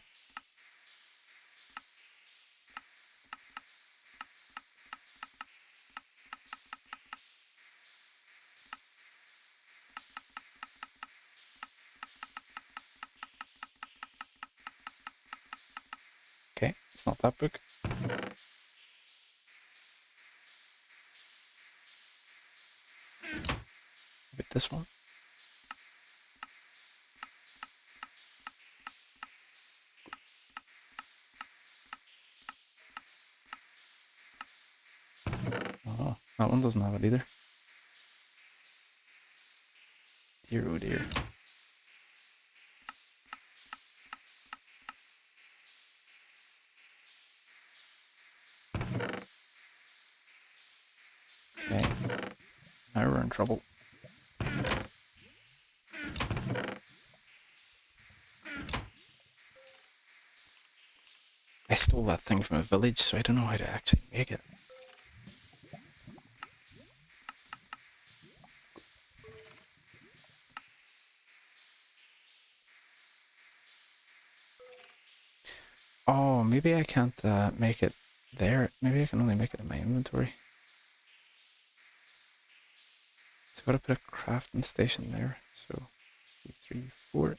A: Okay, it's not that book. But this one. Oh, that one doesn't have it either. Dear oh dear. Okay, now we're in trouble. I stole that thing from a village, so I don't know how to actually make it. Oh, maybe I can't make it there. Maybe I can only make it in my inventory. So I've got to put a crafting station there. So 2, 3, 4.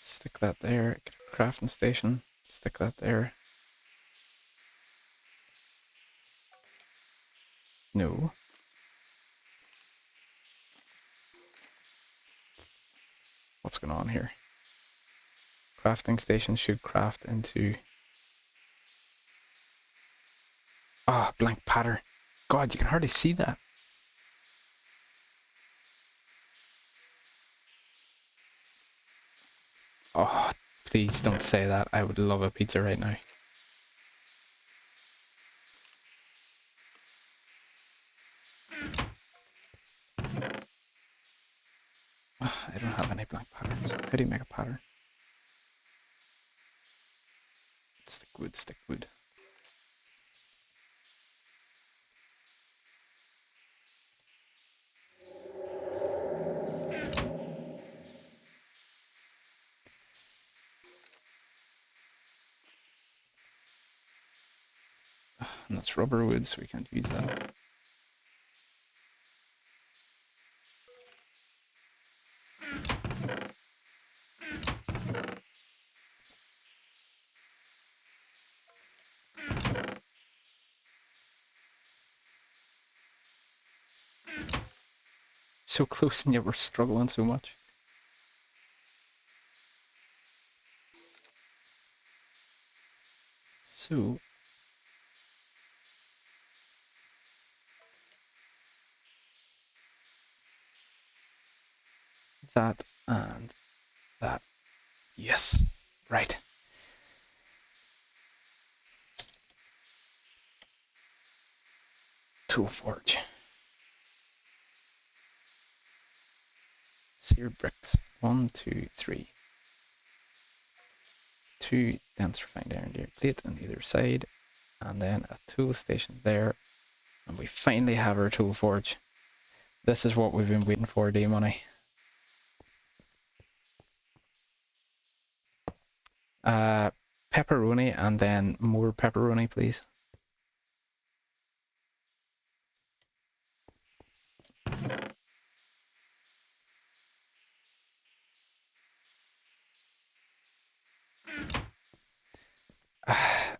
A: Stick that there. Get a crafting station. Stick that there. No. What's going on here? Crafting station should craft into... Ah, blank pattern. God, you can hardly see that. Oh, Please don't say that. I would love a pizza right now. I don't have any blank patterns. How do you make a pattern? Stick wood, stick wood. And that's rubber wood, so we can't use that. So close and yet we're struggling so much. So that and that. Yes. Right. Tool forge. Seared bricks. 1, 2, 3. 2 dense refined iron plate on either side. And then a tool station there. And we finally have our tool forge. This is what we've been waiting for, D-Money. Pepperoni and then more pepperoni, please.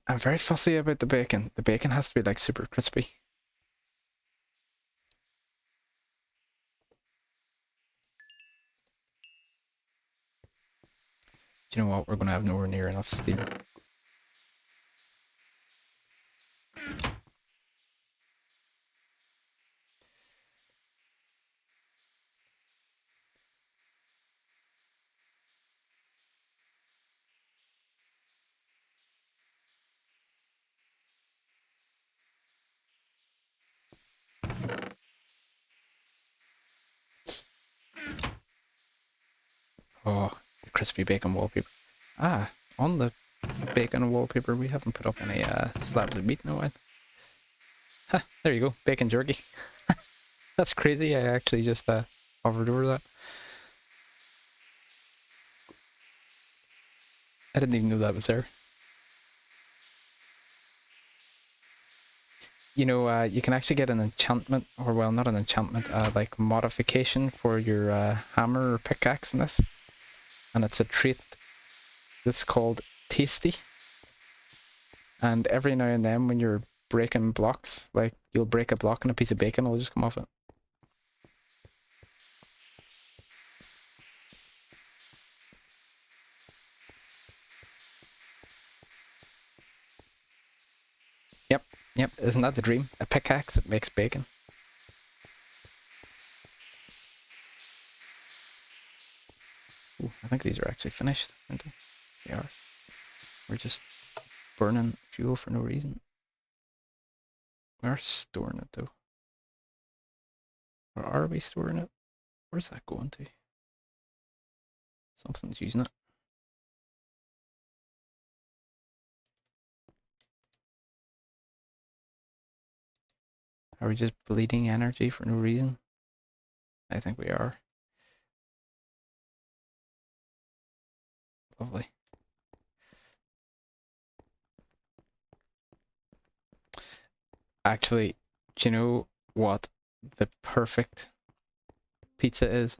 A: I'm very fussy about the bacon. The bacon has to be like super crispy. Do you know what? We're going to have nowhere near enough steel. Oh, the crispy bacon wallpaper. Ah, on the bacon wallpaper, we haven't put up any slabs of meat in a while. Ha, there you go, bacon jerky. That's crazy, I actually just hovered over that. I didn't even know that was there. You know, you can actually get an enchantment, or well, not an enchantment, like modification for your hammer or pickaxe in this. And it's a trait that's called Tasty. And every now and then when you're breaking blocks, like you'll break a block and a piece of bacon will just come off it. Yep, isn't that the dream? A pickaxe that makes bacon. Ooh, I think these are actually finished, aren't they? They are. We're just burning fuel for no reason. We are storing it though. Or are we storing it? Where's that going to? Something's using it. Are we just bleeding energy for no reason? I think we are. Lovely. Actually, do you know what the perfect pizza is?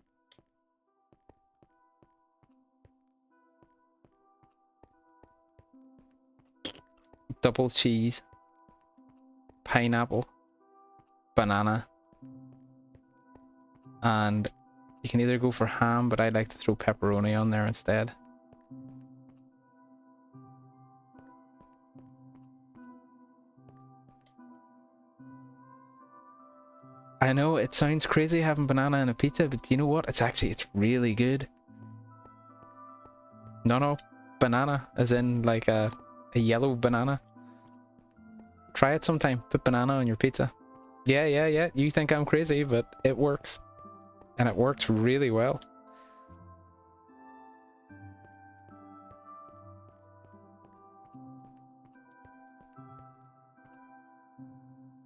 A: Double cheese, pineapple, banana, and you can either go for ham, but I like to throw pepperoni on there instead. I know it sounds crazy having banana in a pizza, but you know what? It's really good. No, banana, as in like a yellow banana. Try it sometime. Put banana on your pizza. Yeah. You think I'm crazy, but it works. And it works really well.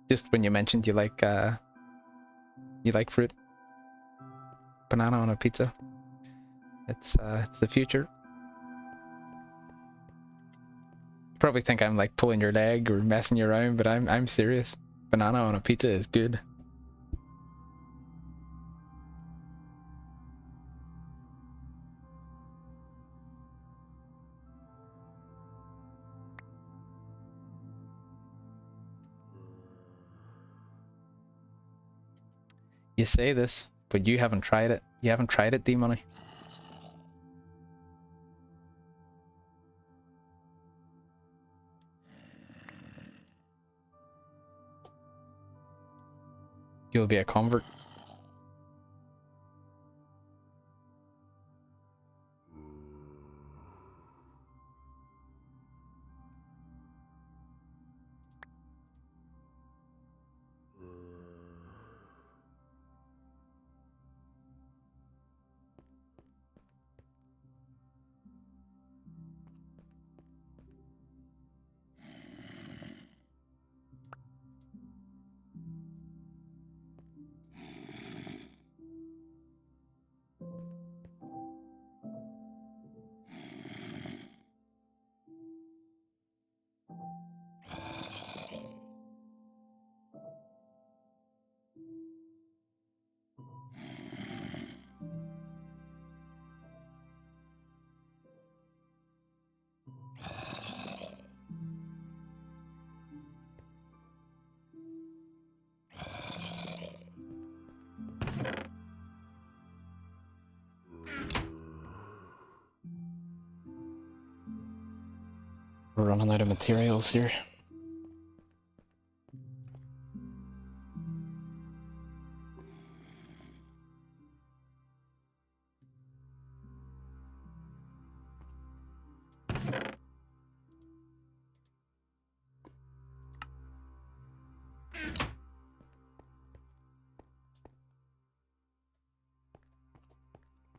A: Just when you mentioned you like fruit. Banana on a pizza. It's the future. You probably think I'm like pulling your leg or messing you around, but I'm serious. Banana on a pizza is good. You say this, but you haven't tried it. You haven't tried it, D-Money. You'll be a convert. We're running out of materials here.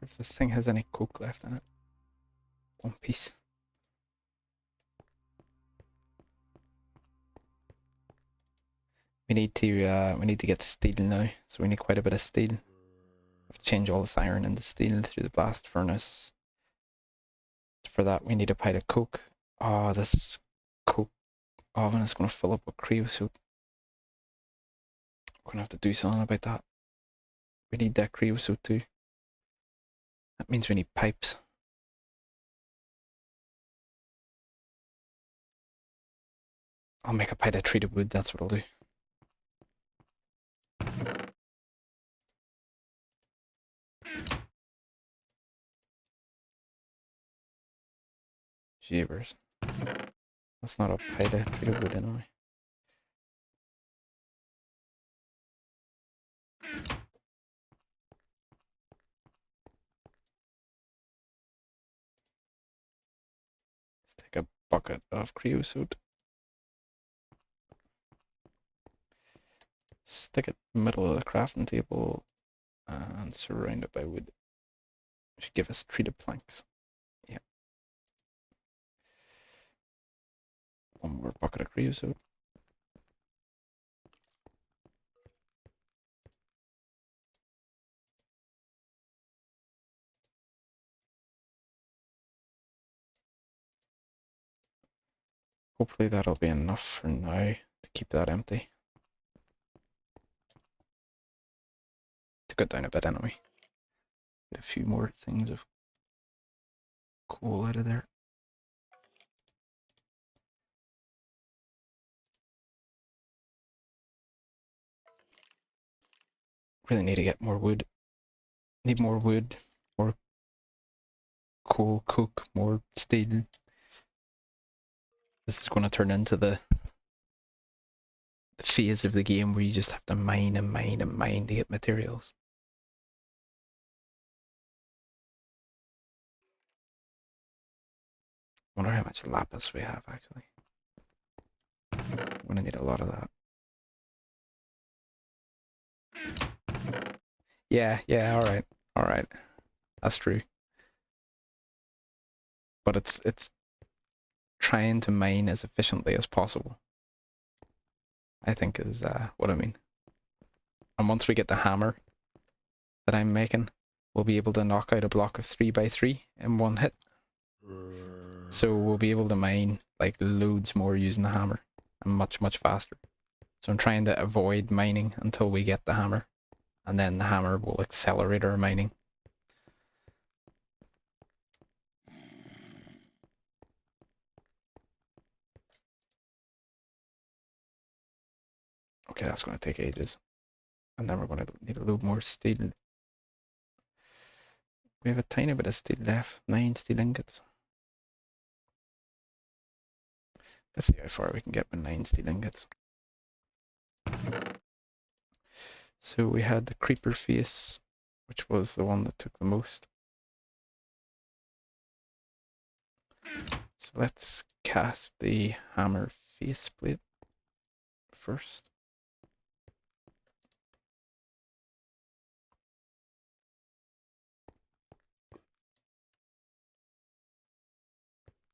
A: If this thing has any coke left in it. One piece. We need to get steel now, so we need quite a bit of steel. We have to change all this iron into steel through the blast furnace. For that we need a pint of coke. Oh, this coke oven is gonna fill up with creosote. We're gonna have to do something about that. We need that creosote too. That means we need pipes. I'll make a pint of treated wood, that's what I'll do. Jeebers. That's not a pint of treated wood anyway. Let's take a bucket of creosote. Stick it in the middle of the crafting table and surround it by wood. Should give us treated planks. Yeah. One more bucket of creosote. Hopefully that'll be enough for now to keep that empty. To cut down a bit anyway. Get a few more things of coal out of there. Really need to get more wood. Need more wood, more coal, coke, more steel. This is going to turn into the phase of the game where you just have to mine and mine and mine to get materials. Wonder how much lapis we have actually. I'm gonna need a lot of that. Yeah, alright. That's true. But it's trying to mine as efficiently as possible, I think is what I mean. And once we get the hammer that I'm making, we'll be able to knock out a block of 3x3 in one hit. So we'll be able to mine like loads more using the hammer and much faster. So I'm trying to avoid mining until we get the hammer, and then the hammer will accelerate our mining. Okay, that's going to take ages. And then we're going to need a little more steel. We have a tiny bit of steel left, 9 steel ingots. Let's see how far we can get with 9 steel ingots. So we had the creeper face, which was the one that took the most. So let's cast the hammer faceplate first.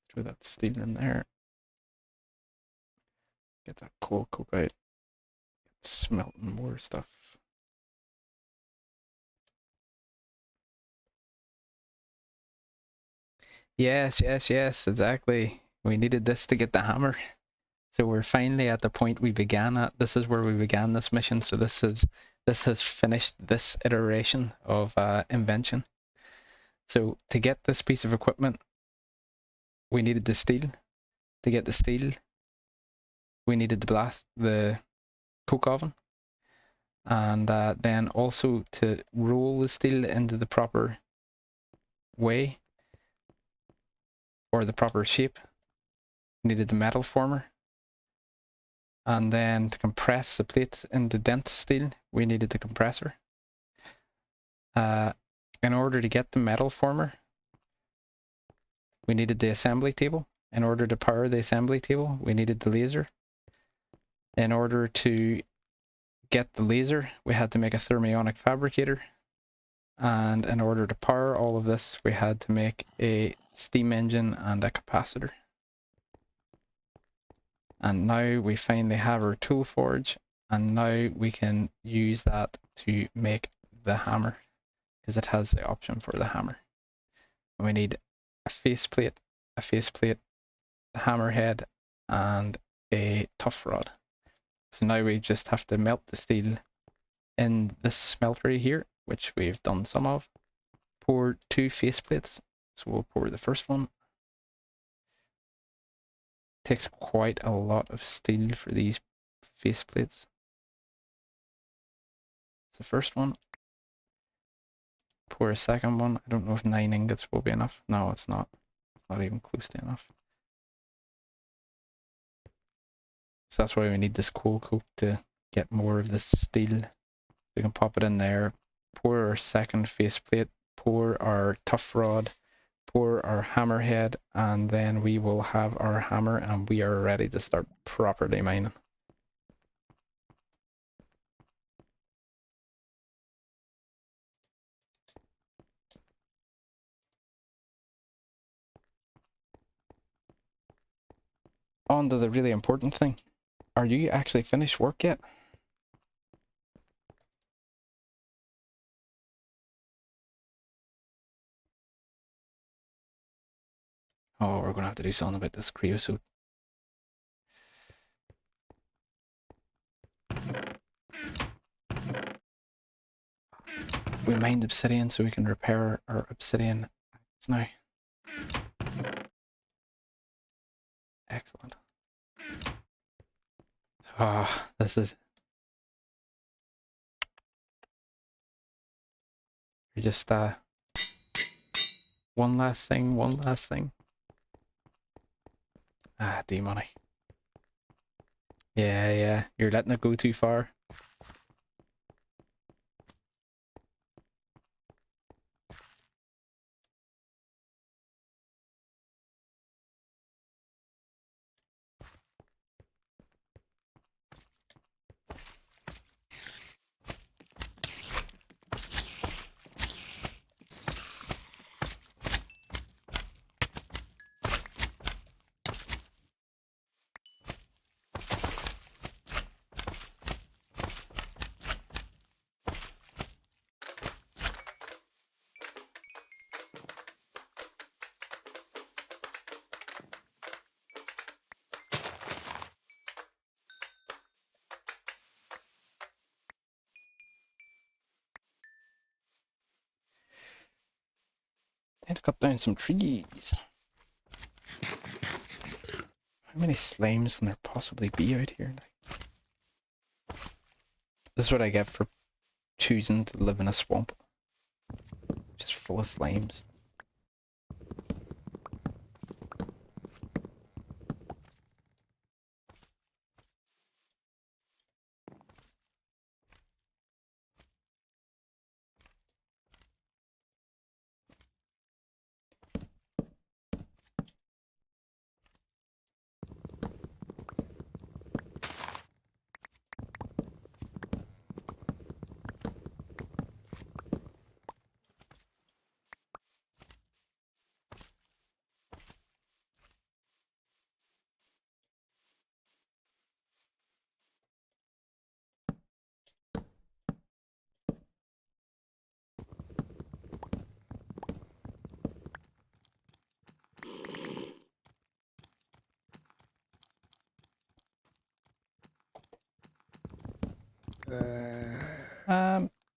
A: Throw that steel in there. Get that coal coke out. Smelting more stuff. Yes, exactly. We needed this to get the hammer. So we're finally at the point we began at. This is where we began this mission. So this has finished this iteration of invention. So to get this piece of equipment, we needed the steel. To get the steel, we needed the coke oven, and then also to roll the steel into the proper way or the proper shape, we needed the metal former. And then to compress the plates into dense steel, we needed the compressor. In order to get the metal former, we needed the assembly table. In order to power the assembly table, we needed the laser. In order to get the laser, we had to make a thermionic fabricator. And in order to power all of this, we had to make a steam engine and a capacitor. And now we finally have our tool forge, and now we can use that to make the hammer, because it has the option for the hammer. And we need a faceplate, the hammerhead, and a tough rod. So now we just have to melt the steel in this smeltery here, which we've done some of. Pour 2 faceplates. So we'll pour the first one. Takes quite a lot of steel for these faceplates. It's the first one. Pour a second one. I don't know if 9 ingots will be enough. No, it's not. It's not even close to enough. So that's why we need this coal coke to get more of this steel. We can pop it in there, pour our second faceplate, pour our tough rod, pour our hammerhead, and then we will have our hammer and we are ready to start properly mining. On to the really important thing. Are you actually finished work yet? Oh, we're gonna have to do something about this creosote. We mined obsidian so we can repair our obsidian axe now. Excellent. Ah, this is... We just, one last thing. Ah, D-money. Yeah, you're letting it go too far. Need to cut down some trees. How many slimes can there possibly be out here? This is what I get for choosing to live in a swamp. Just full of slimes.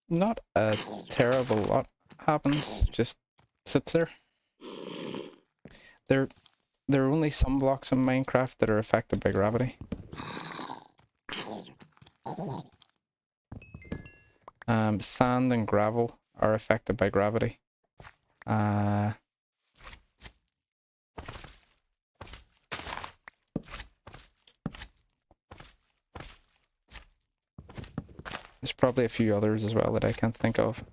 A: Not a terrible lot happens, just sits there. There are only some blocks in Minecraft that are affected by gravity. Sand and gravel are affected by gravity. There's probably a few others as well that I can't think of.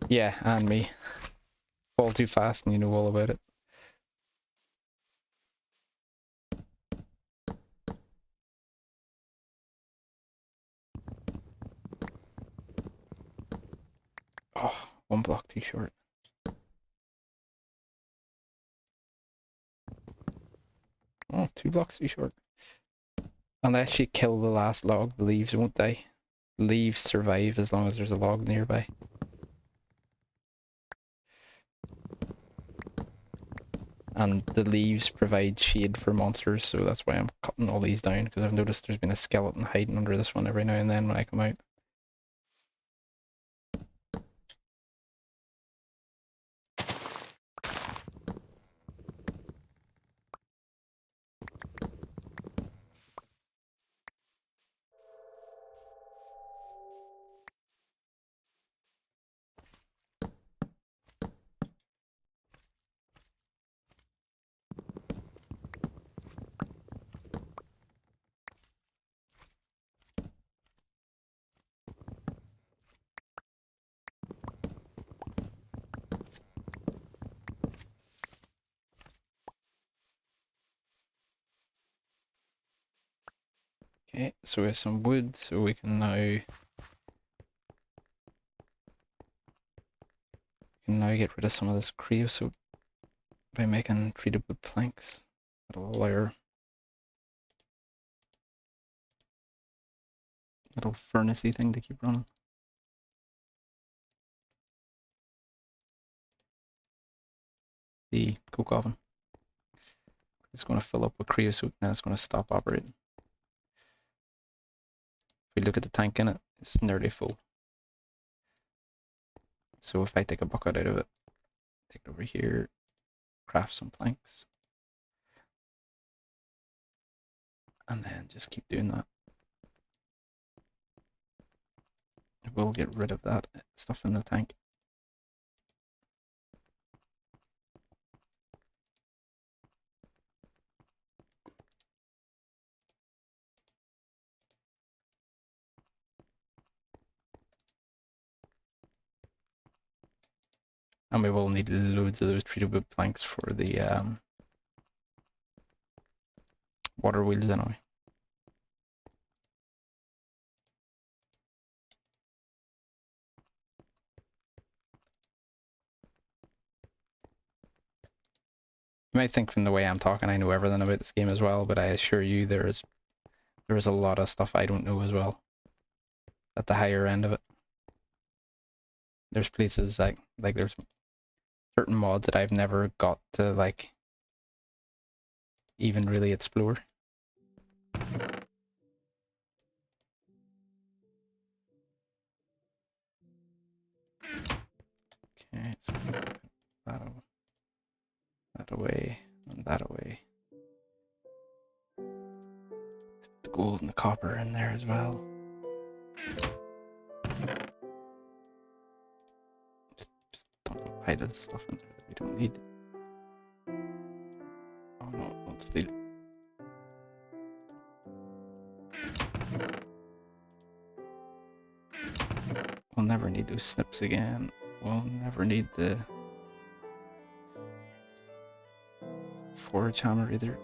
A: Yeah, and me. Fall too fast and you know all about it. Oh, one block too short. Oh, 2 blocks too short. Unless you kill the last log, the leaves won't die. Leaves survive as long as there's a log nearby. And the leaves provide shade for monsters, so that's why I'm cutting all these down, because I've noticed there's been a skeleton hiding under this one every now and then when I come out. Okay, so we have some wood, so we can now get rid of some of this creosote by making treated wood planks. That'll allow our little furnace-y thing to keep running. The coke oven. It's going to fill up with creosote and then it's going to stop operating. If we look at the tank in it, it's nearly full. So if I take a bucket out of it, take it over here, craft some planks, and then just keep doing that. We'll get rid of that stuff in the tank. And we will need loads of those treated wood planks for the water wheels anyway. You might think from the way I'm talking I know everything about this game as well, but I assure you there is a lot of stuff I don't know as well. At the higher end of it. There's places like there's certain mods that I've never got to like even really explore. Okay, so that over. That away, and that away. The gold and the copper in there as well. Just dump a pile of the stuff in there that we don't need. Oh no, don't steal it. We'll never need those snips again. We'll never need the forge hammer either.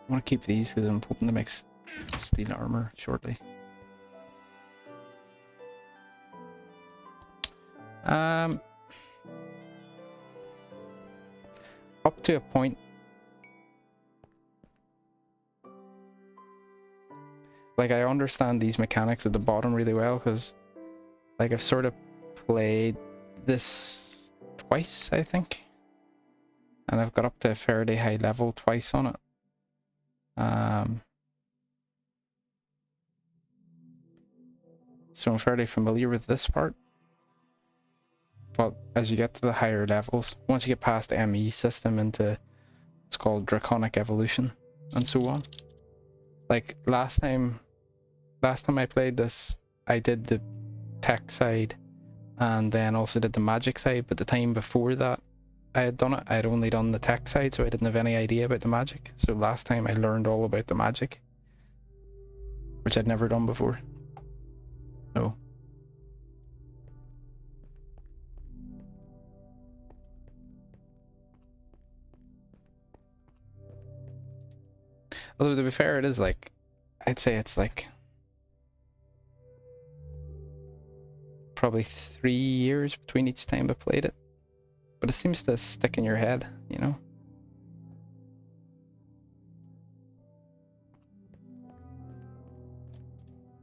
A: I want to keep these because I'm hoping to make steel armor shortly. Up to a point. Like, I understand these mechanics at the bottom really well because, like, I've sort of played this twice, I think. And I've got up to a fairly high level twice on it. So I'm fairly familiar with this part. But as you get to the higher levels, once you get past the ME system into, it's called Draconic Evolution, and so on. Like, last time I played this, I did the tech side, and then also did the magic side, but the time before that I had done it, I had only done the tech side, so I didn't have any idea about the magic. So last time I learned all about the magic, which I'd never done before. So although to be fair, it is like, I'd say it's like probably 3 years between each time I played it. But it seems to stick in your head, you know?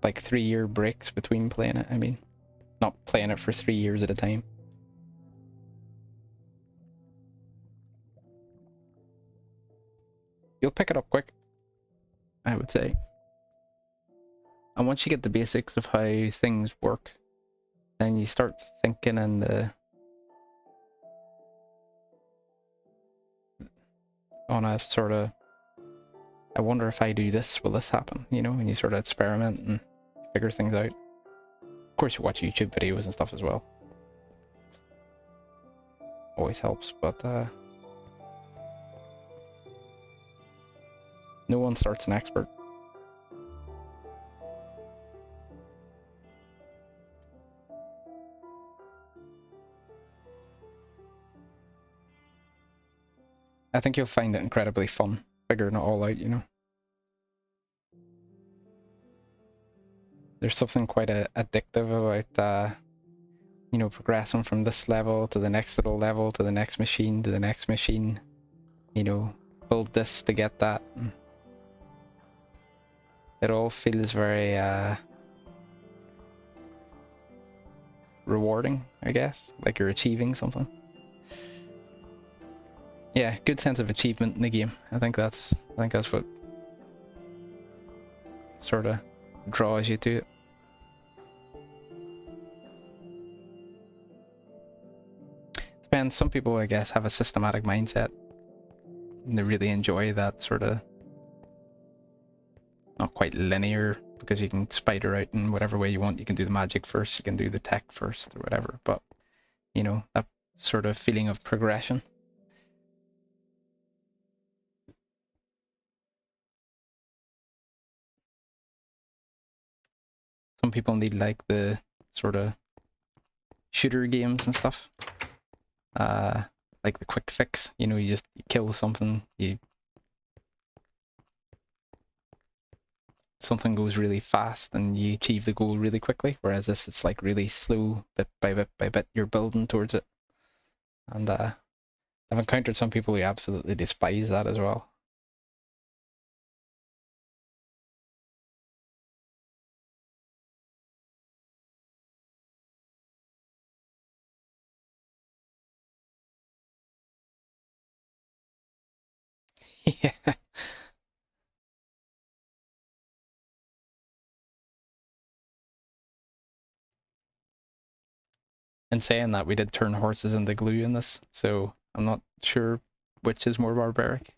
A: Like 3-year breaks between playing it, I mean. Not playing it for 3 years at a time. You'll pick it up quick, I would say. And once you get the basics of how things work, then you start thinking in the... on a sort of... I wonder if I do this, will this happen? You know, and you sort of experiment and figure things out. Of course you watch YouTube videos and stuff as well. Always helps, but no one starts an expert. I think you'll find it incredibly fun, figuring it all out, you know. There's something quite addictive about, you know, progressing from this level to the next little level to the next machine to the next machine. You know, build this to get that. It all feels very rewarding, I guess, like you're achieving something. Yeah, good sense of achievement in the game. I think that's what sort of draws you to it. Depends. Some people, I guess, have a systematic mindset, and they really enjoy that sort of not quite linear, because you can spider out in whatever way you want. You can do the magic first, you can do the tech first, or whatever. But you know, that sort of feeling of progression. Some people need like the sort of shooter games and stuff. Like the quick fix, you know, you kill something, something goes really fast and you achieve the goal really quickly, whereas this, it's like really slow, bit by bit by bit, you're building towards it. And I've encountered some people who absolutely despise that as well. Yeah. In saying that, we did turn horses into glue in this, so I'm not sure which is more barbaric?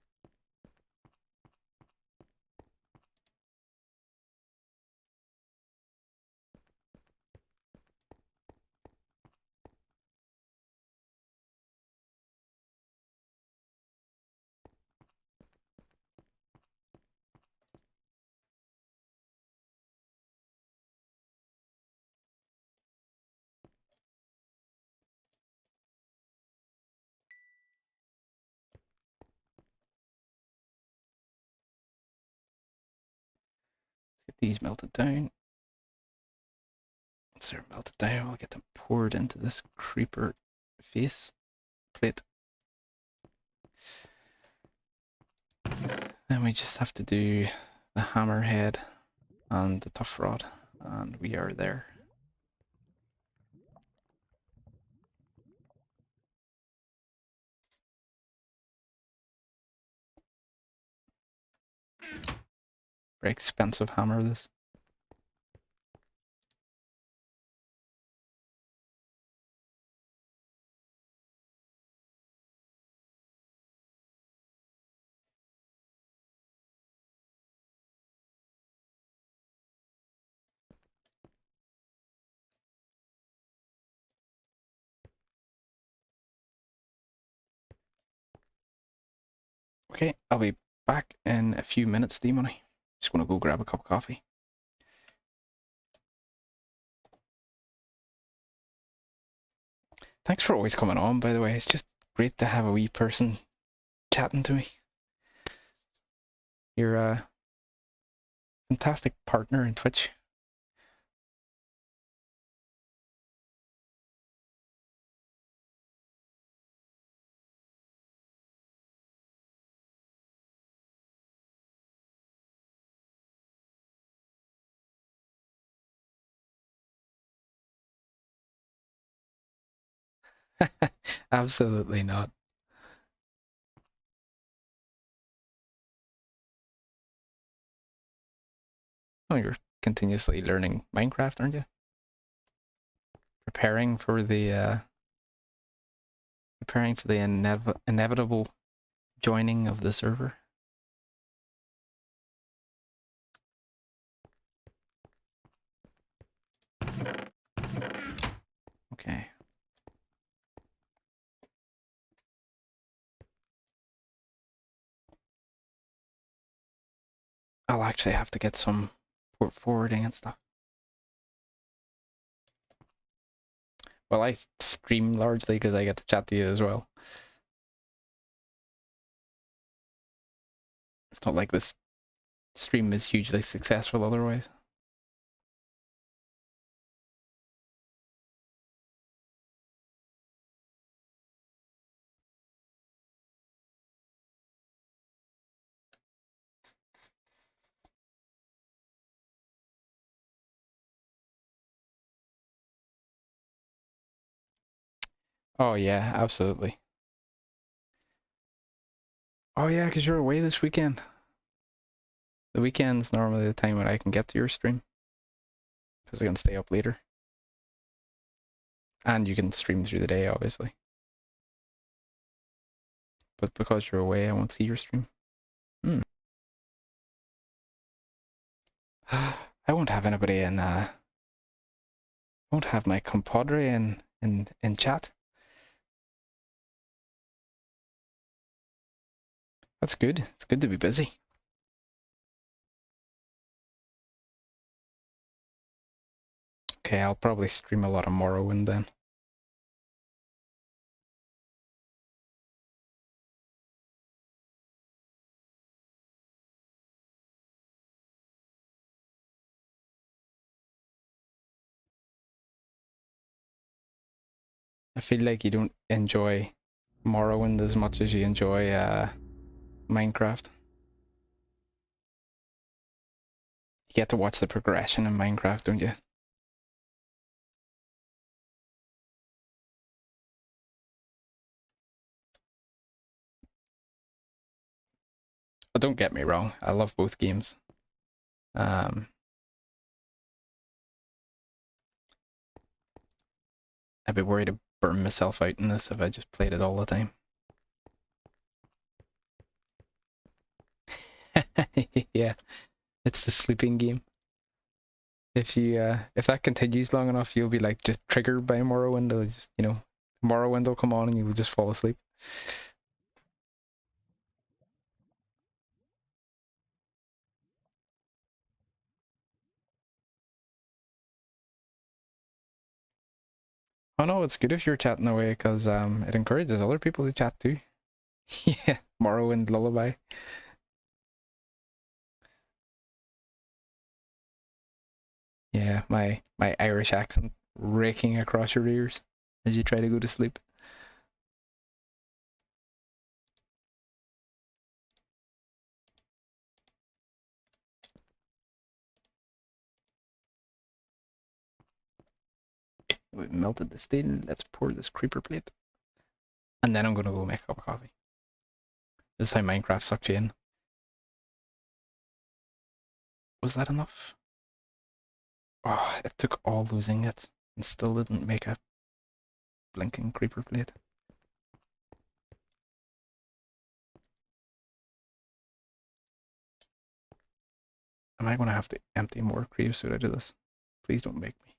A: Get these melted down. Once they're melted down, I'll get them poured into this creeper face plate. Then we just have to do the hammerhead and the tough rod, and we are there. Very expensive hammer, this. Okay, I'll be back in a few minutes, D-Money. Just gonna go grab a cup of coffee. Thanks for always coming on, by the way. It's just great to have a wee person chatting to me. You're a fantastic partner in Twitch. Absolutely not. Oh, you're continuously learning Minecraft, aren't you? Preparing for the inevitable joining of the server. Okay. I'll actually have to get some port forwarding and stuff. Well, I stream largely because I get to chat to you as well. It's not like this stream is hugely successful otherwise. Oh yeah, absolutely. Oh yeah, because you're away this weekend. The weekend's normally the time when I can get to your stream. Because I can stay up later. And you can stream through the day, obviously. But because you're away, I won't see your stream. I won't have anybody in, won't have my compadre in chat. That's good. It's good to be busy. Okay, I'll probably stream a lot of Morrowind then. I feel like you don't enjoy Morrowind as much as you enjoy Minecraft. You get to watch the progression in Minecraft, don't you? But don't get me wrong, I love both games. I'd be worried to burn myself out in this if I just played it all the time. Yeah, it's the sleeping game. If that continues long enough, you'll be like just triggered by Morrowind. It'll just Morrowind will come on and you will just fall asleep. Oh no, it's good if you're chatting away because it encourages other people to chat too. Yeah, Morrowind lullaby. Yeah, my Irish accent raking across your ears as you try to go to sleep. We melted the steel. Let's pour this creeper plate. And then I'm gonna go make a cup of coffee. This is how Minecraft sucks you in. Was that enough? Oh, it took all losing it and still didn't make a blinking creeper plate. Am I gonna have to empty more creosote out of this? Please don't make me.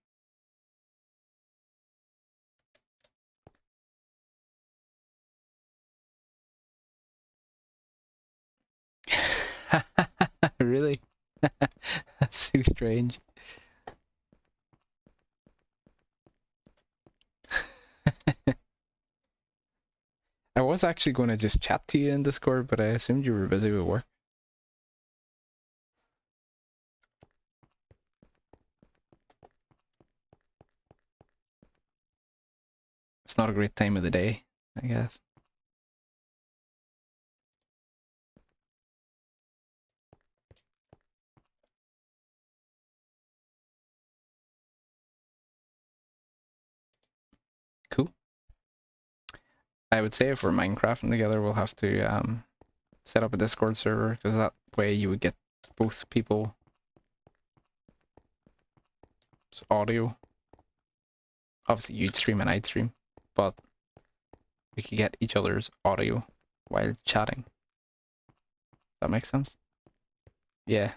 A: Really? That's so strange. I was actually going to just chat to you in Discord, but I assumed you were busy with work. It's not a great time of the day, I guess. Cool. I would say if we're Minecrafting together, we'll have to set up a Discord server, because that way you would get both people's audio. Obviously, you'd stream and I'd stream, but we could get each other's audio while chatting. That makes sense? Yeah.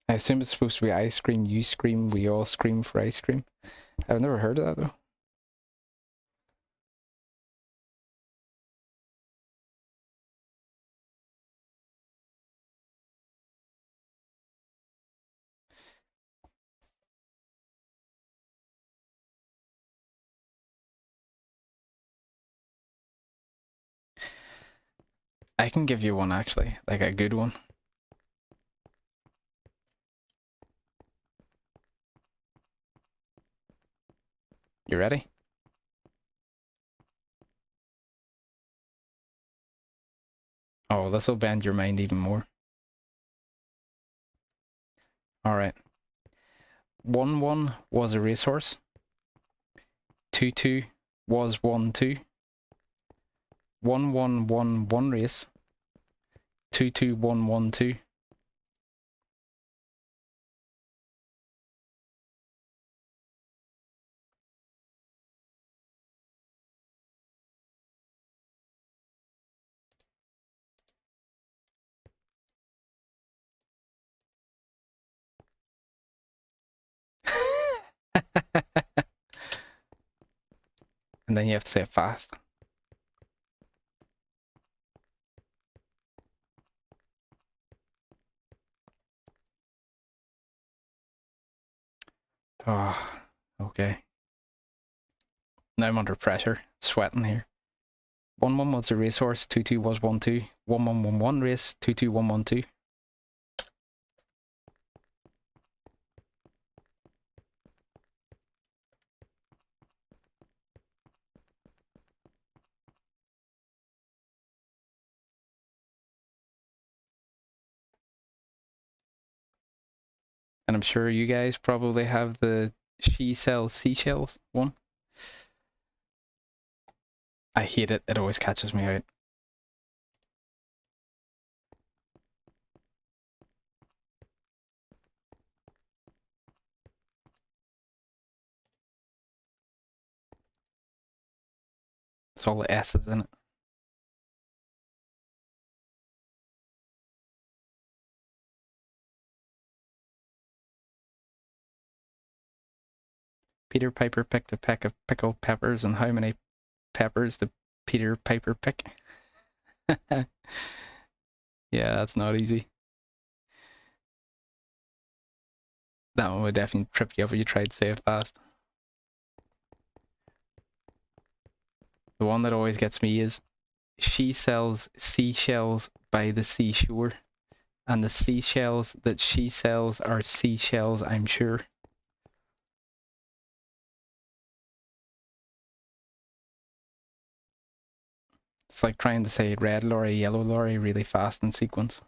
A: I assume it's supposed to be I scream, you scream, we all scream for ice cream. I've never heard of that though. I can give you one actually, like a good one. You ready? Oh, this'll bend your mind even more. Alright. 1-1 was a racehorse. 2-2 was 1-2. 1-1 won one race. 2-2 won 1-2. And then you have to say it fast. Oh, okay. Now I'm under pressure, sweating here. 1-1 was a racehorse, 2-2 was 1-2. 1-1 won one race, 2-2 won 1-2. And I'm sure you guys probably have the she sells seashells one. I hate it. It always catches me out. It's all the S's in it. Peter Piper picked a peck of pickled peppers, and how many peppers did Peter Piper pick? Yeah, that's not easy. That one would definitely trip you up if you tried to say it fast. The one that always gets me is she sells seashells by the seashore, and the seashells that she sells are seashells, I'm sure. It's like trying to say red lorry, yellow lorry really fast in sequence.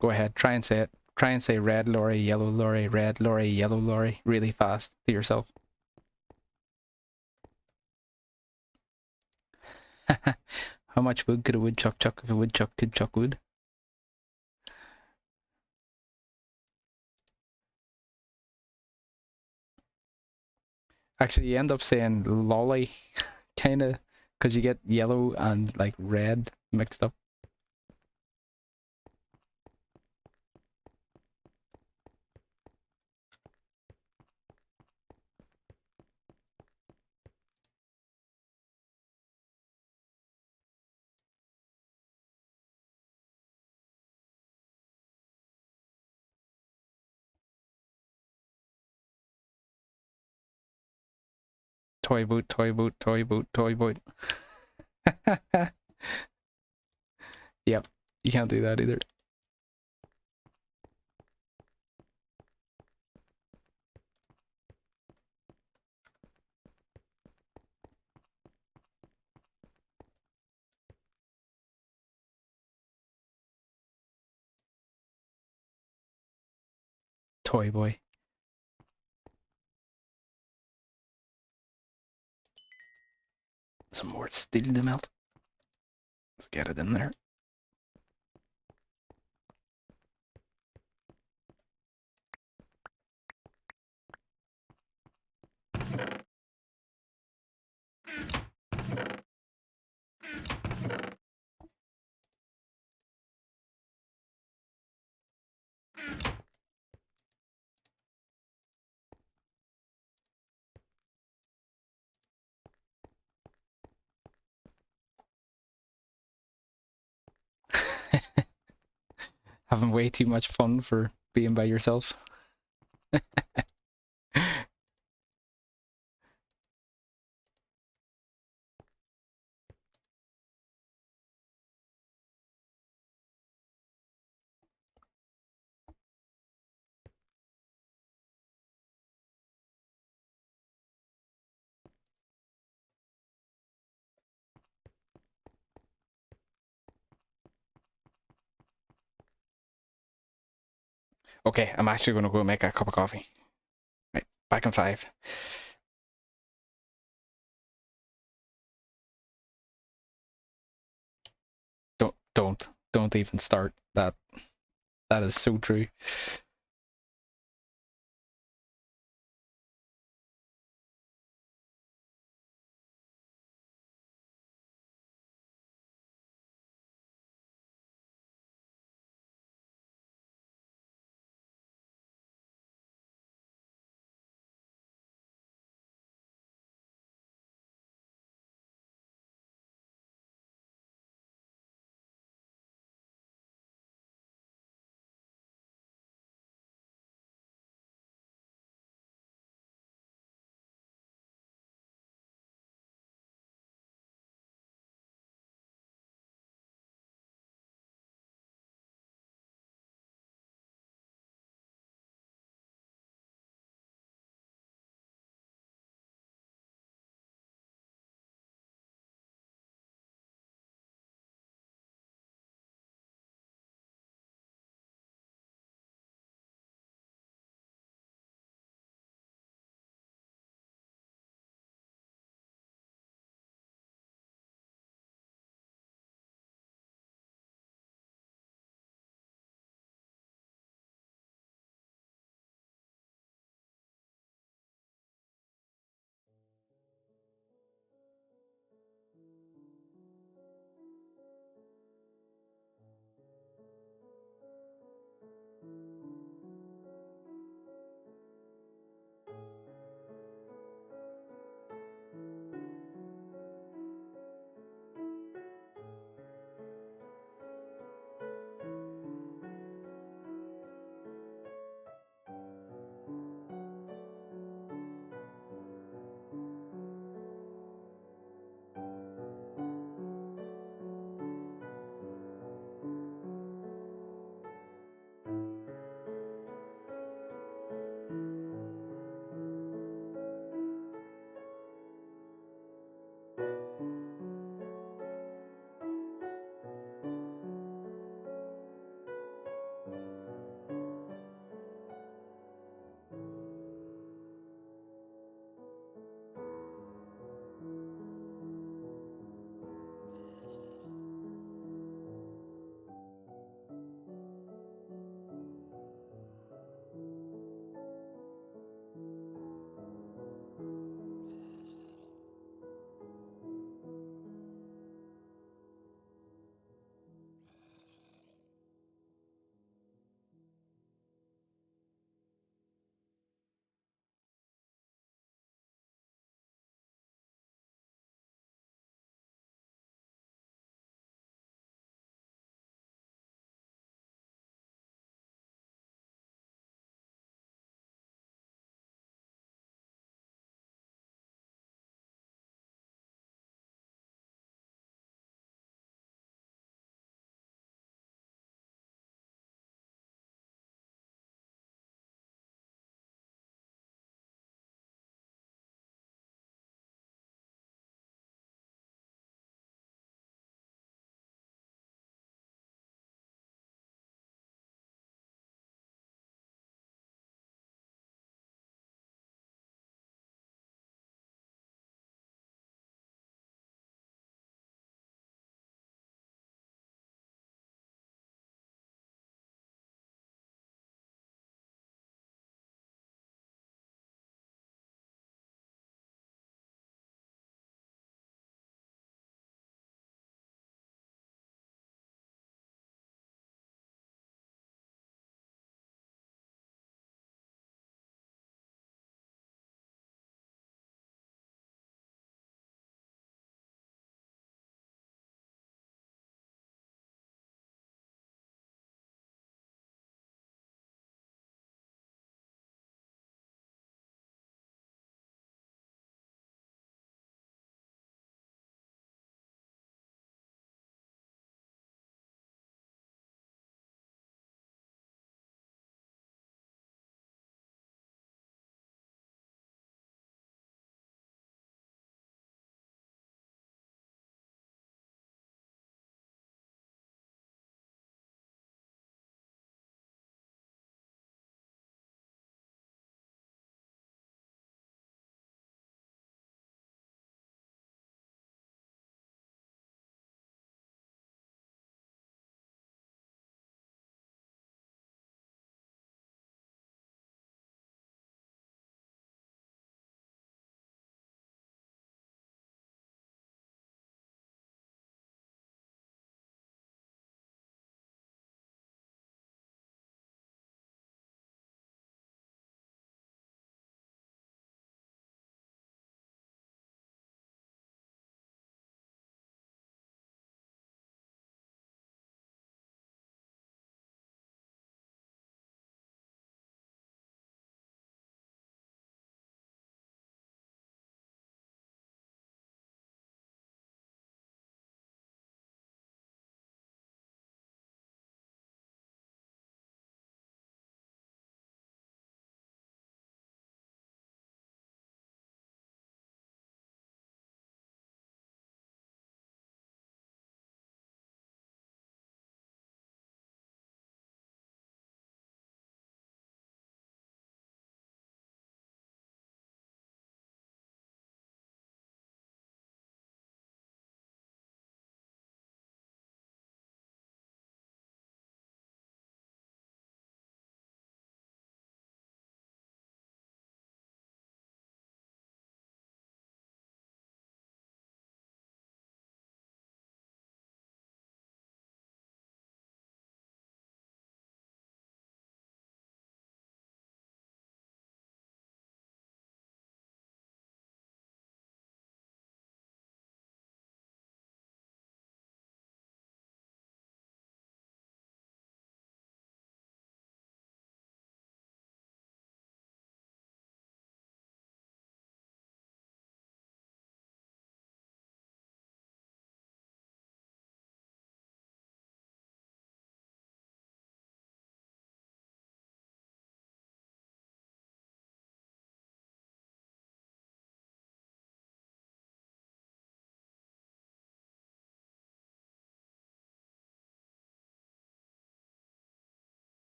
A: Go ahead, try and say it. Try and say red lorry, yellow lorry, yellow lorry really fast to yourself. How much wood could a woodchuck chuck if a woodchuck could chuck wood? Actually, you end up saying lolly, kinda, because you get yellow and like red mixed up. Toy boat, toy boat, toy boat, toy boat. Yep, you can't do that either. Toy boy. Some more steel to melt. Let's get it in there. Having way too much fun for being by yourself. Okay, I'm actually going to go make a cup of coffee. Right, back in 5. Don't even start. That is so true.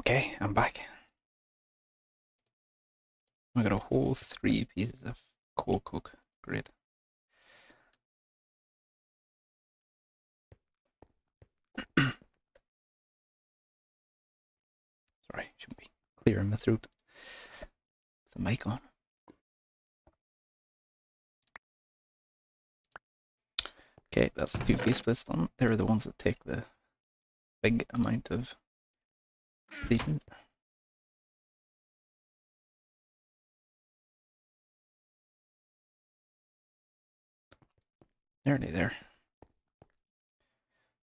A: Okay, I'm back. I got a whole 3 pieces of coal coke. Great. Sorry, should be clearing my throat. The mic on. Okay, that's 2 face splits done. They're the ones that take the big amount of sleeping. Nearly there.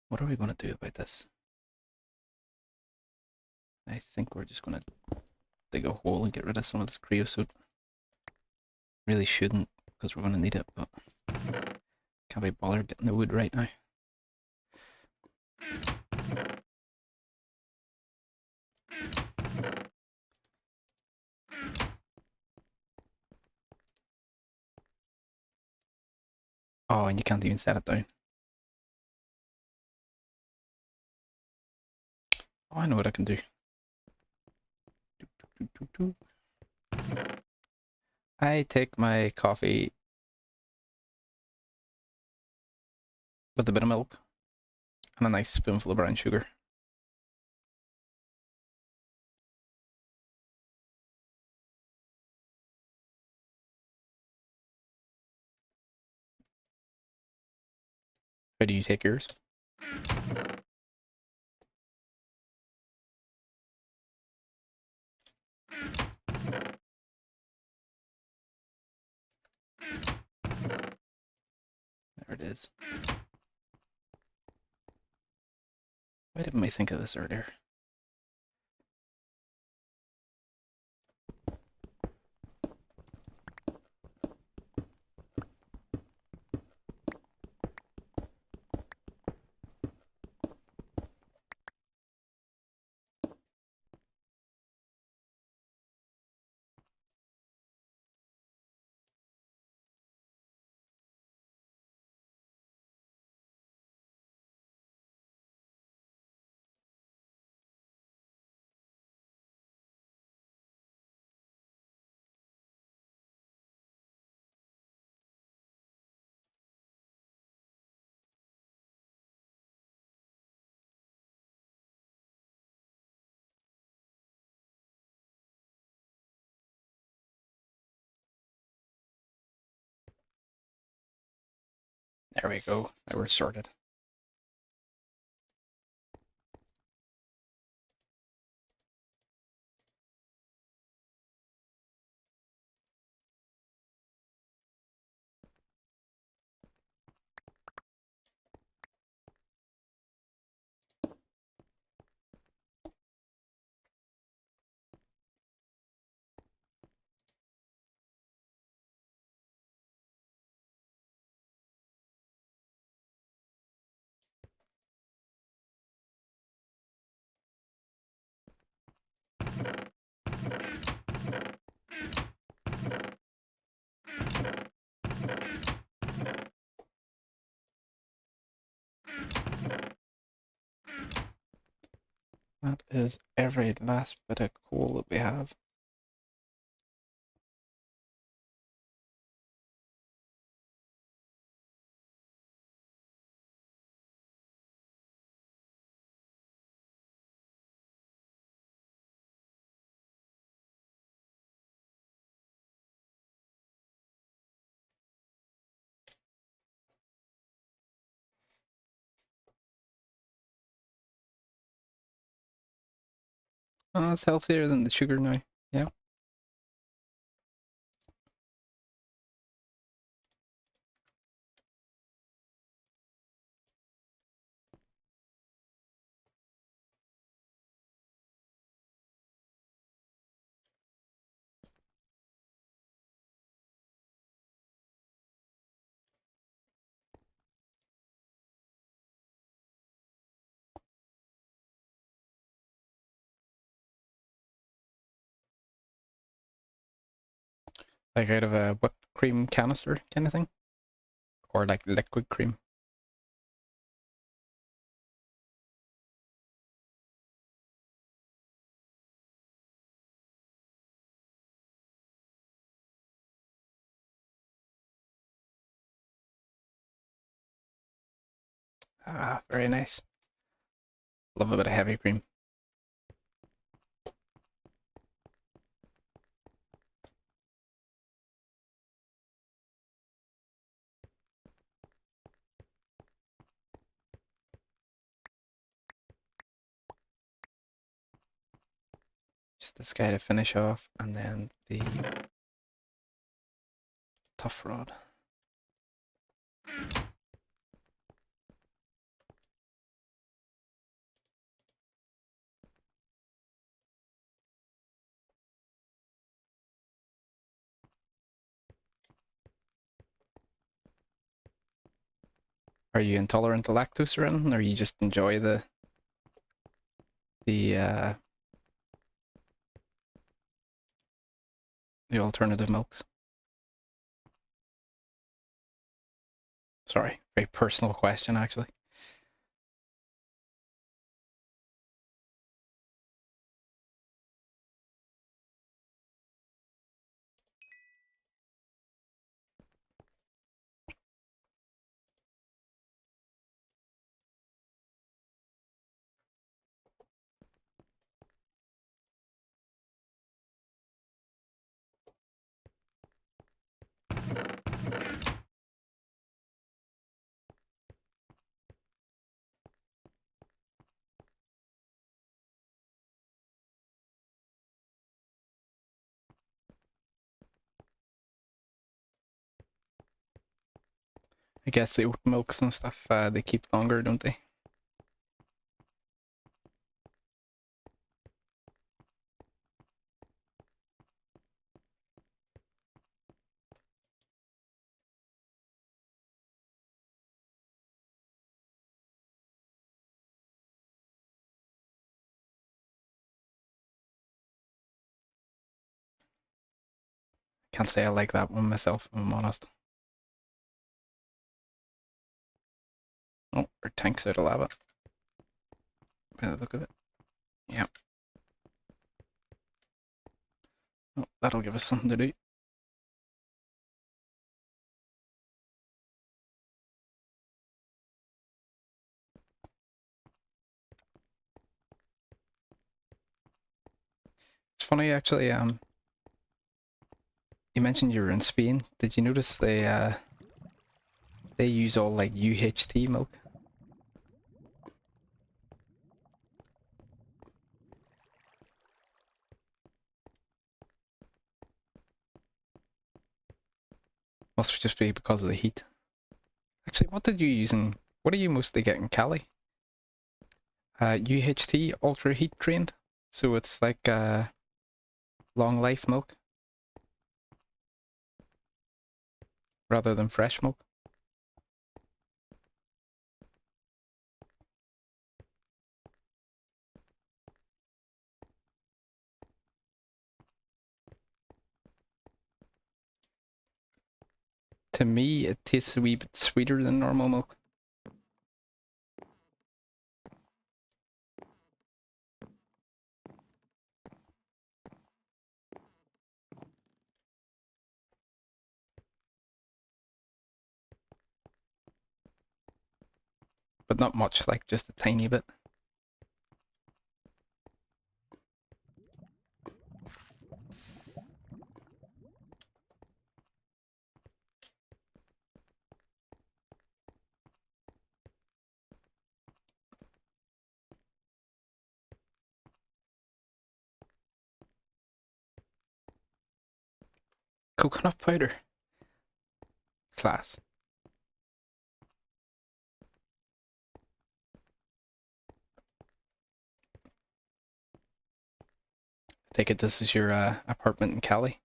A: What are we going to do about this? I think we're just going to dig a hole and get rid of some of this creosote. Really shouldn't, because we're going to need it, but can't be bothered getting the wood right now. Oh, and you can't even set it down. Oh, I know what I can do. I take my coffee with a bit of milk and a nice spoonful of brown sugar. How do you take yours? There it is. Why didn't we think of this earlier? There we go. Now we're sorted. That is every last bit of coal that we have. Oh, that's healthier than the sugar now. Yeah. Like out of a whipped cream canister kind of thing? Or like liquid cream? Ah, very nice. Love a bit of heavy cream. Just this guy to finish off, and then the tough rod. Are you intolerant to lactose or anything, or you just enjoy the the alternative milks? Sorry, very personal question actually. I guess the oat milks and stuff, they keep longer, don't they? Can't say I like that one myself, if I'm honest. Oh, our tank's out of lava. By the look of it. Yep. Oh, that'll give us something to do. It's funny actually, you mentioned you were in Spain. Did you notice they use all like UHT milk? Must just be because of the heat. Actually, what did you use in, what do you mostly get in Cali? UHT, ultra heat trained. So it's like long life milk rather than fresh milk. To me, it tastes a wee bit sweeter than normal milk. But not much, like just a tiny bit. Coconut powder. Class. Take it this is your apartment in Cali.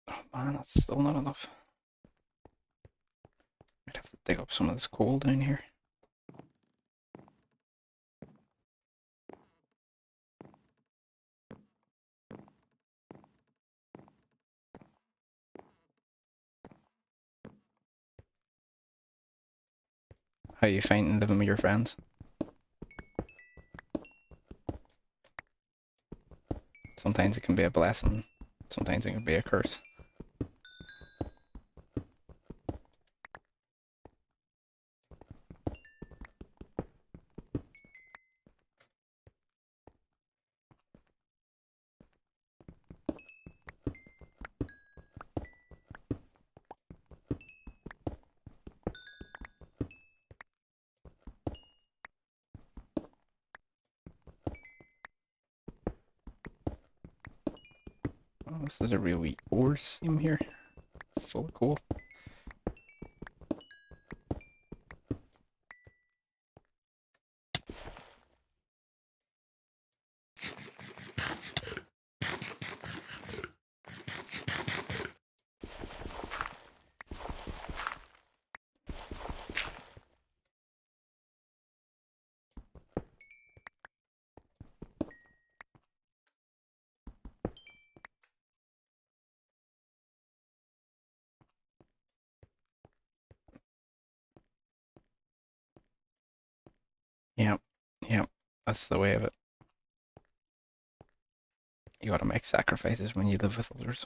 A: Oh man, that's still not enough. Might have to dig up some of this coal down here. How you finding living with your friends? Sometimes it can be a blessing, sometimes it can be a curse. Oh, this is a really ore seam here, full of coal. Yep, yep, that's the way of it. You gotta make sacrifices when you live with others.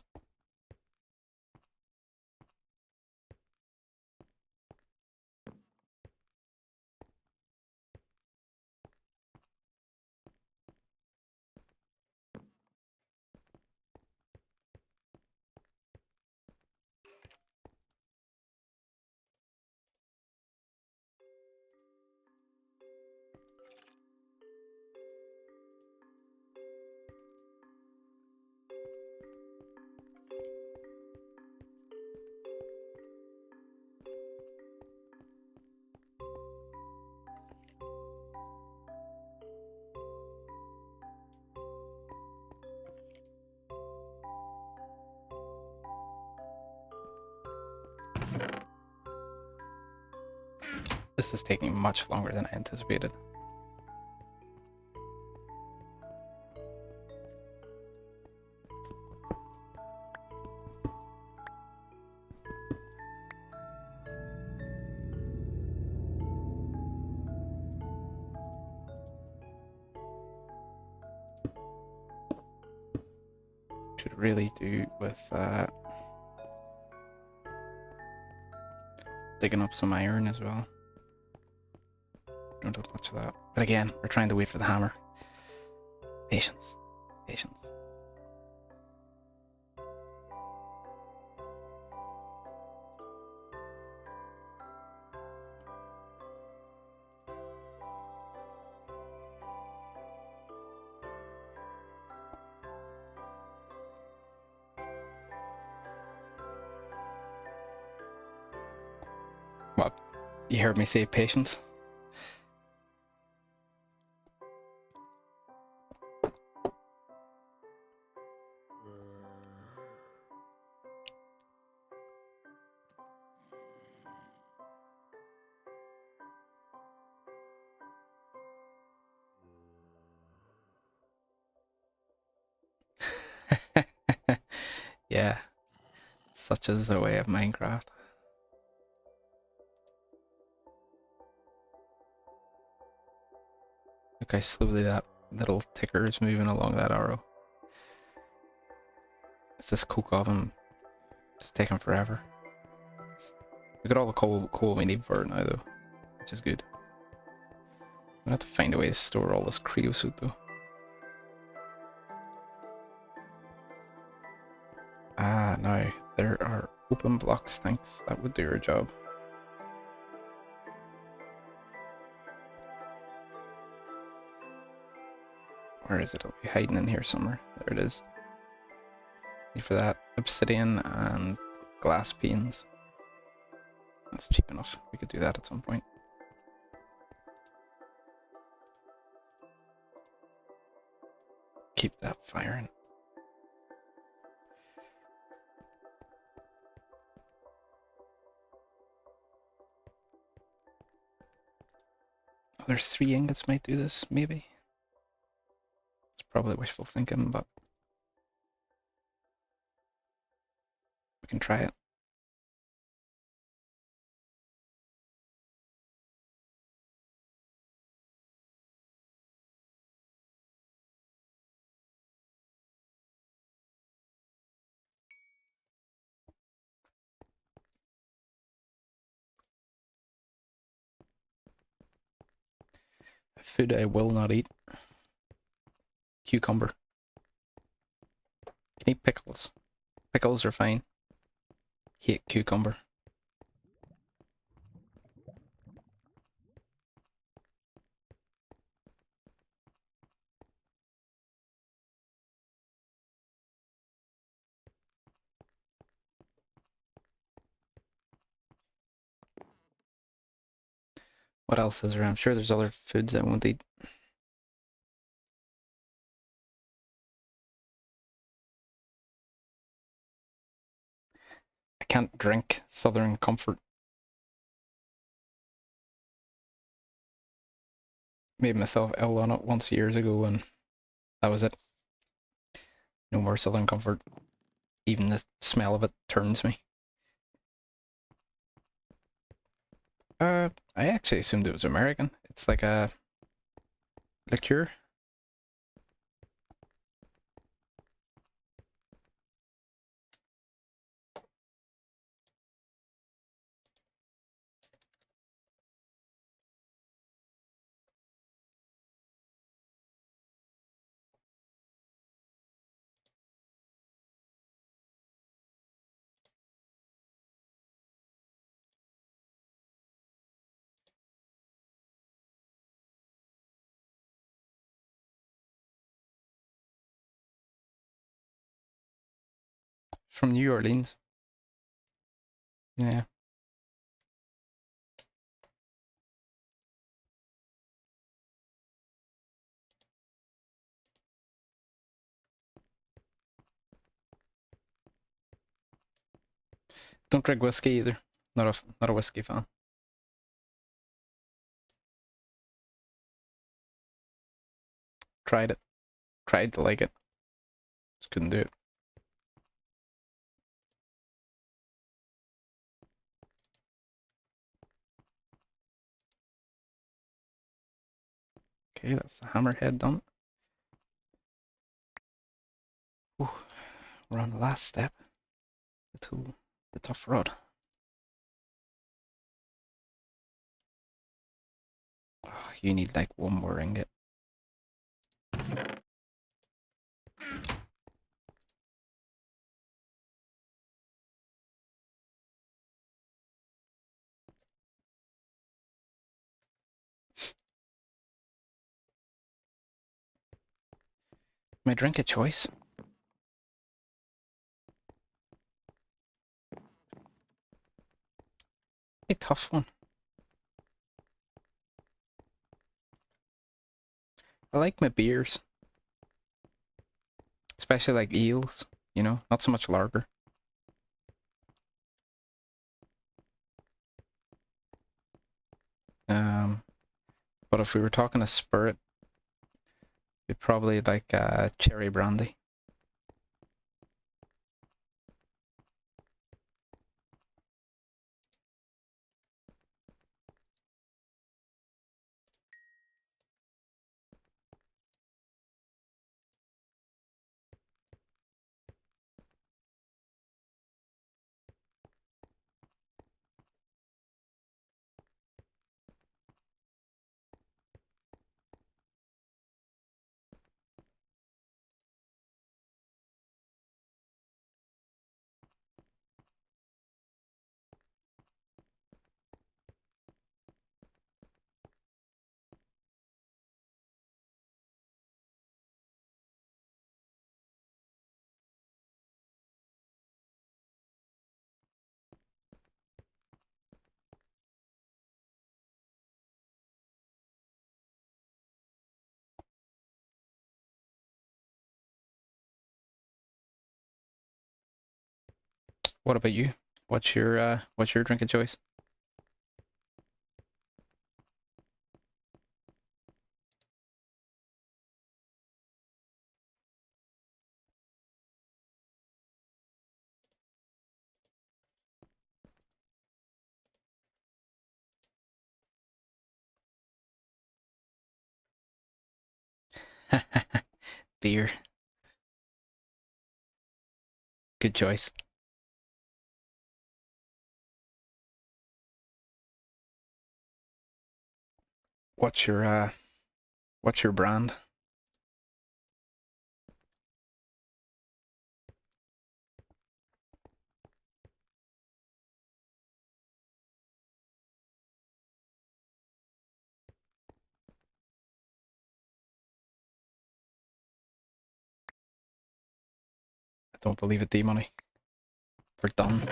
A: This is taking much longer than I anticipated. Should really do with digging up some iron as well. Don't have much of that. But again, we're trying to wait for the hammer. Patience. Patience. What? You heard me say patience? Yeah, such is the way of Minecraft. Look how slowly that little ticker is moving along that arrow. It's this coke oven just taking forever. We got all the coal we need for it now though, which is good. I'm gonna have to find a way to store all this creosote though. Ah, no, there are open blocks, thanks. That would do our job. Where is it? It'll be hiding in here somewhere. There it is. Need for that obsidian and glass panes. That's cheap enough. We could do that at some point. Keep that firing. Oh, there's 3 ingots might do this, maybe. It's probably wishful thinking, but we can try it. Food I will not eat. Cucumber. Can eat pickles. Pickles are fine. Hate cucumber. What else is there? I'm sure there's other foods I won't eat. I can't drink Southern Comfort. Made myself ill on it once years ago and that was it. No more Southern Comfort. Even the smell of it turns me. I actually assumed it was American. It's like a liqueur. From New Orleans. Yeah. Don't drink whiskey either. Not a whiskey fan. Tried it. Tried to like it. Just couldn't do it. Okay, that's the hammerhead done. Ooh, we're on the last step. The tool, the tough rod. Oh, you need like one more ingot. My drink of choice? A tough one. I like my beers. Especially like eels, you know, not so much lager. But if we were talking a spirit, it'd probably like cherry brandy. What about you? What's your drink of choice? Beer. Good choice. What's your What's your brand? I don't believe it, D-Money. We're done.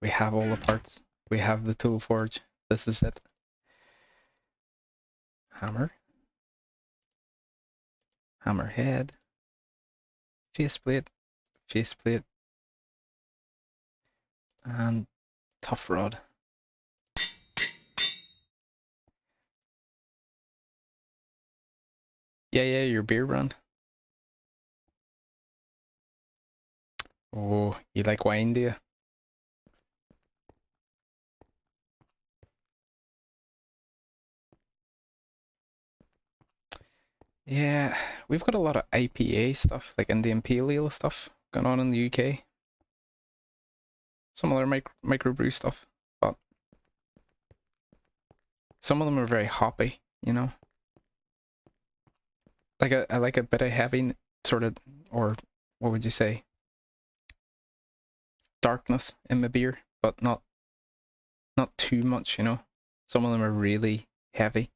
A: We have all the parts. We have the tool forge. This is it. Hammer. Hammerhead. Faceplate. Faceplate. And tough rod. Yeah, your beer brand. Oh, you like wine, do you? Yeah, we've got a lot of IPA stuff, like Indian Pale Ale stuff, going on in the UK. Some other microbrew stuff, but some of them are very hoppy, you know? Like I like a bit of heavy sort of, or what would you say, darkness in my beer, but not too much, you know? Some of them are really heavy.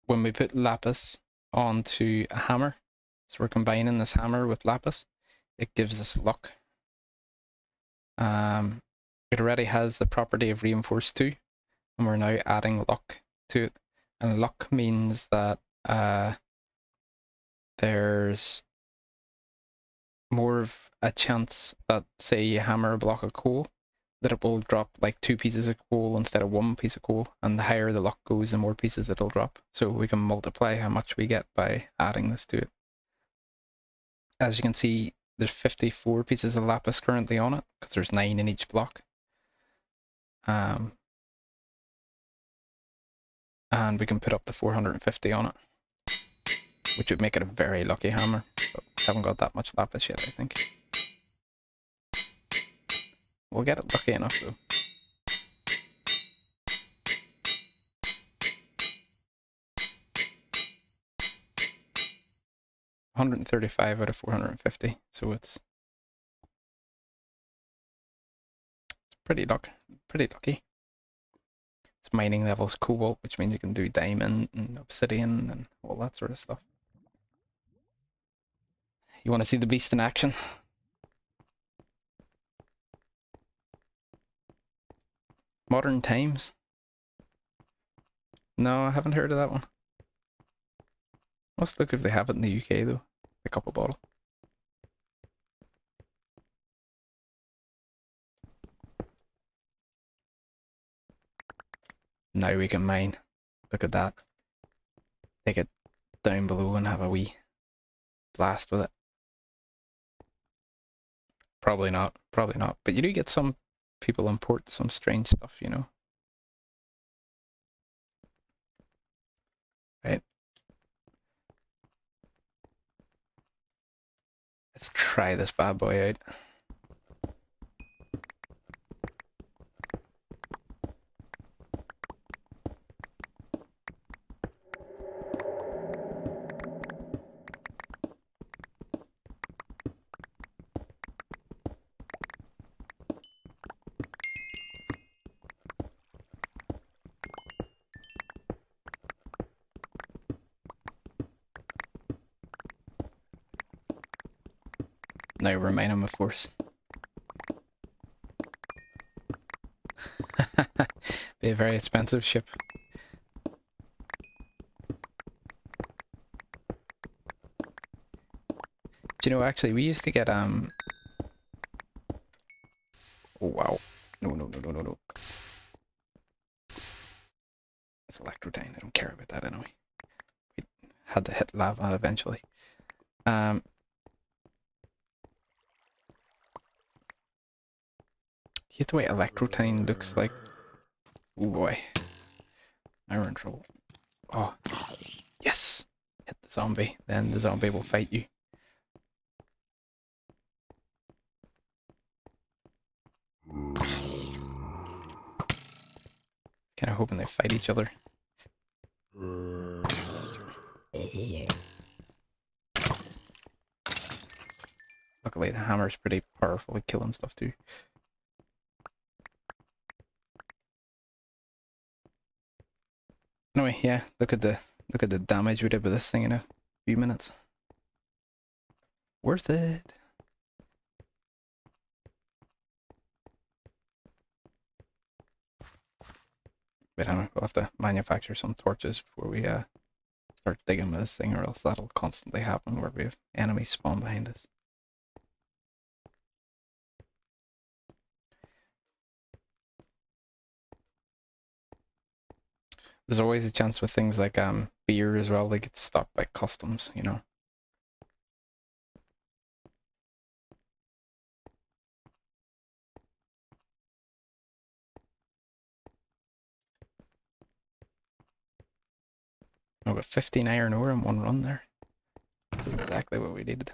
A: When we put lapis onto a hammer, so we're combining this hammer with lapis, it gives us luck. It already has the property of reinforce 2, and we're now adding luck to it. And luck means that there's more of a chance that, say, you hammer a block of coal, that it will drop like 2 pieces of coal instead of 1 piece of coal, and the higher the luck goes, the more pieces it'll drop. So we can multiply how much we get by adding this to it. As you can see, there's 54 pieces of lapis currently on it, because there's 9 in each block. And we can put up to 450 on it, which would make it a very lucky hammer, but we haven't got that much lapis yet, I think. We'll get it lucky enough though. 135 out of 450, so it's pretty lucky. It's mining levels cobalt, which means you can do diamond and obsidian and all that sort of stuff. You want to see the beast in action? Modern Times? No, I haven't heard of that one. Must look if they have it in the UK though. Pick up a bottle. Now we can mine. Look at that. Take it down below and have a wee blast with it. Probably not, but you do get some people import some strange stuff, you know. Right. Let's try this bad boy out. Now remind him, of course. Be a very expensive ship. Do you know, actually, we used to get, oh wow. No, no, no, no, no, no. It's electrodyne, I don't care about that anyway. We had to hit lava eventually. You have the way electrotine looks like. Oh boy. Now we're in trouble. Oh, yes! Hit the zombie, then the zombie will fight you. Kinda hoping they fight each other. Luckily the hammer's pretty powerful at killing stuff too. Anyway, yeah, look at the damage we did with this thing in a few minutes. Worth it. Wait, I don't know, we'll have to manufacture some torches before we start digging with this thing, or else that'll constantly happen where we have enemies spawn behind us. There's always a chance with things like beer as well, they get stopped by customs, you know. Oh, got 15 iron ore in one run there. That's exactly what we needed.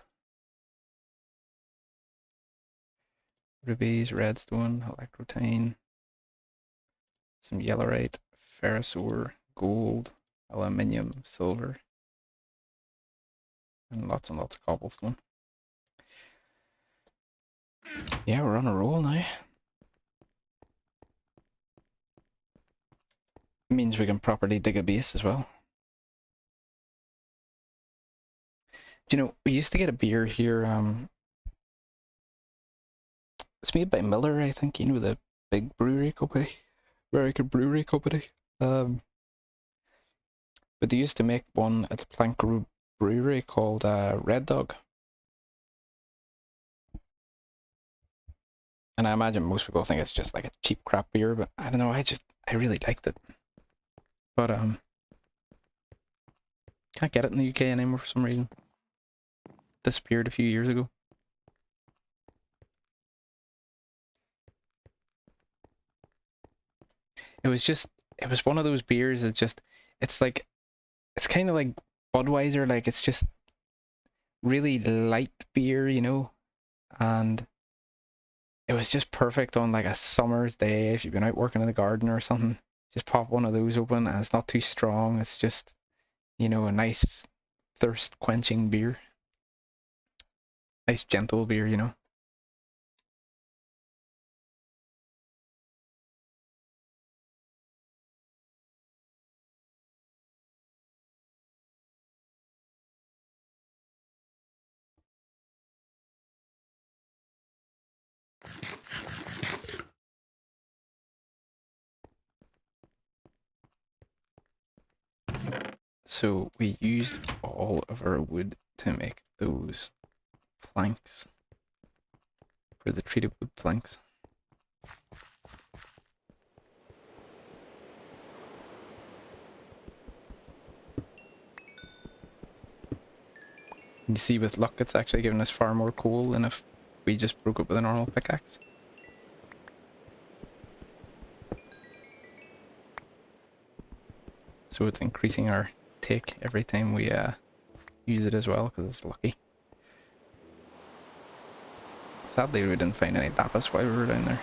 A: Rubies, redstone, electrotine, some yellowite, ferrous ore, gold, aluminium, silver, and lots of cobblestone. Yeah, we're on a roll now. It means we can properly dig a base as well. Do you know, we used to get a beer here, it's made by Miller, I think, you know, the big brewery company, American brewery company. But they used to make one at the Plank Brewery called Red Dog. And I imagine most people think it's just like a cheap crap beer, but I don't know, I really liked it. But can't get it in the UK anymore for some reason. Disappeared a few years ago. It was one of those beers that it's kind of like Budweiser, like it's just really light beer, you know, and it was just perfect on like a summer's day if you've been out working in the garden or something. Just pop one of those open and it's not too strong, it's just, you know, a nice thirst quenching beer. Nice gentle beer, you know. So we used all of our wood to make those planks for the treated wood planks. You see, with luck, it's actually giving us far more coal than if we just broke it with a normal pickaxe. So it's increasing our take every time we use it as well, because it's lucky. Sadly, we didn't find any lapis while we were down there.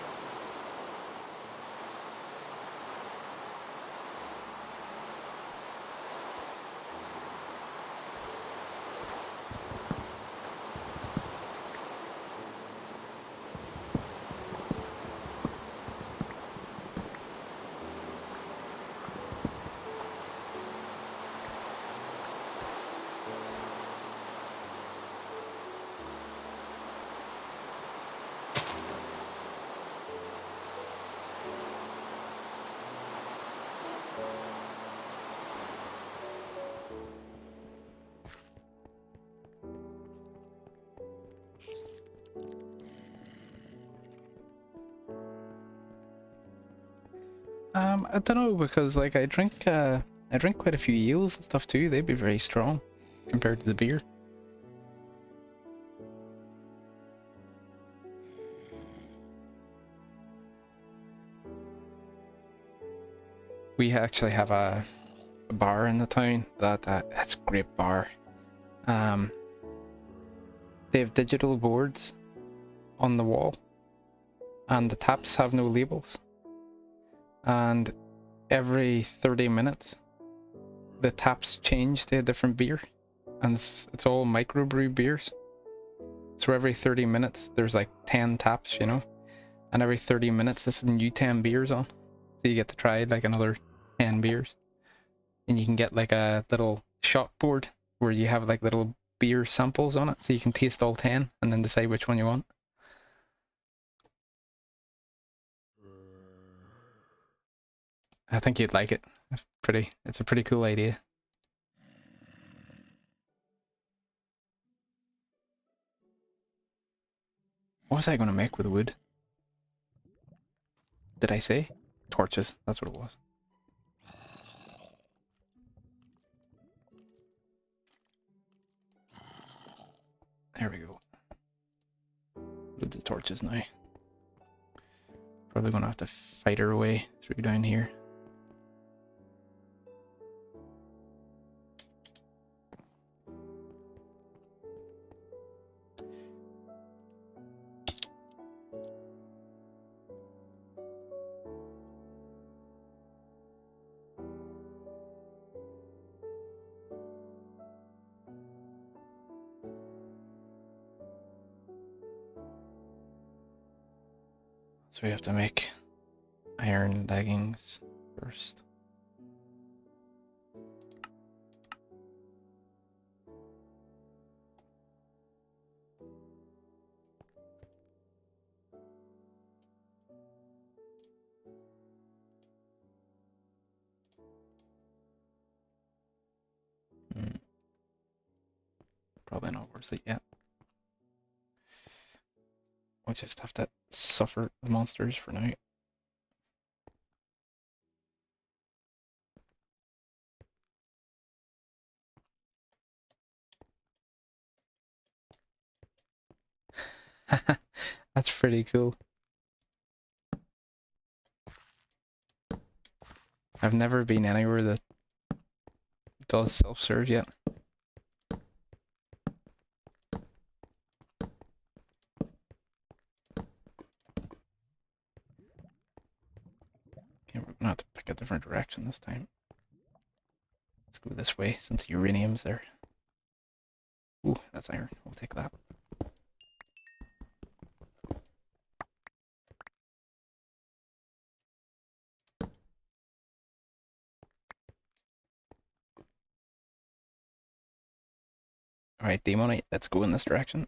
A: I don't know, because like I drink quite a few ales and stuff too. They'd be very strong compared to the beer. We actually have a bar in the town that it's a great bar. They have digital boards on the wall, and the taps have no labels. And every 30 minutes, the taps change to a different beer, and it's all microbrew beers. So every 30 minutes, there's like 10 taps, you know, and every 30 minutes, this is new 10 beers on. So you get to try like another 10 beers, and you can get like a little shot board where you have like little beer samples on it, so you can taste all 10 and then decide which one you want. I think you'd like it. It's a pretty cool idea. What was I going to make with wood? Did I say? Torches, that's what it was. There we go. Loads of torches now. Probably going to have to fight our way through down here. So we have to make iron leggings first. Probably not worth it yet. We'll just have to suffer the monsters for now. That's pretty cool. I've never been anywhere that does self-serve yet. Okay, we're gonna have to pick a different direction this time. Let's go this way since uranium's there. Ooh, that's iron. We'll take that. Alright, Demonite, let's go in this direction.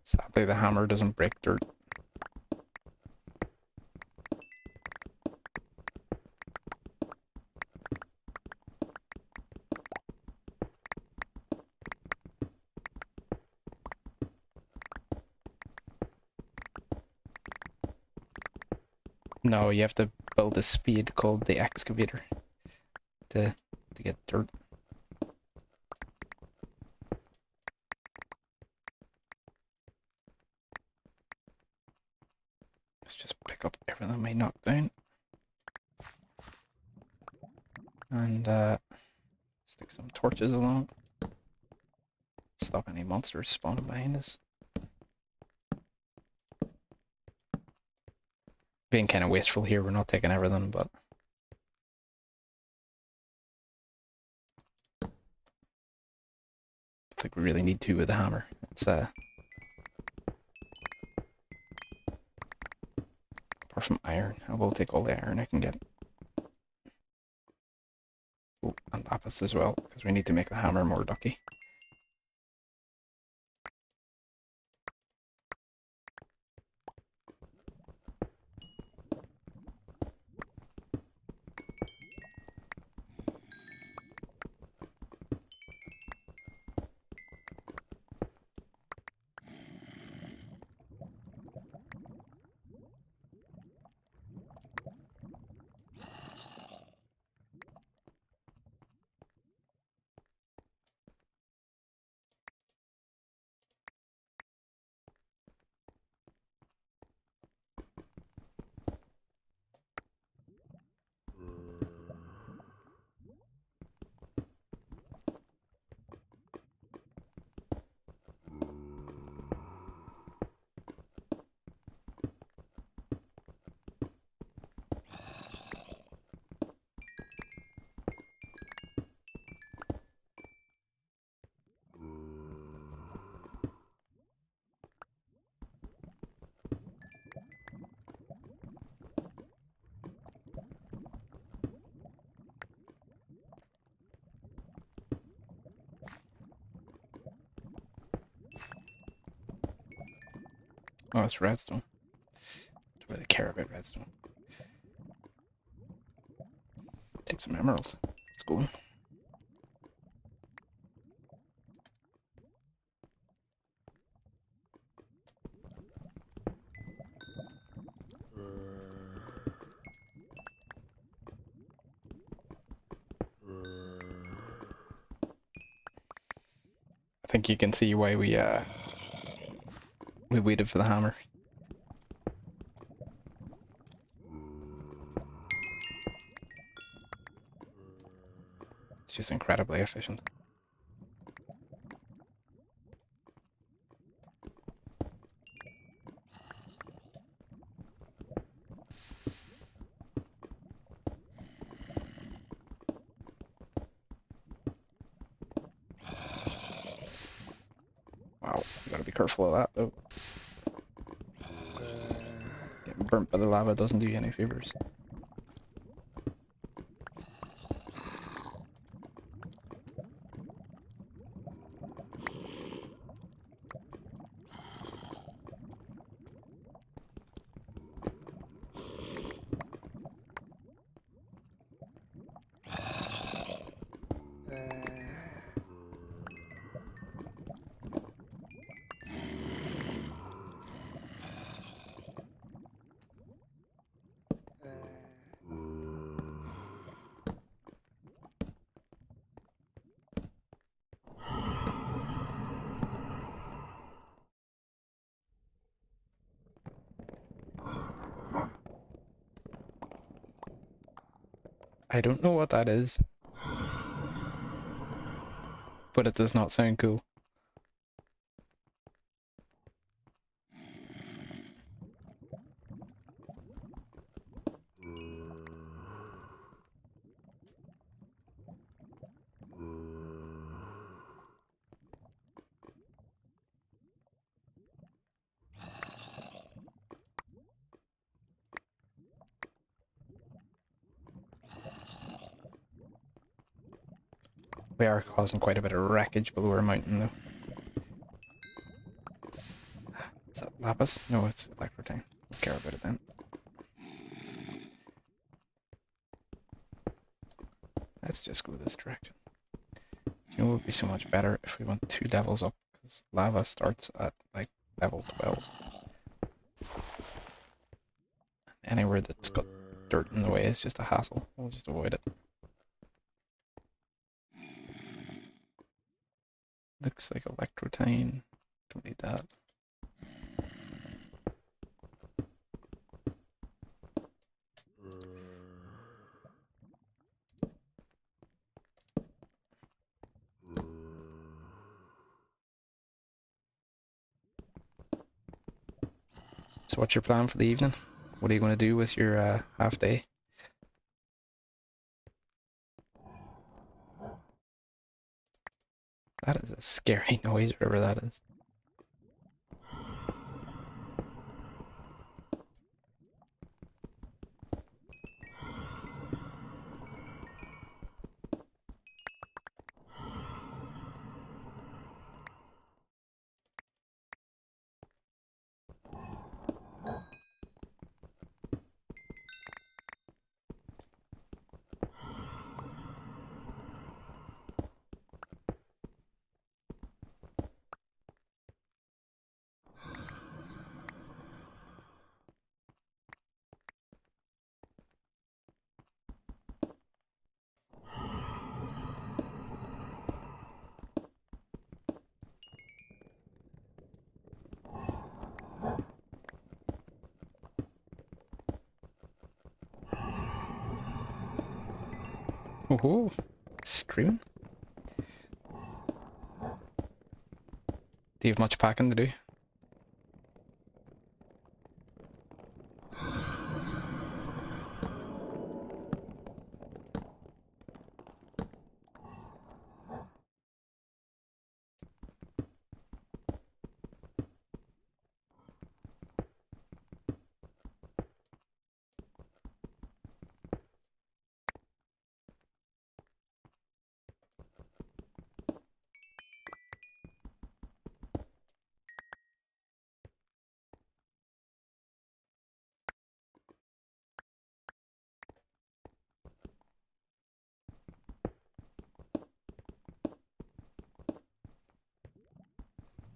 A: Sadly, the hammer doesn't break dirt. No, you have to build a spade called the excavator to get dirt. Let's just pick up everything we knocked down. And stick some torches along. Stop any monsters spawning behind us. Being kind of wasteful here, we're not taking everything, but I think we really need to with the hammer. It's apart from iron, I will take all the iron I can get. Oh, and lapis as well, because we need to make the hammer more lucky. Oh, it's redstone. That's why they care about redstone. Take some emeralds. Let's go. I think you can see why we waited for the hammer. It's just incredibly efficient. Wow, you gotta be careful of that though. Getting burnt by the lava doesn't do you any favors. I don't know what that is, but it does not sound cool. We are causing quite a bit of wreckage below our mountain though. Is that lapis? No, it's electrotine. Don't care about it then. Let's just go this direction. You know, it would be so much better if we went 2 levels up, because lava starts at like level 12. Anywhere that's got dirt in the way is just a hassle. We'll just avoid it. Looks like electrotine. Don't need that. So what's your plan for the evening? What are you going to do with your half day? That is a scary noise, whatever that is. Oh, streaming? Do you have much packing to do?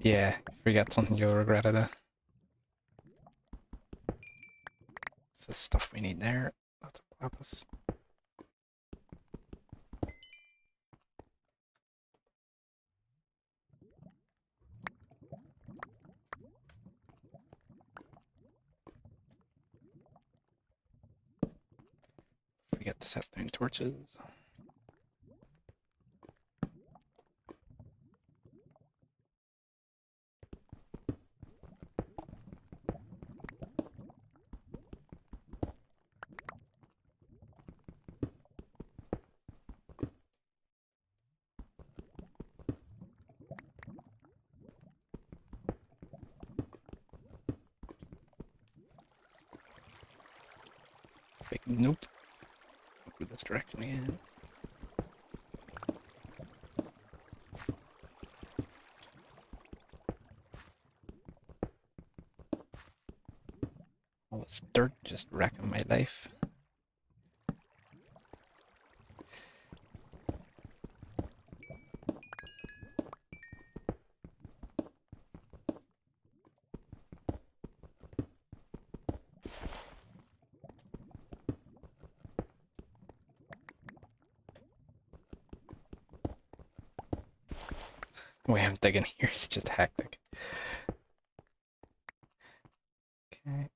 A: Yeah, forget something you'll regret it. It's the stuff we need there. Lots of lapis. Forget to set down torches. Nope. Go this direction again. All this dirt just wrecking my life. The way I'm digging here is just hectic. Okay.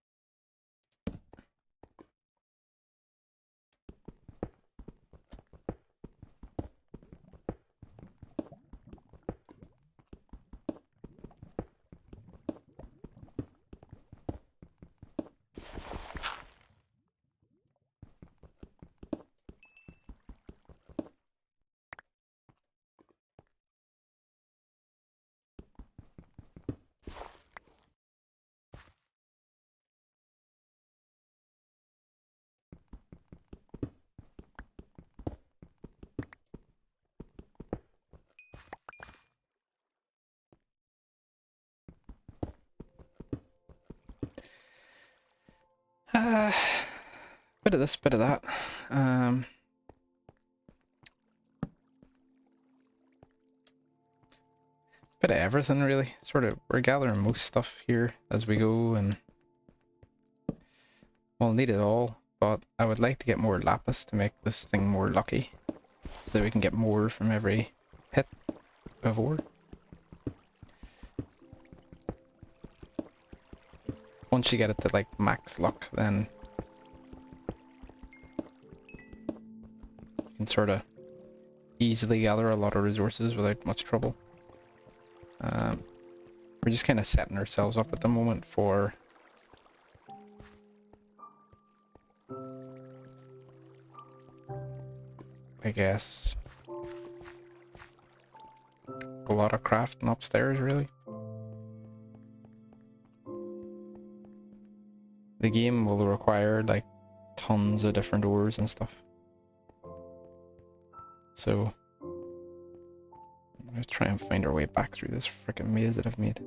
A: Bit of this, bit of that. Bit of everything really. Sort of, we're gathering most stuff here as we go, and we'll need it all. But I would like to get more lapis to make this thing more lucky, so that we can get more from every hit of ore. Once you get it to like max luck, then you can sort of easily gather a lot of resources without much trouble. We're just kind of setting ourselves up at the moment for I guess a lot of crafting upstairs really. The game will require like tons of different ores and stuff. So let's try and find our way back through this freaking maze that I've made.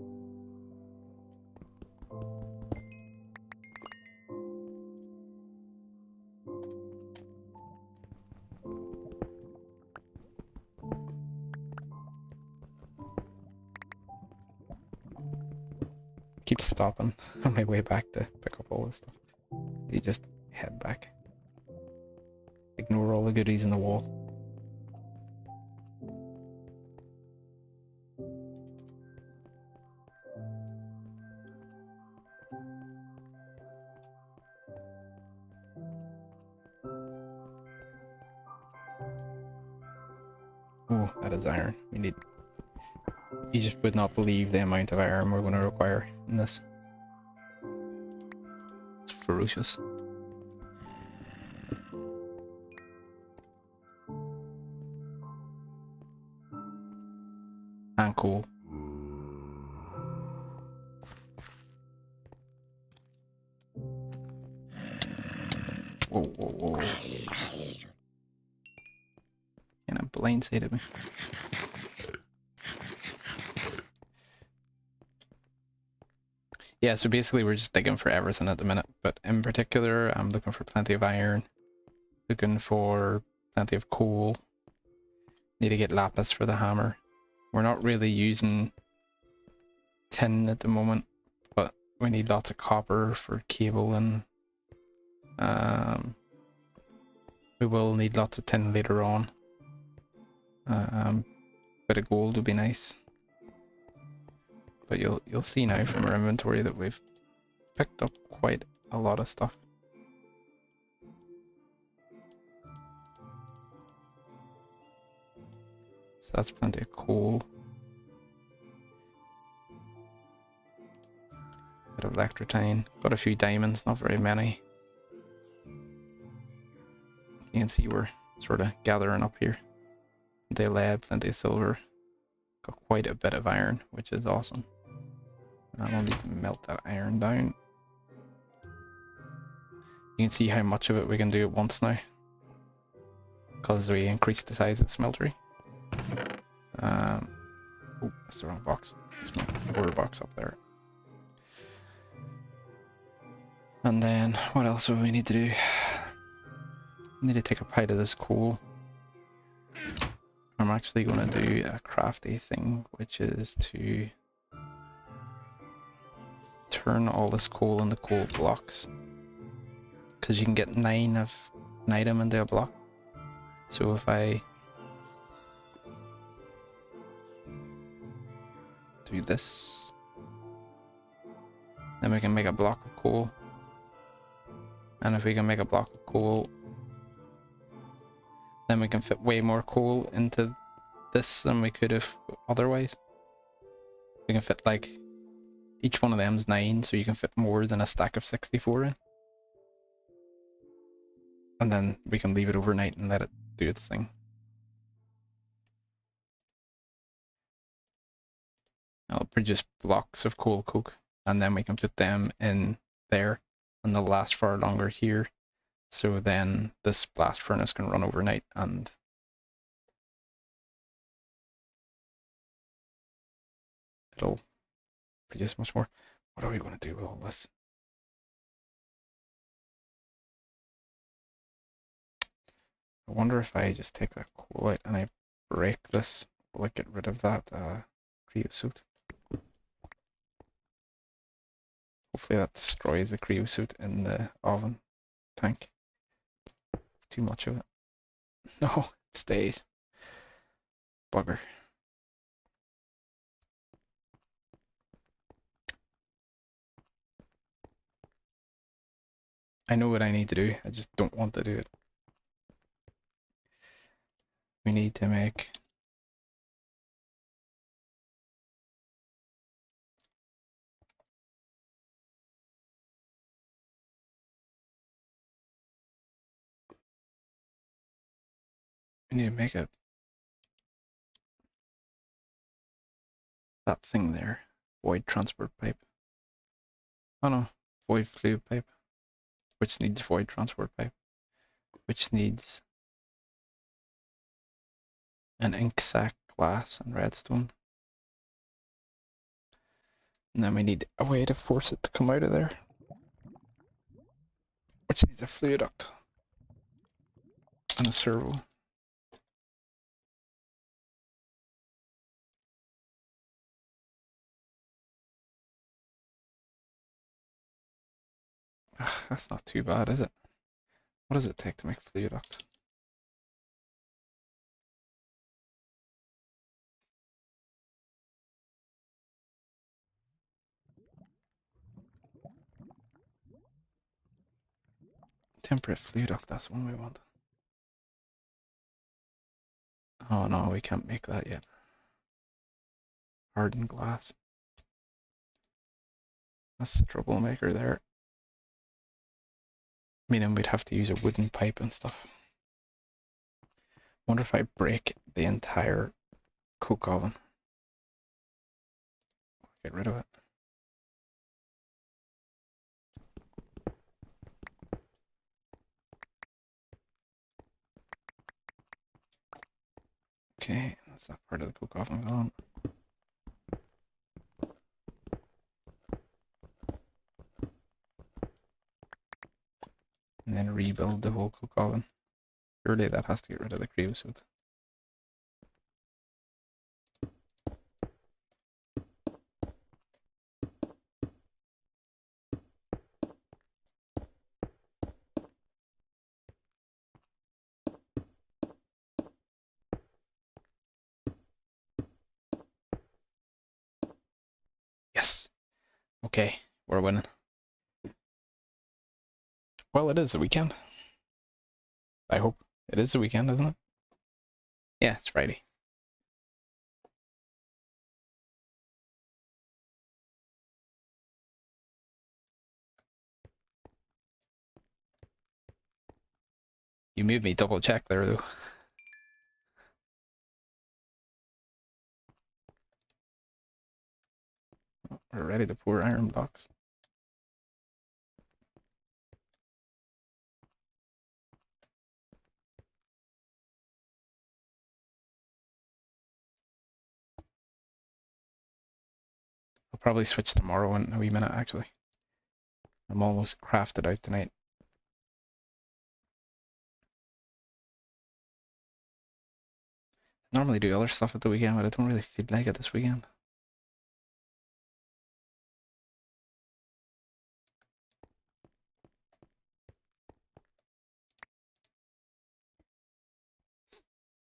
A: Keep stopping on my way back to pick up all this stuff. You just head back. Ignore all the goodies in the wall. Oh, that is iron. We need... You just would not believe the amount of iron we're going to require in this. It's ferocious. And cool. Whoa, whoa, whoa. Kind of blindsided me. Yeah, so basically we're just digging for everything at the minute, but in particular I'm looking for plenty of iron, looking for plenty of coal, need to get lapis for the hammer. We're not really using tin at the moment, but we need lots of copper for cable, and we will need lots of tin later on. Bit of gold would be nice, but you'll see now from our inventory that we've picked up quite a lot of stuff. So that's plenty of coal. Bit of electrotine. Got a few diamonds, not very many. You can see we're sort of gathering up here. Plenty of lead, plenty of silver. Got quite a bit of iron, which is awesome. I'll need to melt that iron down. You can see how much of it we can do at once now, because we increased the size of the smeltery. Oh, that's the wrong box. It's my order box up there. And then, what else do we need to do? We need to take a pile of this coal. I'm actually going to do a crafty thing, which is to turn all this coal into coal blocks. Because you can get 9 of an item into a block. So if I do this, then we can make a block of coal. And if we can make a block of coal, then we can fit way more coal into this than we could have otherwise. We can fit, like, each one of them's 9, so you can fit more than a stack of 64 in. And then we can leave it overnight and let it do its thing. I'll produce blocks of coal coke, and then we can put them in there, and they'll last far longer here. So then this blast furnace can run overnight, and it'll produce much more. What are we going to do with all this? I wonder if I just take that coal out and I break this, will it get rid of that creosote? Hopefully that destroys the creosote in the oven tank. Too much of it. No, it stays. Bugger. I know what I need to do, I just don't want to do it. We need to make a that thing there. Void transport pipe. Oh no, void fluid pipe. Which needs void transport pipe. Which needs an ink sac, glass, and redstone. And then we need a way to force it to come out of there. Which needs a fluid duct. And a servo. That's not too bad, is it? What does it take to make fluid duct? Temperate fluid duct, that's the one we want. Oh no, we can't make that yet. Hardened glass. That's the troublemaker there. Meaning we'd have to use a wooden pipe and stuff. Wonder if I break the entire coke oven. Get rid of it. Okay, that's that part of the coke oven gone. And then rebuild the whole coke oven. Surely that has to get rid of the creosote. Yes. Okay, we're winning. Well, it is the weekend. I hope. It is the weekend, isn't it? Yeah, it's Friday. You made me double check there, though. We're ready to pour iron blocks. I'll probably switch tomorrow in a wee minute, actually. I'm almost crafted out tonight. I normally do other stuff at the weekend, but I don't really feel like it this weekend.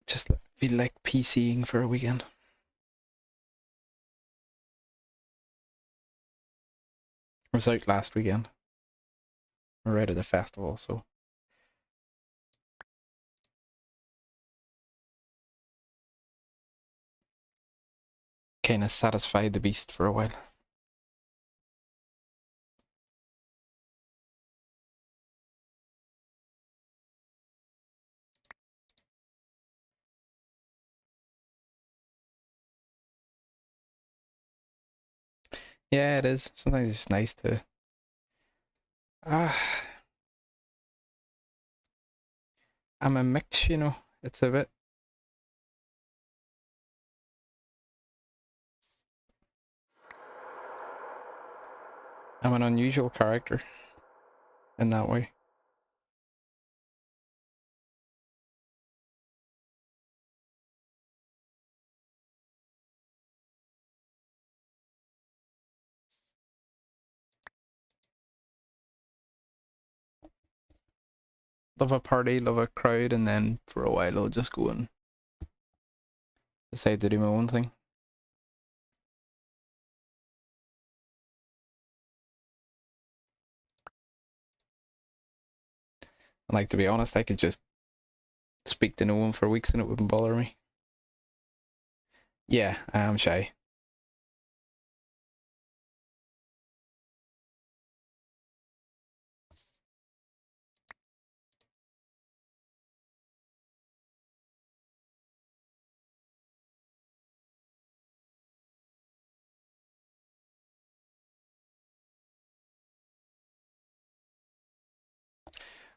A: Just feel like PCing for a weekend. I was out last weekend. We're out at the festival, so kind of satisfied the beast for a while. Yeah, it is. Sometimes it's nice to. I'm a mix, you know. It's a bit. I'm an unusual character in that way. Love a party, love a crowd, and then for a while I'll just go and decide to do my own thing. And like, to be honest, I could just speak to no one for weeks and it wouldn't bother me. Yeah, I am shy.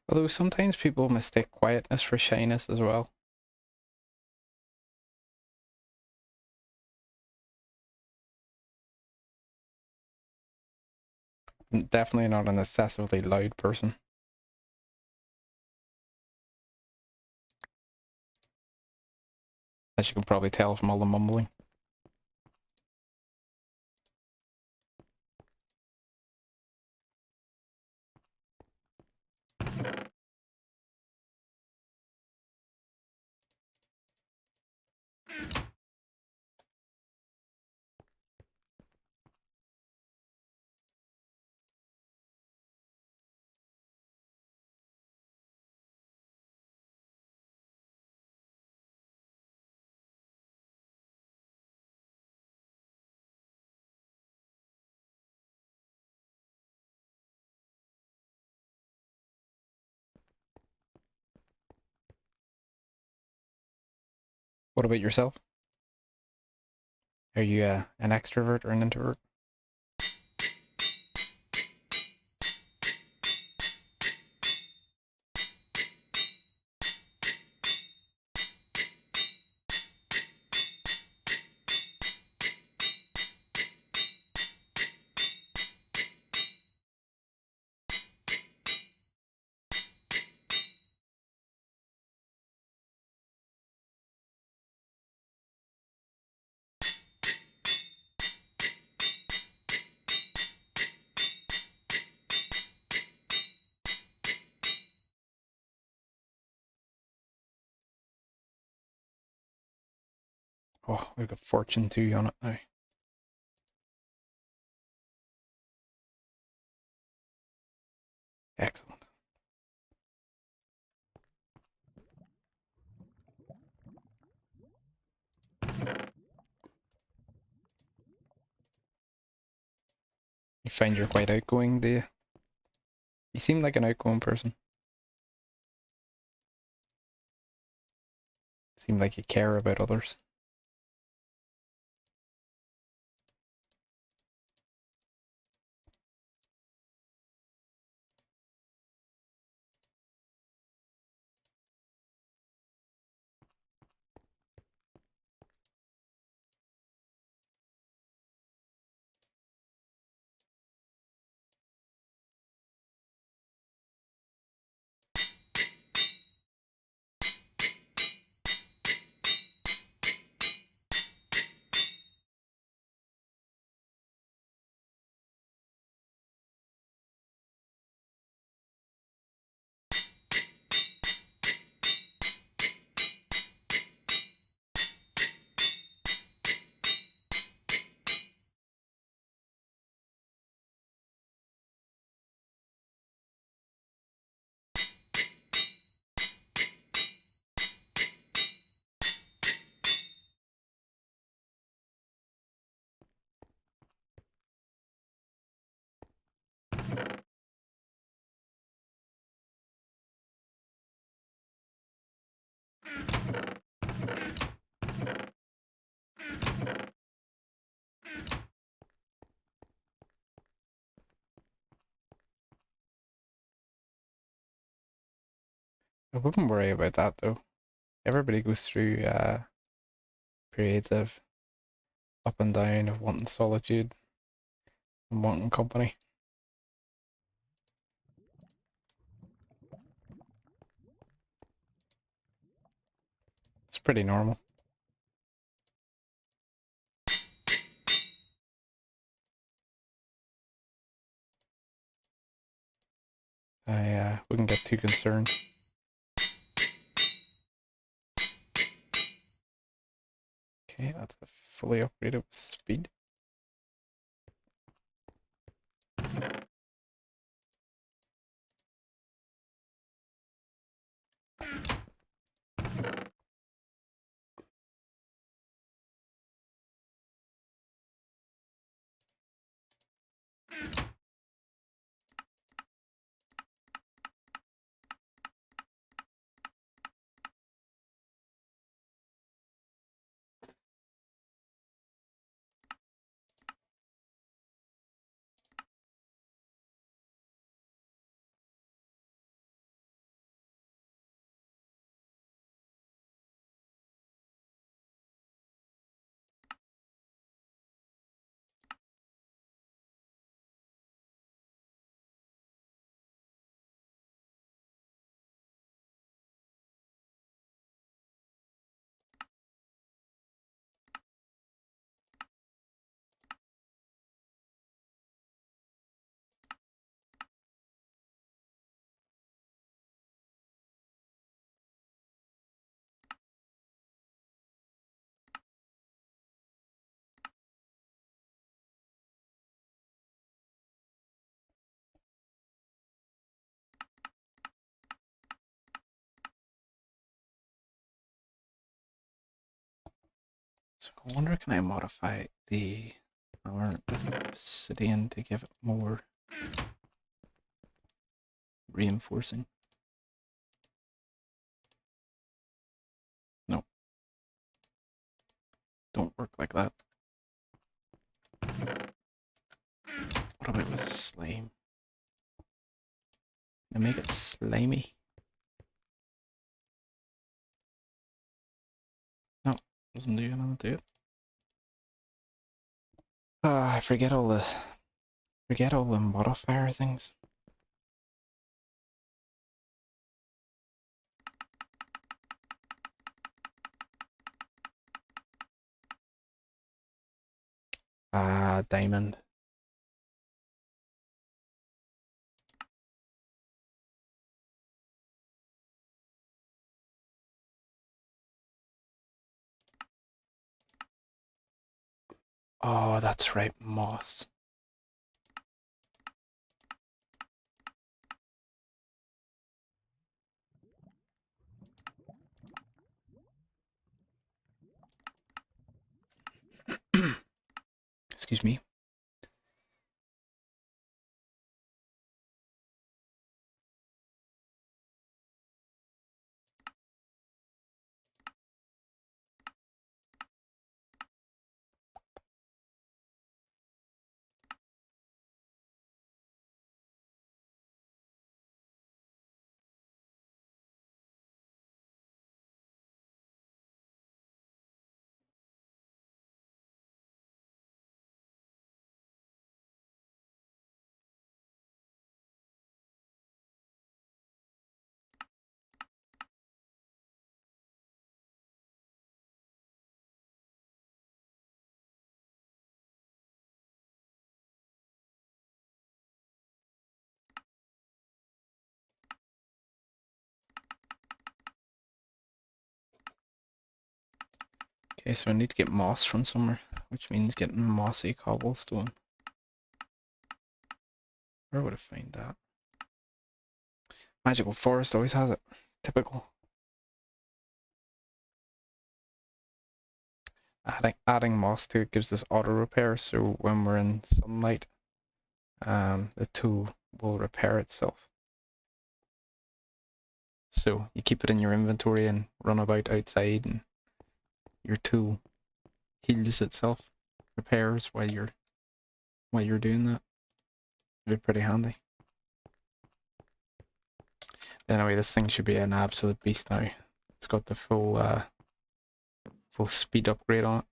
A: Although sometimes people mistake quietness for shyness as well. I'm definitely not an excessively loud person. As you can probably tell from all the mumbling. What about yourself? Are you an extrovert or an introvert? Oh, we've got Fortune 2 on it now. Excellent. You find you're quite outgoing, do you? You seem like an outgoing person. Seem like you care about others. I wouldn't worry about that though. Everybody goes through periods of up and down, of wanting solitude and wanting company. It's pretty normal. I wouldn't get too concerned. Okay, that's a fully upgraded speed. So I wonder, can I modify the armor with obsidian to give it more reinforcing? No, don't work like that. What about with slime? I make it slimy. No, doesn't do anything to it. I forget all the modifier things. Diamond. Oh, that's right, moss. Excuse me. Okay, so I need to get moss from somewhere, which means getting mossy cobblestone. Where would I find that? Magical Forest always has it. Typical. Adding moss to it gives us auto repair, so when we're in sunlight, the tool will repair itself. So you keep it in your inventory and run about outside, and your tool heals itself, repairs while you're doing that. It'd be pretty handy. Anyway, this thing should be an absolute beast now. It's got the full speed upgrade on it.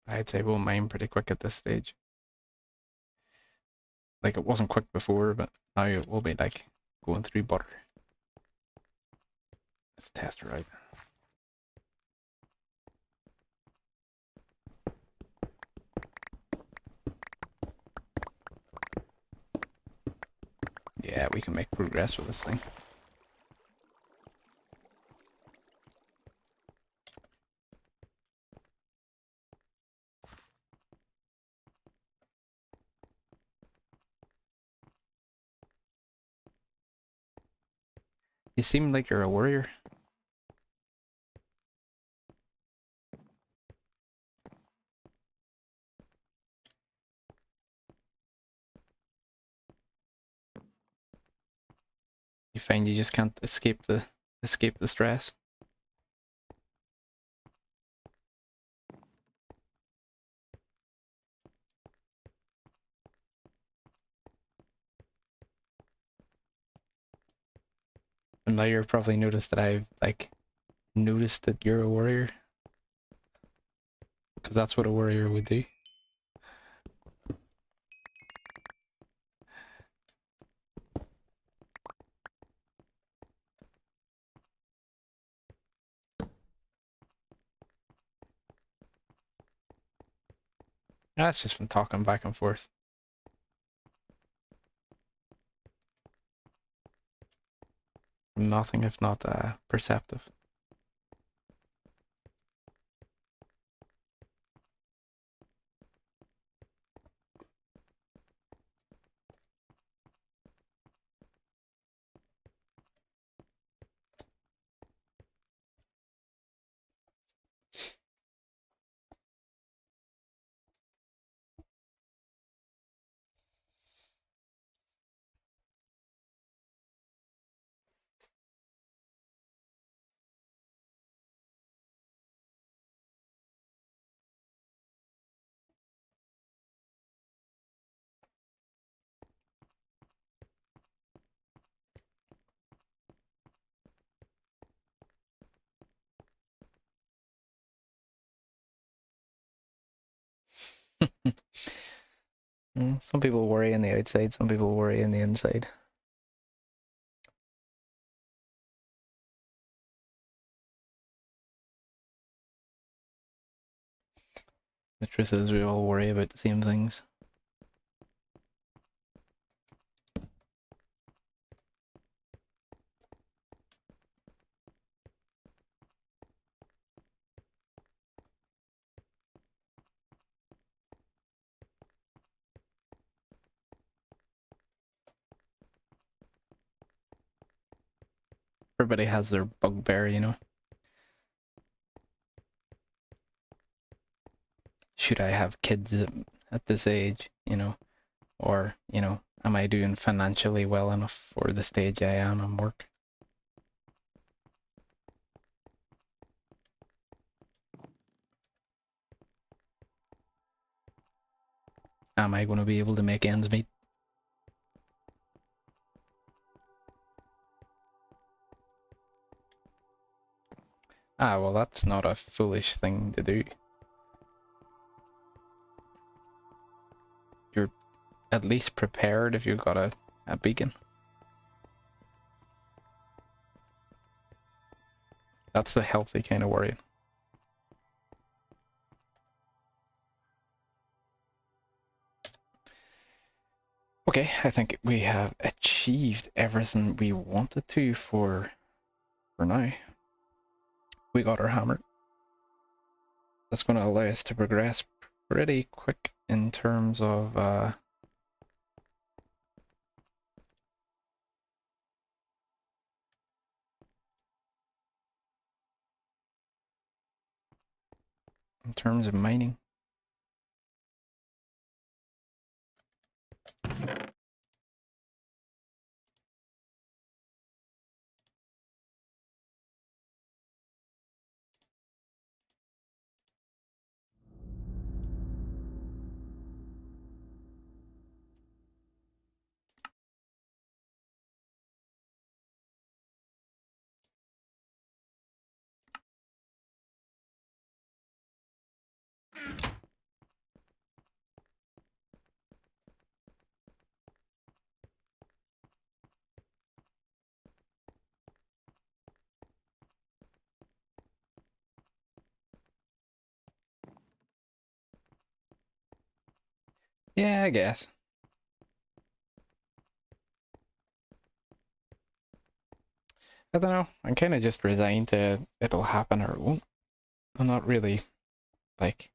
A: I'd say we'll mine pretty quick at this stage. Like, it wasn't quick before, but now it will be like going through butter. Let's test it out. Yeah, we can make progress with this thing. You seem like you're a warrior. You find you just can't escape the stress. And now you've probably noticed that I've like noticed that you're a warrior, because that's what a warrior would do. That's just from talking back and forth. Nothing if not perceptive. Some people worry on the outside, some people worry on the inside. The truth is, we all worry about the same things. Everybody has their bugbear, you know. should I have kids at this age, you know, or, you know, am I doing financially well enough for the stage I am in work? Am I going to be able to make ends meet? Ah, well, that's not a foolish thing to do. You're at least prepared if you've got a beacon. That's the healthy kind of worrying. Okay, I think we have achieved everything we wanted to for now. We got our hammer. That's going to allow us to progress pretty quick in terms of mining. Yeah, I guess. I don't know. I'm kind of just resigned to it'll happen or it won't. I'm not really, like,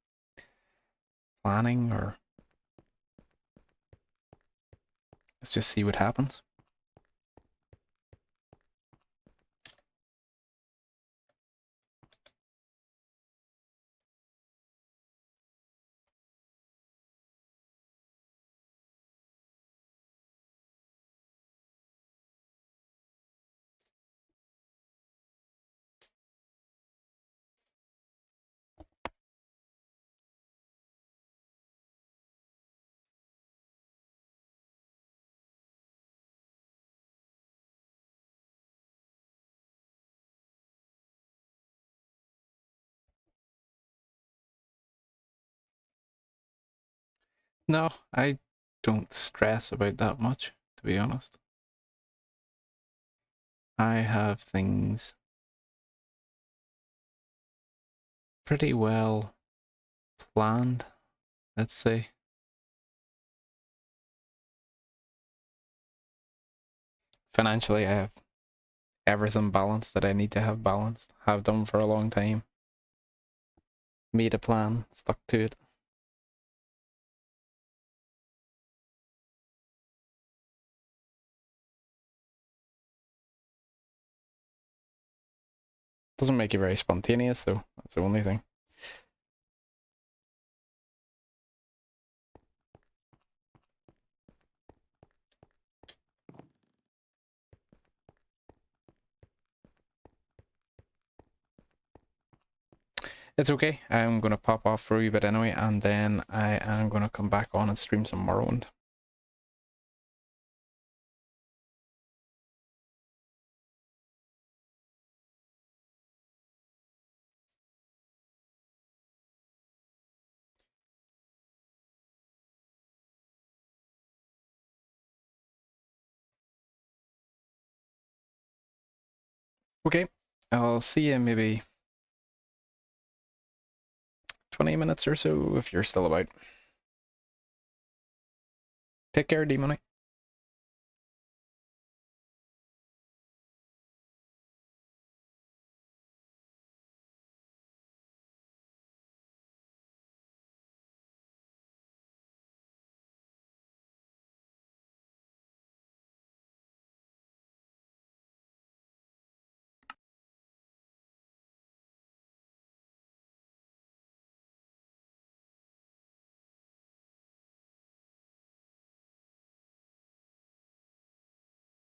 A: planning or... Let's just see what happens. No, I don't stress about that much, to be honest. I have things pretty well planned, let's say. Financially, I have everything balanced that I need to have balanced. Have done for a long time. Made a plan, stuck to it. Doesn't make you very spontaneous, so that's the only thing. It's okay. I'm going to pop off for a wee bit anyway, and then I am going to come back on and stream some Morrowind. Okay, I'll see you in maybe 20 minutes or so if you're still about. Take care, D-Money.